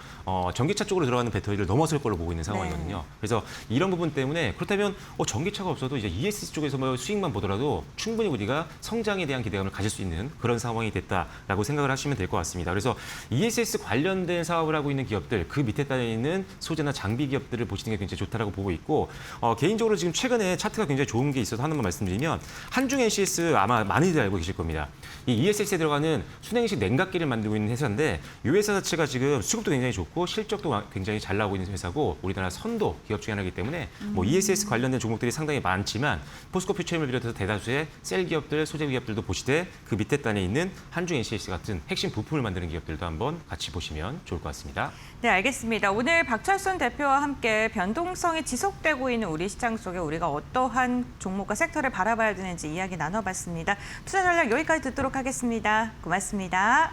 전기차 쪽으로 들어가는 배터리를 넘어설 걸로 보고 있는 상황이거든요. 네. 그래서 이런 부분 때문에 그렇다면 전기차가 없어도 이제 ESS 쪽에서 뭐 수익만 보더라도 충분히 우리가 성장에 대한 기대감을 가질 수 있는 그런 상황이 됐다라고 생각을 하시면 될 것 같습니다. 그래서 ESS 관련된 사업을 하고 있는 기업들, 그 밑에 단에 있는 소재나 장비 기업들을 보시는 게 굉장히 좋다라고 보고 있고 개인적으로 지금 최근에 차트가 굉장히 좋은 게 있어서 하나만 말씀드리면 한중 NCS 아마 많이들 알고 계실 겁니다. 이 ESS에 들어가는 순행식 냉각기를 만들고 있는 회사인데 이 회사 자체가 지금 수급도 굉장히 좋고 실적도 굉장히 잘 나오고 있는 회사고 우리나라 선도 기업 중에 하나이기 때문에 뭐 ESS 관련된 종목들이 상당히 많지만 포스코 퓨처엠을 비롯해서 대다수의 셀 기업들, 소재 기업들도 보시되 그 밑에 단에 있는 한중 NCS 같은 핵심 부품을 만드는 기업들도 한번 같이 보시면 좋을 것 같습니다. 네, 알겠습니다. 오늘 박철순 대표와 함께 변동성이 지속되고 있는 우리 시장 속에 우리가 어떠한 종목과 섹터를 바라봐야 되는지 이야기 나눠봤습니다. 투자 전략 여기까지 듣도록 하겠습니다. 고맙습니다.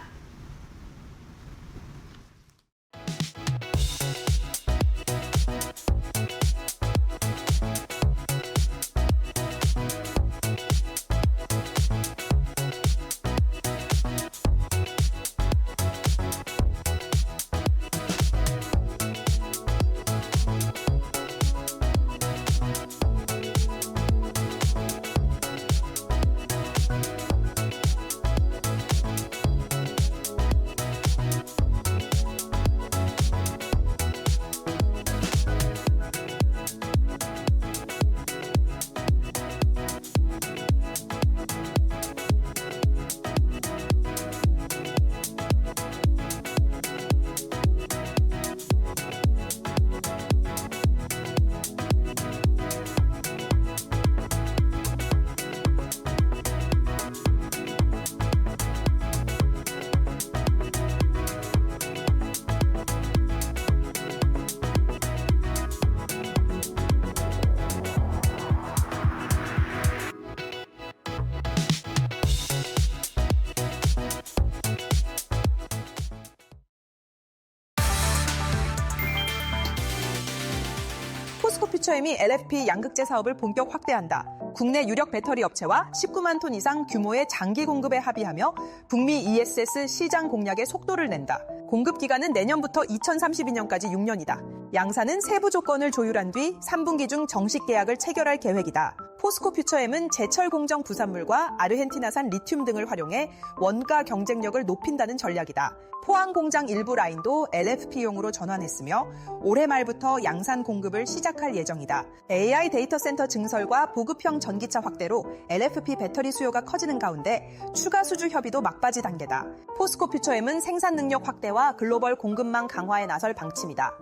포스코퓨처엠이 LFP 양극재 사업을 본격 확대한다. 국내 유력 배터리 업체와 19만 톤 이상 규모의 장기 공급에 합의하며 북미 ESS 시장 공략에 속도를 낸다. 공급 기간은 내년부터 2032년까지 6년이다. 양사는 세부 조건을 조율한 뒤 3분기 중 정식 계약을 체결할 계획이다. 포스코퓨처엠은 제철 공정 부산물과 아르헨티나산 리튬 등을 활용해 원가 경쟁력을 높인다는 전략이다. 포항 공장 일부 라인도 LFP용으로 전환했으며 올해 말부터 양산 공급을 시작할 예정이다. AI 데이터 센터 증설과 보급형 전기차 확대로 LFP 배터리 수요가 커지는 가운데 추가 수주 협의도 막바지 단계다. 포스코퓨처엠은 생산 능력 확대와 글로벌 공급망 강화에 나설 방침이다.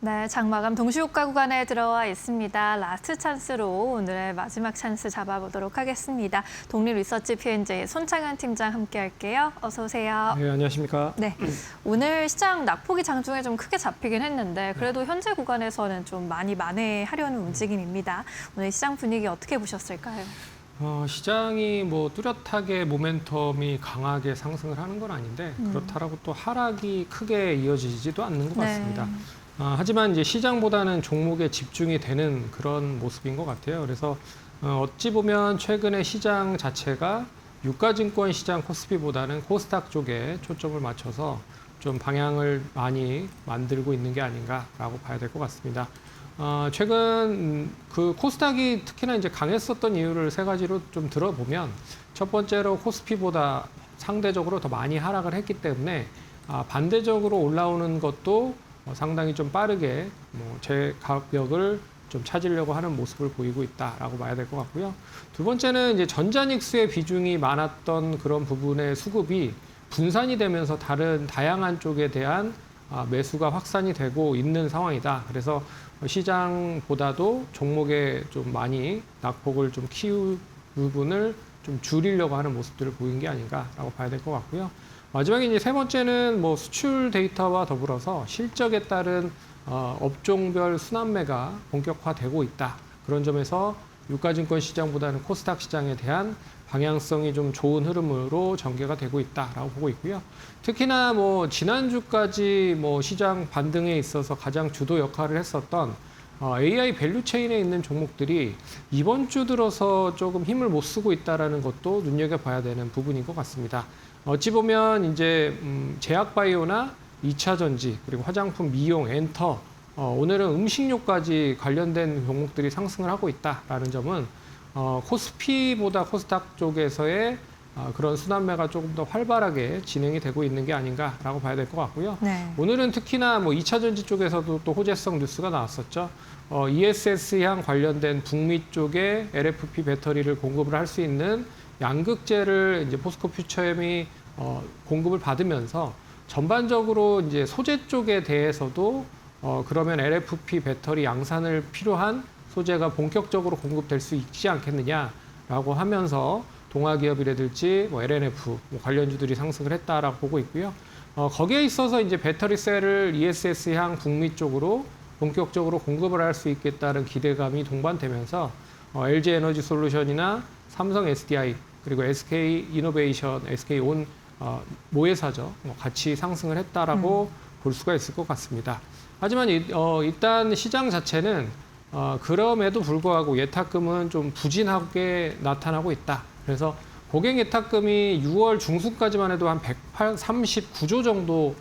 네, 장마감 동시효과 구간에 들어와 있습니다. 라스트 찬스로 오늘의 마지막 찬스 잡아보도록 하겠습니다. 독립리서치 P&J 손창현 팀장 함께할게요. 어서 오세요. 네, 안녕하십니까. 네, 오늘 시장 낙폭이 장중에 좀 크게 잡히긴 했는데 그래도 현재 구간에서는 좀 많이 만회하려는 움직임입니다. 오늘 시장 분위기 어떻게 보셨을까요? 시장이 뭐 뚜렷하게 모멘텀이 강하게 상승을 하는 건 아닌데 그렇다라고 또 하락이 크게 이어지지도 않는 것 같습니다. 하지만 이제 시장보다는 종목에 집중이 되는 그런 모습인 것 같아요. 그래서 어찌 보면 최근에 시장 자체가 유가증권 시장 코스피보다는 코스닥 쪽에 초점을 맞춰서 좀 방향을 많이 만들고 있는 게 아닌가라고 봐야 될 것 같습니다. 최근 그 코스닥이 특히나 이제 강했었던 이유를 세 가지로 좀 들어보면 첫 번째로 코스피보다 상대적으로 더 많이 하락을 했기 때문에 반대적으로 올라오는 것도 상당히 좀 빠르게 제 가격을 좀 찾으려고 하는 모습을 보이고 있다라고 봐야 될 것 같고요. 두 번째는 이제 전자닉스의 비중이 많았던 그런 부분의 수급이 분산이 되면서 다양한 쪽에 대한 매수가 확산이 되고 있는 상황이다. 그래서 시장보다도 종목에 좀 많이 낙폭을 좀 키울 부분을 좀 줄이려고 하는 모습들을 보인 게 아닌가라고 봐야 될 것 같고요. 마지막에 이제 세 번째는 뭐 수출 데이터와 더불어서 실적에 따른 업종별 순환매가 본격화되고 있다. 그런 점에서 유가증권 시장보다는 코스닥 시장에 대한 방향성이 좀 좋은 흐름으로 전개가 되고 있다라고 보고 있고요. 특히나 뭐 지난주까지 뭐 시장 반등에 있어서 가장 주도 역할을 했었던 AI 밸류 체인에 있는 종목들이 이번 주 들어서 조금 힘을 못 쓰고 있다라는 것도 눈여겨봐야 되는 부분인 것 같습니다. 어찌 보면 이제 제약바이오나 2차 전지 그리고 화장품, 미용, 엔터 오늘은 음식료까지 관련된 종목들이 상승을 하고 있다라는 점은 코스피보다 코스닥 쪽에서의 그런 순환매가 조금 더 활발하게 진행이 되고 있는 게 아닌가라고 봐야 될 것 같고요. 네. 오늘은 특히나 뭐 2차 전지 쪽에서도 또 호재성 뉴스가 나왔었죠. ESS향 관련된 북미 쪽에 LFP 배터리를 공급을 할 수 있는 양극재를 이제 포스코퓨처엠이 공급을 받으면서 전반적으로 이제 소재 쪽에 대해서도 그러면 LFP 배터리 양산을 필요한 소재가 본격적으로 공급될 수 있지 않겠느냐라고 하면서 동아기업이라든지 뭐 LNF 관련주들이 상승을 했다라고 보고 있고요. 거기에 있어서 이제 배터리 셀을 ESS향 북미 쪽으로 본격적으로 공급을 할 수 있겠다는 기대감이 동반되면서 LG 에너지 솔루션이나 삼성 SDI 그리고 SK 이노베이션, SK 온 모회사죠. 같이 상승을 했다라고 볼 수가 있을 것 같습니다. 하지만 일단 시장 자체는 그럼에도 불구하고 예탁금은 좀 부진하게 나타나고 있다. 그래서 고객 예탁금이 6월 중순까지만 해도 한 139조 정도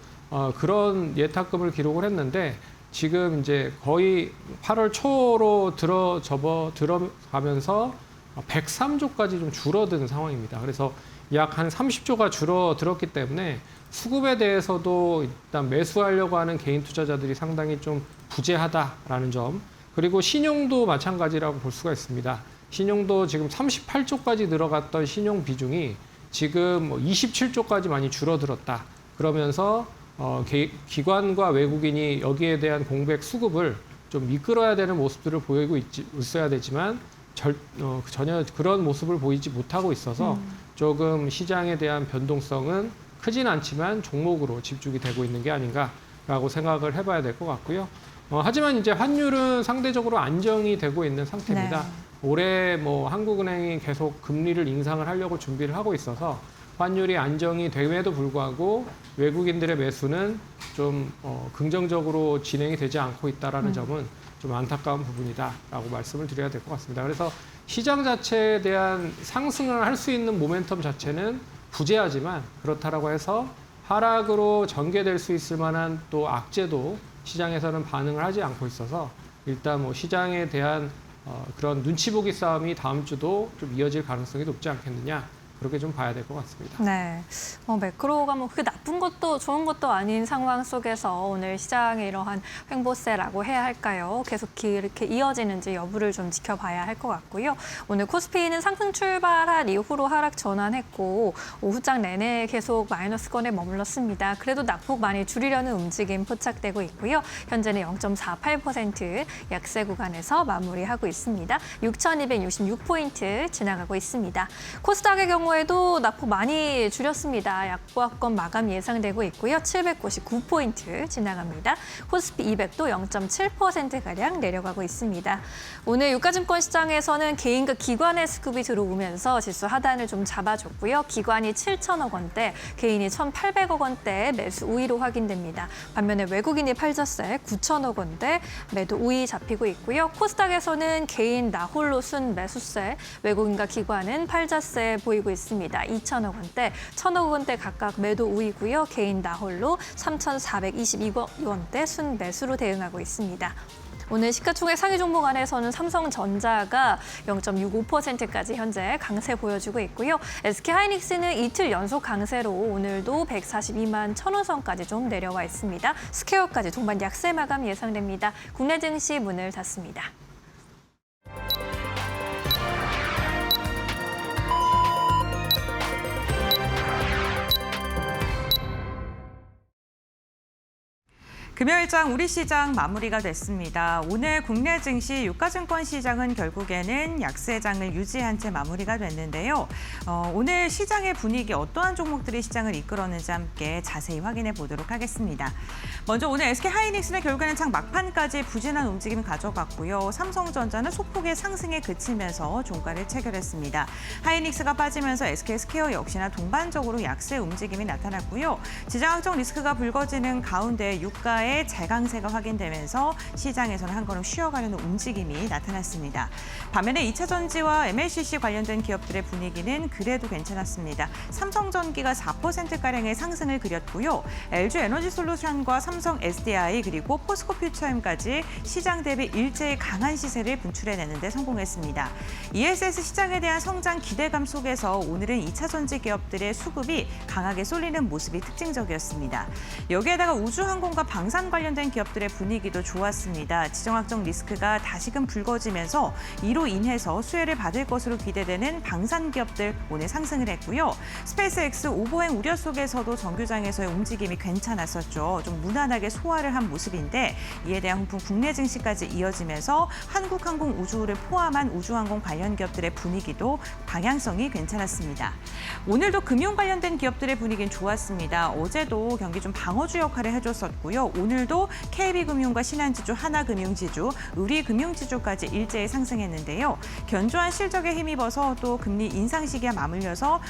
그런 예탁금을 기록을 했는데 지금 이제 거의 8월 초로 들어가면서 103조까지 좀 줄어든 상황입니다. 그래서 약 한 30조가 줄어들었기 때문에 수급에 대해서도 일단 매수하려고 하는 개인 투자자들이 상당히 좀 부재하다라는 점, 그리고 신용도 마찬가지라고 볼 수가 있습니다. 신용도 지금 38조까지 늘어갔던 신용 비중이 지금 27조까지 많이 줄어들었다. 그러면서 기관과 외국인이 여기에 대한 공백 수급을 좀 이끌어야 되는 모습들을 보이고 있어야 되지만 전혀 그런 모습을 보이지 못하고 있어서 조금 시장에 대한 변동성은 크진 않지만 종목으로 집중이 되고 있는 게 아닌가라고 생각을 해봐야 될 것 같고요. 하지만 이제 환율은 상대적으로 안정이 되고 있는 상태입니다. 네. 올해 뭐 한국은행이 계속 금리를 인상을 하려고 준비를 하고 있어서 환율이 안정이 됨에도 불구하고 외국인들의 매수는 좀 긍정적으로 진행이 되지 않고 있다는 점은 좀 안타까운 부분이다라고 말씀을 드려야 될 것 같습니다. 그래서 시장 자체에 대한 상승을 할 수 있는 모멘텀 자체는 부재하지만 그렇다라고 해서 하락으로 전개될 수 있을 만한 또 악재도 시장에서는 반응을 하지 않고 있어서 일단 뭐 시장에 대한 그런 눈치 보기 싸움이 다음 주도 좀 이어질 가능성이 높지 않겠느냐. 그렇게 좀 봐야 될 것 같습니다. 네, 매크로가 뭐 그게 나쁜 것도 좋은 것도 아닌 상황 속에서 오늘 시장의 이러한 횡보세라고 해야 할까요? 계속 이렇게 이어지는지 여부를 좀 지켜봐야 할 것 같고요. 오늘 코스피는 상승 출발한 이후로 하락 전환했고 오후장 내내 계속 마이너스권에 머물렀습니다. 그래도 낙폭 많이 줄이려는 움직임 포착되고 있고요. 현재는 0.48% 약세 구간에서 마무리하고 있습니다. 6,266포인트 지나가고 있습니다. 코스닥의 경우에도 낙폭 많이 줄였습니다. 약보합권 마감 예상되고 있고요. 799포인트 지나갑니다. 코스피 200도 0.7%가량 내려가고 있습니다. 오늘 유가증권 시장에서는 개인과 기관의 스쿰이 들어오면서 지수 하단을 좀 잡아줬고요. 기관이 7천억 원대, 개인이 1,800억 원대 매수 우위로 확인됩니다. 반면에 외국인이 팔자세 9천억 원대 매도 우위 잡히고 있고요. 코스닥에서는 개인 나홀로 순 매수세, 외국인과 기관은 팔자세 보이고 있습니다. 2천억 원대, 1,000억 원대 각각 매도 우위고요. 개인 나홀로 3,422억 원대 순 매수로 대응하고 있습니다. 오늘 시가총액 상위 종목 안에서는 삼성전자가 0.65%까지 현재 강세 보여주고 있고요. SK하이닉스는 이틀 연속 강세로 오늘도 142만 1,000원 선까지 좀 내려와 있습니다. 스퀘어까지 동반 약세 마감 예상됩니다. 국내 증시 문을 닫습니다. 금요일장 우리 시장 마무리가 됐습니다. 오늘 국내 증시 유가증권 시장은 결국에는 약세장을 유지한 채 마무리가 됐는데요. 오늘 시장의 분위기 어떠한 종목들이 시장을 이끌었는지 함께 자세히 확인해 보도록 하겠습니다. 먼저 오늘 SK하이닉스는 결국에는 장 막판까지 부진한 움직임을 가져갔고요. 삼성전자는 소폭의 상승에 그치면서 종가를 체결했습니다. 하이닉스가 빠지면서 SK스퀘어 역시나 동반적으로 약세 움직임이 나타났고요. 지정학적 리스크가 불거지는 가운데 유가의 재강세가 확인되면서 시장에서는 한 걸음 쉬어가려는 움직임이 나타났습니다. 반면에 2차 전지와 MLCC 관련된 기업들의 분위기는 그래도 괜찮았습니다. 삼성전기가 4%가량의 상승을 그렸고요. LG에너지솔루션과 삼성 SDI 그리고 포스코퓨처엠까지 시장 대비 일제히 강한 시세를 분출해내는 데 성공했습니다. ESS 시장에 대한 성장 기대감 속에서 오늘은 2차 전지 기업들의 수급이 강하게 쏠리는 모습이 특징적이었습니다. 여기에다가 우주항공과 방산 관련된 기업들의 분위기도 좋았습니다. 지정학적 리스크가 다시금 불거지면서 이로 인해서 수혜를 받을 것으로 기대되는 방산 기업들 오늘 상승을 했고요. 스페이스X 오보행 우려 속에서도 정규장에서의 움직임이 괜찮았었죠. 좀 무난하게 소화를 한 모습인데 이에 대한 훈풍 국내 증시까지 이어지면서 한국항공 우주를 포함한 우주항공 관련 기업들의 분위기도 방향성이 괜찮았습니다. 오늘도 금융 관련된 기업들의 분위기는 좋았습니다. 어제도 경기 좀 방어주 역할을 해줬었고요. 오늘도 KB금융과 신한지주, 하나금융지주, 우리금융지주까지 일제히 상승했는데요. 견조한 실적에 힘입어서 또 금리 인상 시기에 맞물려서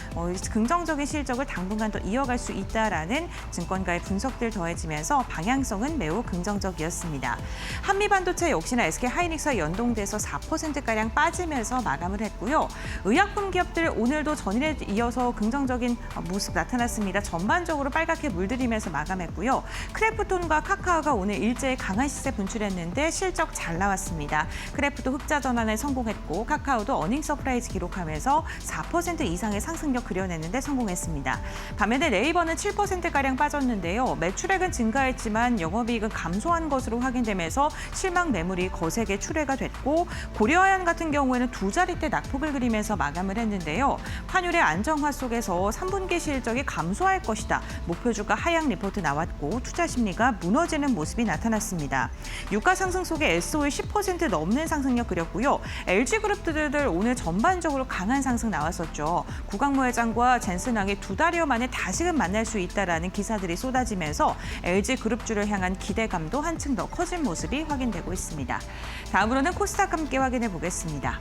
긍정적인 실적을 당분간 더 이어갈 수 있다라는 증권가의 분석들 더해지면서 방향성은 매우 긍정적이었습니다. 한미반도체 역시나 SK하이닉스와 연동돼서 4%가량 빠지면서 마감을 했고요. 의약품 기업들 오늘도 전일에 이어서 긍정적인 모습 나타났습니다. 전반적으로 빨갛게 물들이면서 마감했고요. 크래프톤과 카카오가 오늘 일제히 강한 시세 분출했는데 실적 잘 나왔습니다. 크래프도 흑자 전환에 성공했고 카카오도 어닝 서프라이즈 기록하면서 4% 이상의 상승력 그려내는데 성공했습니다. 반면에 네이버는 7%가량 빠졌는데요. 매출액은 증가했지만 영업이익은 감소한 것으로 확인되면서 실망 매물이 거세게 출회가 됐고 고려아연 같은 경우에는 두 자릿대 낙폭을 그리면서 마감을 했는데요. 환율의 안정화 속에서 3분기 실적이 감소할 것이다. 목표주가 하향 리포트 나왔고 투자 심리가 무너지는 모습이 나타났습니다. 유가 상승 속에 SOE 10% 넘는 상승력 그렸고요. LG그룹들 오늘 전반적으로 강한 상승 나왔었죠. 구강모 회장과 젠슨왕이 두 달여 만에 다시금 만날 수 있다라는 기사들이 쏟아지면서 LG그룹주를 향한 기대감도 한층 더 커진 모습이 확인되고 있습니다. 다음으로는 코스닥 함께 확인해 보겠습니다.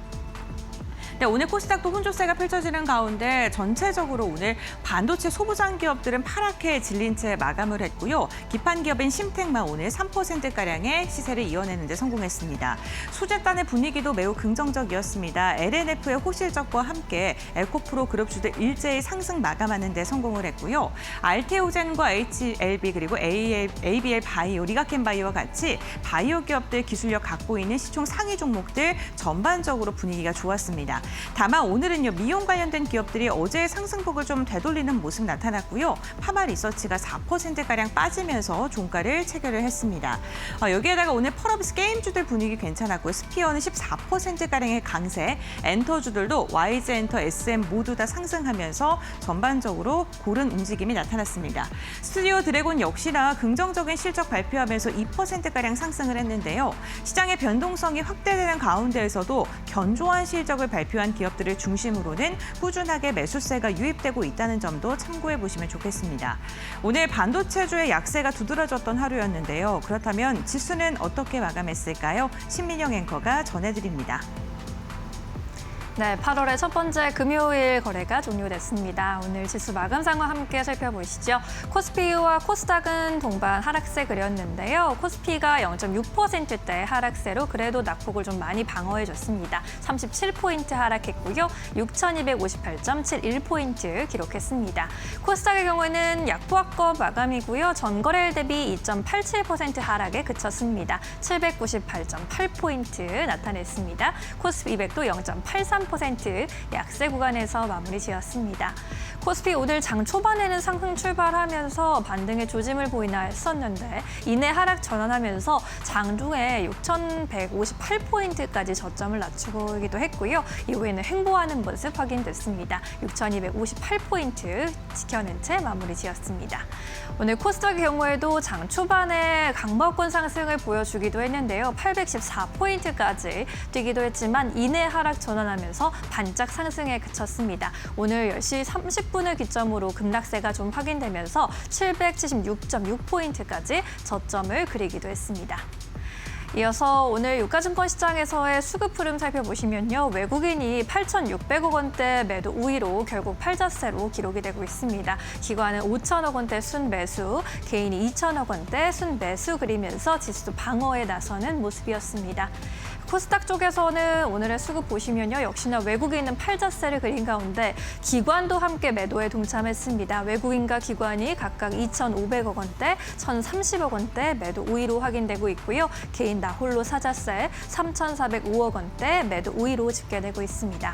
네, 오늘 코스닥도 혼조세가 펼쳐지는 가운데 전체적으로 오늘 반도체 소부장 기업들은 파랗게 질린 채 마감을 했고요. 기판 기업인 심텍만 오늘 3%가량의 시세를 이어내는 데 성공했습니다. 소재단의 분위기도 매우 긍정적이었습니다. LNF의 호실적과 함께 에코프로 그룹주들 일제히 상승 마감하는 데 성공을 했고요. 알테오젠과 HLB 그리고 ABL 바이오, 리가켄 바이오와 같이 바이오 기업들 기술력 갖고 있는 시총 상위 종목들 전반적으로 분위기가 좋았습니다. 다만 오늘은요, 미용 관련된 기업들이 어제의 상승폭을 좀 되돌리는 모습 나타났고요. 파마리서치가 4%가량 빠지면서 종가를 체결을 했습니다. 여기에다가 오늘 펄업스 게임주들 분위기 괜찮았고요. 스피어는 14%가량의 강세, 엔터주들도 YG 엔터, SM 모두 다 상승하면서 전반적으로 고른 움직임이 나타났습니다. 스튜디오 드래곤 역시나 긍정적인 실적 발표하면서 2%가량 상승을 했는데요. 시장의 변동성이 확대되는 가운데에서도 견조한 실적을 발표한 기업들을 중심으로는 꾸준하게 매수세가 유입되고 있다는 점도 참고해 보시면 좋겠습니다. 오늘 반도체주의 약세가 두드러졌던 하루였는데요. 그렇다면 지수는 어떻게 마감했을까요? 신민영 앵커가 전해드립니다. 네, 8월의 첫 번째 금요일 거래가 종료됐습니다. 오늘 지수 마감 상황 함께 살펴보시죠. 코스피와 코스닥은 동반 하락세 그렸는데요. 코스피가 0.6%대 하락세로 그래도 낙폭을 좀 많이 방어해줬습니다. 37포인트 하락했고요. 6,258.71포인트 기록했습니다. 코스닥의 경우에는 약보합권 마감이고요. 전거래일 대비 2.87% 하락에 그쳤습니다. 798.8포인트 나타냈습니다. 코스피 200도 0.83% 약세 구간에서 마무리 지었습니다. 코스피 오늘 장 초반에는 상승 출발하면서 반등의 조짐을 보이나 했었는데 이내 하락 전환하면서 장중에 6,158포인트까지 저점을 낮추기도 했고요. 이후에는 횡보하는 모습 확인됐습니다. 6,258포인트 지켜낸 채 마무리 지었습니다. 오늘 코스닥의 경우에도 장 초반에 강보권 상승을 보여주기도 했는데요. 814포인트까지 뛰기도 했지만 이내 하락 전환하면서 반짝 상승에 그쳤습니다. 오늘 10시 30분을 기점으로 급락세가 좀 확인되면서 776.6포인트까지 저점을 그리기도 했습니다. 이어서 오늘 유가증권 시장에서의 수급 흐름 살펴보시면요. 외국인이 8,600억 원대 매도 우위로 결국 팔자세로 기록이 되고 있습니다. 기관은 5천억 원대 순매수, 개인이 2천억 원대 순매수 그리면서 지수 방어에 나서는 모습이었습니다. 코스닥 쪽에서는 오늘의 수급 보시면요. 역시나 외국인은 팔자세를 그린 가운데 기관도 함께 매도에 동참했습니다. 외국인과 기관이 각각 2,500억 원대, 1,030억 원대 매도 우위로 확인되고 있고요. 개인 나 홀로 사자세 3,405억 원대 매도 우위로 집계되고 있습니다.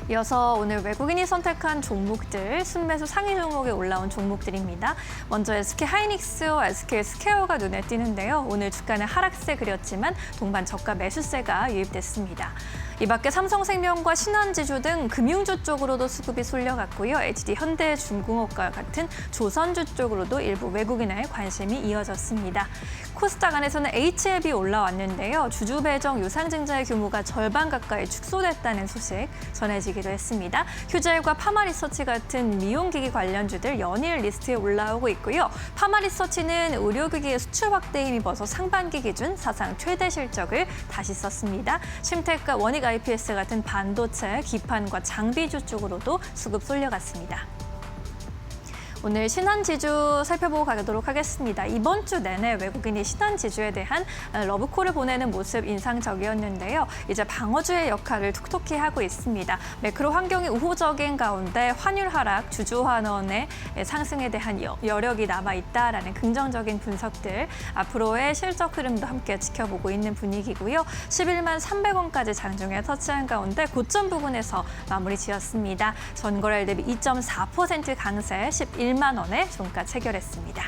이어서 오늘 외국인이 선택한 종목들, 순매수 상위 종목에 올라온 종목들입니다. 먼저 SK 하이닉스와 SK 스퀘어가 눈에 띄는데요. 오늘 주가는 하락세 그렸지만 동반 저가 매수세가 유입됐습니다. 이 밖에 삼성생명과 신한지주 등 금융주 쪽으로도 수급이 쏠려갔고요. HD 현대중공업과 같은 조선주 쪽으로도 일부 외국인의 관심이 이어졌습니다. 코스닥 안에서는 HLB 올라왔는데요. 주주 배정 유상증자의 규모가 절반 가까이 축소됐다는 소식 전해지기도 했습니다. 휴젤과 파마리서치 같은 미용기기 관련주들 연일 리스트에 올라오고 있고요. 파마리서치는 의료기기의 수출 확대에 힘입어서 상반기 기준 사상 최대 실적을 다시 썼습니다. 심텍과 원익 IPS 같은 반도체, 기판과 장비주 쪽으로도 수급 쏠려갔습니다. 오늘 신한지주 살펴보고 가도록 하겠습니다. 이번 주 내내 외국인이 신한지주에 대한 러브콜을 보내는 모습 인상적이었는데요. 이제 방어주의 역할을 톡톡히 하고 있습니다. 매크로 환경이 우호적인 가운데 환율 하락, 주주환원의 상승에 대한 여력이 남아있다라는 긍정적인 분석들, 앞으로의 실적 흐름도 함께 지켜보고 있는 분위기고요. 11만 300원까지 장중에 터치한 가운데 고점 부근에서 마무리 지었습니다. 전거래일 대비 2.4% 강세, 11만 원에 종가 체결했습니다.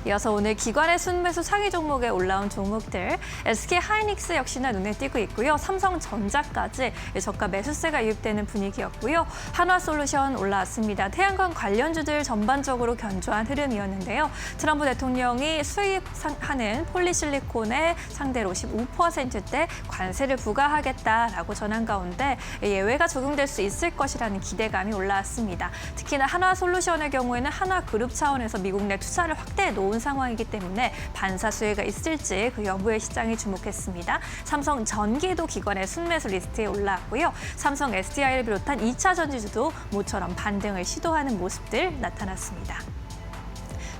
이어서 오늘 기관의 순매수 상위 종목에 올라온 종목들, SK 하이닉스 역시나 눈에 띄고 있고요. 삼성전자까지 저가 매수세가 유입되는 분위기였고요. 한화솔루션 올라왔습니다. 태양광 관련주들 전반적으로 견조한 흐름이었는데요. 트럼프 대통령이 수입하는 폴리실리콘에 상대로 15%대 관세를 부과하겠다라고 전한 가운데 예외가 적용될 수 있을 것이라는 기대감이 올라왔습니다. 특히나 한화솔루션의 경우에는 한화그룹 차원에서 미국 내 투자를 확대해 놓은 좋은 상황이기 때문에 반사 수혜가 있을지 그 여부에 시장이 주목했습니다. 삼성전기도 기관의 순매수 리스트에 올라왔고요. 삼성 SDI를 비롯한 2차 전지주도 모처럼 반등을 시도하는 모습들 나타났습니다.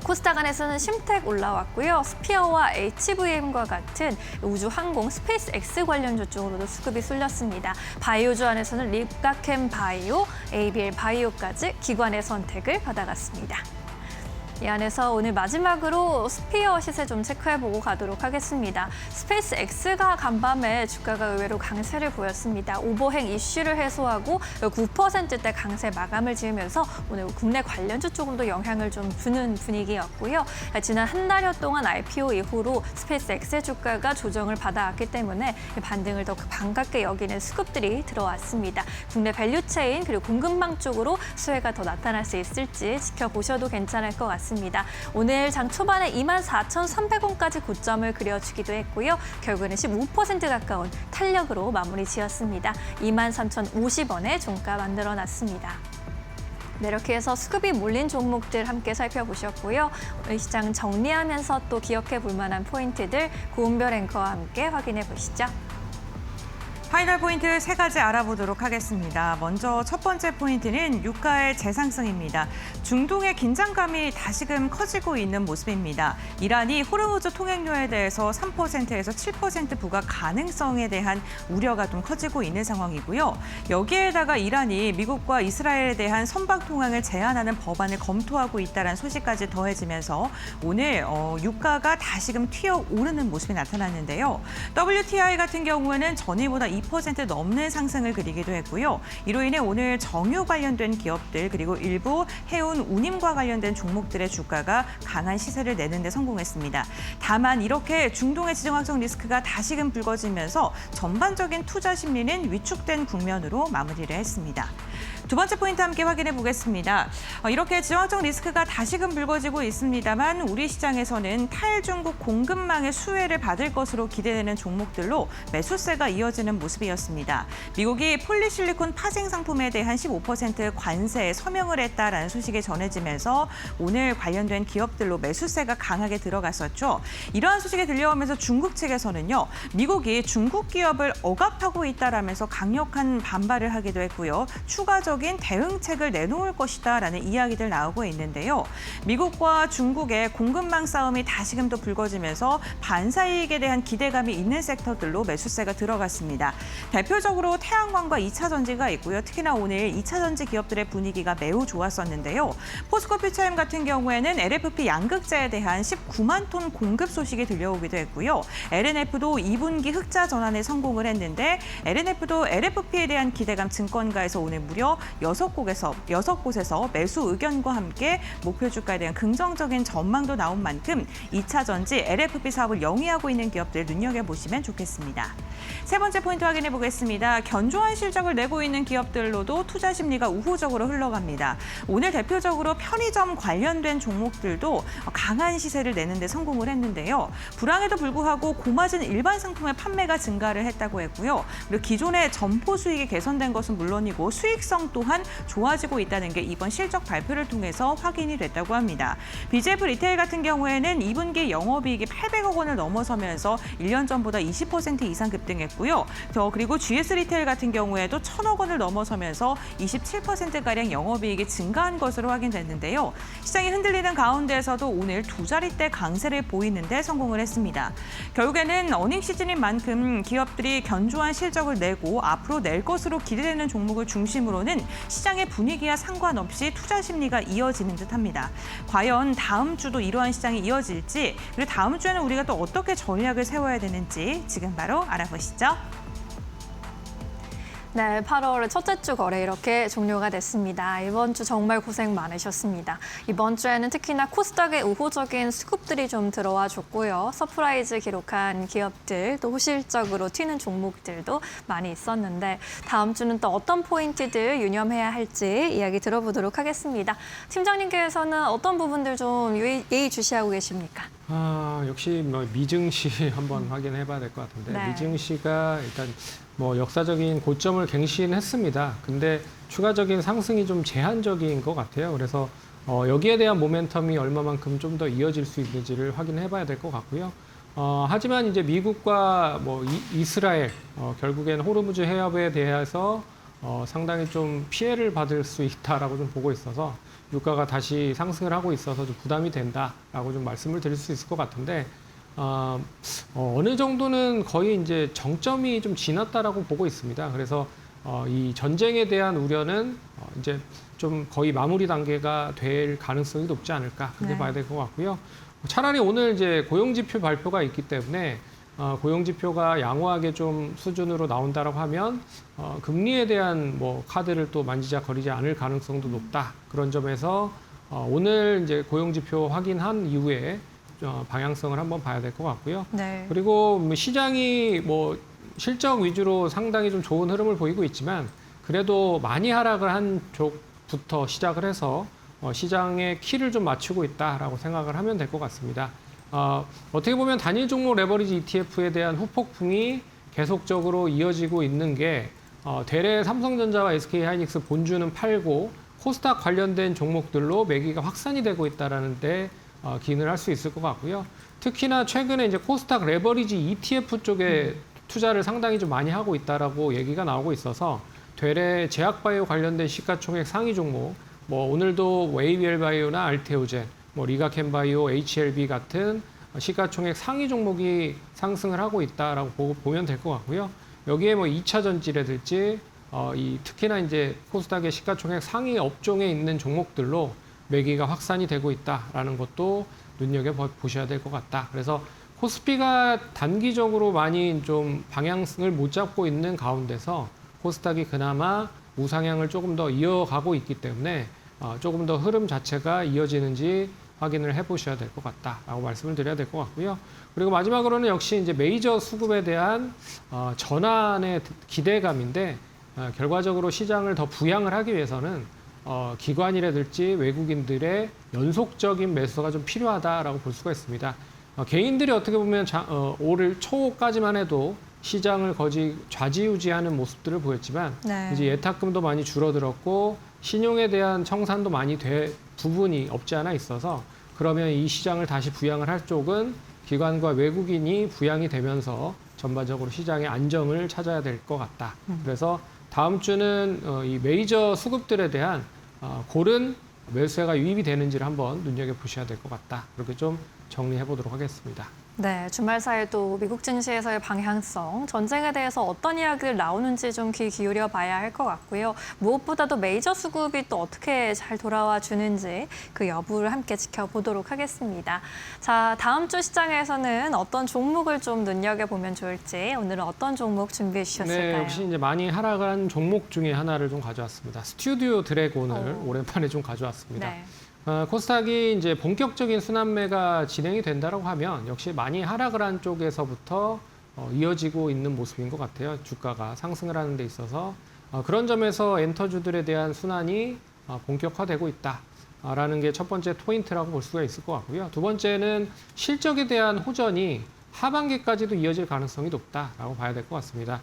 코스닥 안에서는 심텍 올라왔고요. 스피어와 HVM과 같은 우주 항공 스페이스 X 관련주 쪽으로도 수급이 쏠렸습니다. 바이오주 안에서는 립가캠 바이오, ABL 바이오까지 기관의 선택을 받아갔습니다. 이 안에서 오늘 마지막으로 스피어 시세 좀 체크해보고 가도록 하겠습니다. 스페이스 X가 간밤에 주가가 의외로 강세를 보였습니다. 오버행 이슈를 해소하고 9%대 강세 마감을 지으면서 오늘 국내 관련주 쪽으로도 영향을 좀 주는 분위기였고요. 지난 한 달여 동안 IPO 이후로 스페이스 X의 주가가 조정을 받아왔기 때문에 반등을 더 반갑게 여기는 수급들이 들어왔습니다. 국내 밸류체인 그리고 공급망 쪽으로 수혜가 더 나타날 수 있을지 지켜보셔도 괜찮을 것 같습니다. 오늘 장 초반에 24,300원까지 고점을 그려주기도 했고요. 결국에는 15% 가까운 탄력으로 마무리 지었습니다. 23,050원에 종가 만들어놨습니다. 네, 이렇게 해서 수급이 몰린 종목들 함께 살펴보셨고요. 오늘 시장 정리하면서 또 기억해 볼 만한 포인트들 고은별 앵커와 함께 확인해 보시죠. 파이널 포인트 3가지 알아보도록 하겠습니다. 먼저 첫 번째 포인트는 유가의 재상승입니다. 중동의 긴장감이 다시금 커지고 있는 모습입니다. 이란이 호르무즈 통행료에 대해서 3%에서 7% 부과 가능성에 대한 우려가 좀 커지고 있는 상황이고요. 여기에다가 이란이 미국과 이스라엘에 대한 선박 통항을 제한하는 법안을 검토하고 있다는 소식까지 더해지면서 오늘 유가가 다시금 튀어오르는 모습이 나타났는데요. WTI 같은 경우에는 전일보다 2% 넘는 상승을 그리기도 했고요. 이로 인해 오늘 정유 관련된 기업들 그리고 일부 해운 운임과 관련된 종목들의 주가가 강한 시세를 내는 데 성공했습니다. 다만 이렇게 중동의 지정 확정 리스크가 다시금 불거지면서 전반적인 투자 심리는 위축된 국면으로 마무리를 했습니다. 두 번째 포인트 함께 확인해 보겠습니다. 이렇게 지정확정 리스크가 다시금 불거지고 있습니다만 우리 시장에서는 탈중국 공급망의 수혜를 받을 것으로 기대되는 종목들로 매수세가 이어지는 모습이었습니다. 미국이 폴리실리콘 파생 상품에 대한 15% 관세에 서명을 했다라는 소식이 전해지면서 오늘 관련된 기업들로 매수세가 강하게 들어갔었죠. 이러한 소식이 들려오면서 중국 측에서는요. 미국이 중국 기업을 억압하고 있다라면서 강력한 반발을 하기도 했고요. 추가적인 대응책을 내놓을 것이다라는 이야기들 나오고 있는데요. 미국과 중국의 공급망 싸움이 다시금 또 불거지면서 반사이익에 대한 기대감이 있는 섹터들로 매수세가 들어갔습니다. 대표적으로 태양광과 2차 전지가 있고요. 특히나 오늘 2차 전지 기업들의 분위기가 매우 좋았었는데요. 포스코 퓨처엠 같은 경우에는 LFP 양극재에 대한 19만 톤 공급 소식이 들려오기도 했고요. LNF도 2분기 흑자 전환에 성공을 했는데 LNF도 LFP에 대한 기대감 증권가에서 오늘 무려 6곳에서 매수 의견과 함께 목표 주가에 대한 긍정적인 전망도 나온 만큼 2차 전지 LFP 사업을 영위하고 있는 기업들 눈여겨보시면 좋겠습니다. 세 번째 포인트 확인해 보겠습니다. 견조한 실적을 내고 있는 기업들로도 투자 심리가 우호적으로 흘러갑니다. 오늘 대표적으로 편의점 관련된 종목들도 강한 시세를 내는 데 성공을 했는데요. 불황에도 불구하고 고마진 일반 상품의 판매가 증가를 했다고 했고요. 그리고 기존의 점포 수익이 개선된 것은 물론이고 수익성 또한 좋아지고 있다는 게 이번 실적 발표를 통해서 확인이 됐다고 합니다. BJF 리테일 같은 경우에는 2분기 영업이익이 800억 원을 넘어서면서 1년 전보다 20% 이상 급등했고요. 그리고 GS 리테일 같은 경우에도 1,000억 원을 넘어서면서 27%가량 영업이익이 증가한 것으로 확인됐는데요. 시장이 흔들리는 가운데에서도 오늘 두 자릿대 강세를 보이는 데 성공을 했습니다. 결국에는 어닝 시즌인 만큼 기업들이 견조한 실적을 내고 앞으로 낼 것으로 기대되는 종목을 중심으로는 시장의 분위기와 상관없이 투자 심리가 이어지는 듯합니다. 과연 다음 주도 이러한 시장이 이어질지 그리고 다음 주에는 우리가 또 어떻게 전략을 세워야 되는지 지금 바로 알아보시죠. 네, 8월 첫째 주 거래 이렇게 종료가 됐습니다. 이번 주 정말 고생 많으셨습니다. 이번 주에는 특히나 코스닥의 우호적인 수급들이 좀 들어와 줬고요. 서프라이즈 기록한 기업들, 또 호실적으로 튀는 종목들도 많이 있었는데 다음 주는 또 어떤 포인트들 유념해야 할지 이야기 들어보도록 하겠습니다. 팀장님께서는 어떤 부분들 좀 예의주시하고 계십니까? 역시 미증시 한번 확인해봐야 될 것 같은데 네. 미증시가 일단 역사적인 고점을 갱신했습니다. 근데 추가적인 상승이 좀 제한적인 것 같아요. 그래서 여기에 대한 모멘텀이 얼마만큼 좀 더 이어질 수 있는지를 확인해 봐야 될 것 같고요. 하지만 이제 미국과 뭐 이스라엘, 결국엔 호르무즈 해협에 대해서 상당히 좀 피해를 받을 수 있다라고 좀 보고 있어서 유가가 다시 상승을 하고 있어서 좀 부담이 된다라고 좀 말씀을 드릴 수 있을 것 같은데, 어느 정도는 거의 이제 정점이 좀 지났다라고 보고 있습니다. 그래서 이 전쟁에 대한 우려는 이제 좀 거의 마무리 단계가 될 가능성이 높지 않을까 그렇게 봐야 될 것 같고요. 차라리 오늘 이제 고용지표 발표가 있기 때문에 고용지표가 양호하게 좀 수준으로 나온다라고 하면 금리에 대한 뭐 카드를 또 만지작거리지 않을 가능성도 높다. 그런 점에서 오늘 이제 고용지표 확인한 이후에 방향성을 한번 봐야 될 것 같고요. 네. 그리고 시장이 뭐 실적 위주로 상당히 좀 좋은 흐름을 보이고 있지만 그래도 많이 하락을 한 쪽부터 시작을 해서 시장의 키를 좀 맞추고 있다라고 생각을 하면 될 것 같습니다. 어떻게 보면 단일 종목 레버리지 ETF에 대한 후폭풍이 계속적으로 이어지고 있는 게 대래 삼성전자와 SK하이닉스 본주는 팔고 코스닥 관련된 종목들로 매기가 확산이 되고 있다라는 데 기인을 할 수 있을 것 같고요. 특히나 최근에 이제 코스닥 레버리지 ETF 쪽에 투자를 상당히 좀 많이 하고 있다라고 얘기가 나오고 있어서 되레 제약바이오 관련된 시가총액 상위 종목, 뭐 오늘도 웨이웰바이오나 알테오젠, 뭐 리가켄바이오, HLB 같은 시가총액 상위 종목이 상승을 하고 있다라고 보면 될 것 같고요. 여기에 뭐 2차 전지라든지 특히나 이제 코스닥의 시가총액 상위 업종에 있는 종목들로 매기가 확산이 되고 있다라는 것도 눈여겨 보셔야 될 것 같다. 그래서 코스피가 단기적으로 많이 좀 방향을 못 잡고 있는 가운데서 코스닥이 그나마 우상향을 조금 더 이어가고 있기 때문에 조금 더 흐름 자체가 이어지는지 확인을 해보셔야 될 것 같다라고 말씀을 드려야 될 것 같고요. 그리고 마지막으로는 역시 이제 메이저 수급에 대한 전환의 기대감인데 결과적으로 시장을 더 부양을 하기 위해서는 기관이라든지 외국인들의 연속적인 매수가 좀 필요하다라고 볼 수가 있습니다. 개인들이 어떻게 보면 올 초까지만 해도 시장을 거의 좌지우지하는 모습들을 보였지만 이제 예탁금도 많이 줄어들었고 신용에 대한 청산도 많이 될 부분이 없지 않아 있어서 그러면 이 시장을 다시 부양을 할 쪽은 기관과 외국인이 부양이 되면서 전반적으로 시장의 안정을 찾아야 될 것 같다. 그래서 다음 주는 이 메이저 수급들에 대한 고른 매수세가 유입이 되는지를 한번 눈여겨보셔야 될 것 같다. 그렇게 좀 정리해 보도록 하겠습니다. 네, 주말 사이 또 미국 증시에서의 방향성, 전쟁에 대해서 어떤 이야기를 나오는지 좀 귀 기울여 봐야 할 것 같고요. 무엇보다도 메이저 수급이 또 어떻게 잘 돌아와 주는지 그 여부를 함께 지켜보도록 하겠습니다. 자, 다음 주 시장에서는 어떤 종목을 좀 눈여겨보면 좋을지 오늘은 어떤 종목 준비해 주셨을까요? 네, 역시 이제 많이 하락을 한 종목 중에 하나를 좀 가져왔습니다. 스튜디오 드래곤을 오랜만에 좀 가져왔습니다. 네. 코스닥이 이제 본격적인 순환매가 진행이 된다라고 하면 역시 많이 하락을 한 쪽에서부터 이어지고 있는 모습인 것 같아요. 주가가 상승을 하는 데 있어서 그런 점에서 엔터주들에 대한 순환이 본격화되고 있다라는 게 첫 번째 포인트라고 볼 수가 있을 것 같고요. 두 번째는 실적에 대한 호전이 하반기까지도 이어질 가능성이 높다라고 봐야 될 것 같습니다.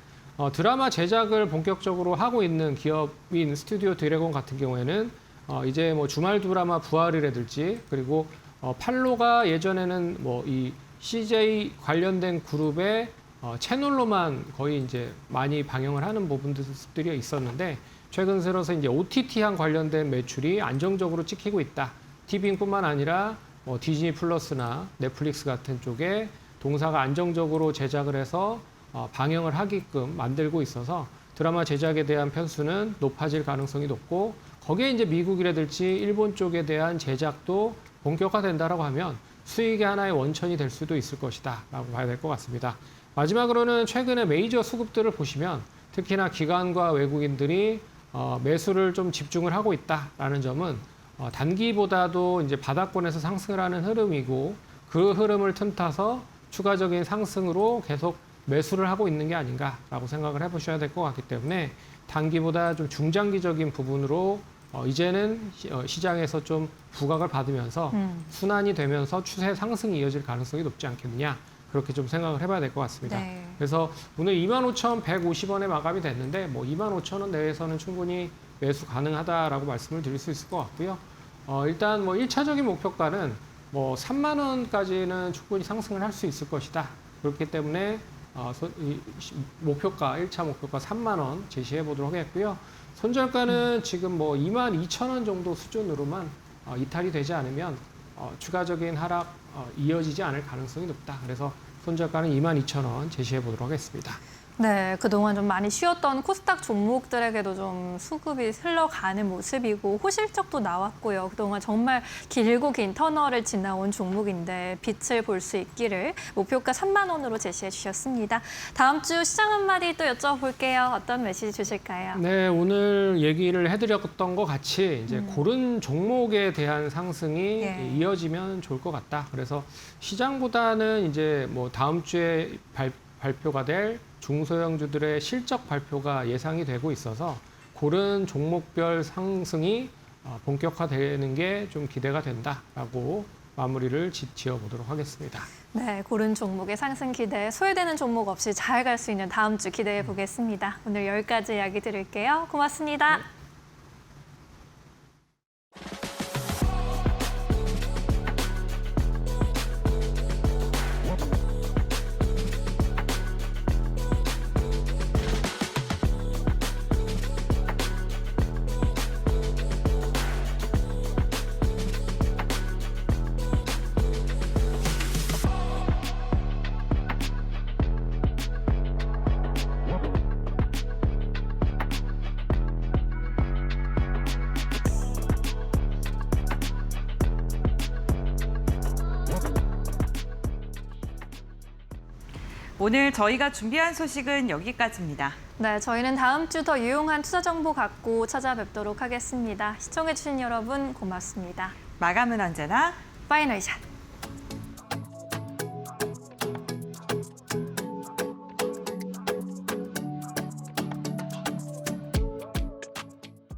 드라마 제작을 본격적으로 하고 있는 기업인 스튜디오 드래곤 같은 경우에는 이제 뭐 주말 드라마 부활이라든지 그리고 팔로가 예전에는 뭐 이 CJ 관련된 그룹의 채널로만 거의 이제 많이 방영을 하는 부분들이 있었는데 최근 들어서 이제 OTT랑 관련된 매출이 안정적으로 찍히고 있다. TV뿐만 아니라 디즈니 플러스나 넷플릭스 같은 쪽에 동사가 안정적으로 제작을 해서 방영을 하게끔 만들고 있어서 드라마 제작에 대한 편수는 높아질 가능성이 높고 거기에 이제 미국이라든지 일본 쪽에 대한 제작도 본격화된다라고 하면 수익의 하나의 원천이 될 수도 있을 것이다라고 봐야 될 것 같습니다. 마지막으로는 최근에 메이저 수급들을 보시면 특히나 기관과 외국인들이 매수를 좀 집중을 하고 있다라는 점은 단기보다도 이제 바닥권에서 상승을 하는 흐름이고 그 흐름을 틈타서 추가적인 상승으로 계속 매수를 하고 있는 게 아닌가라고 생각을 해보셔야 될 것 같기 때문에 단기보다 좀 중장기적인 부분으로 이제는 시장에서 좀 부각을 받으면서 순환이 되면서 추세 상승이 이어질 가능성이 높지 않겠느냐 그렇게 좀 생각을 해봐야 될 것 같습니다. 네. 그래서 오늘 25,150원에 마감이 됐는데 뭐 25,000원 내에서는 충분히 매수 가능하다라고 말씀을 드릴 수 있을 것 같고요. 일단 뭐 1차적인 목표가는 뭐 3만 원까지는 충분히 상승을 할 수 있을 것이다. 그렇기 때문에 목표가 1차 목표가 3만 원 제시해 보도록 하겠고요. 손절가는 지금 뭐 2만 2천 원 정도 수준으로만 이탈이 되지 않으면 추가적인 하락 이어지지 않을 가능성이 높다. 그래서 손절가는 2만 2천 원 제시해 보도록 하겠습니다. 네, 그동안 좀 많이 쉬었던 코스닥 종목들에게도 좀 수급이 흘러가는 모습이고 호실적도 나왔고요. 그동안 정말 길고 긴 터널을 지나온 종목인데 빛을 볼 수 있기를 목표가 3만 원으로 제시해 주셨습니다. 다음 주 시장 한마디 또 여쭤볼게요. 어떤 메시지 주실까요? 네, 오늘 얘기를 해드렸던 것 같이 이제 고른 종목에 대한 상승이 이어지면 좋을 것 같다. 그래서 시장보다는 이제 뭐 다음 주에 발표가 될 중소형주들의 실적 발표가 예상이 되고 있어서 고른 종목별 상승이 본격화되는 게 좀 기대가 된다라고 마무리를 지어보도록 하겠습니다. 네, 고른 종목의 상승 기대, 소외되는 종목 없이 잘 갈 수 있는 다음 주 기대해 보겠습니다. 오늘 여기까지 이야기 드릴게요. 고맙습니다. 네. 오늘 저희가 준비한 소식은 여기까지입니다. 네, 저희는 다음 주 더 유용한 투자 정보 갖고 찾아뵙도록 하겠습니다. 시청해주신 여러분 고맙습니다. 마감은 언제나 파이널 샷.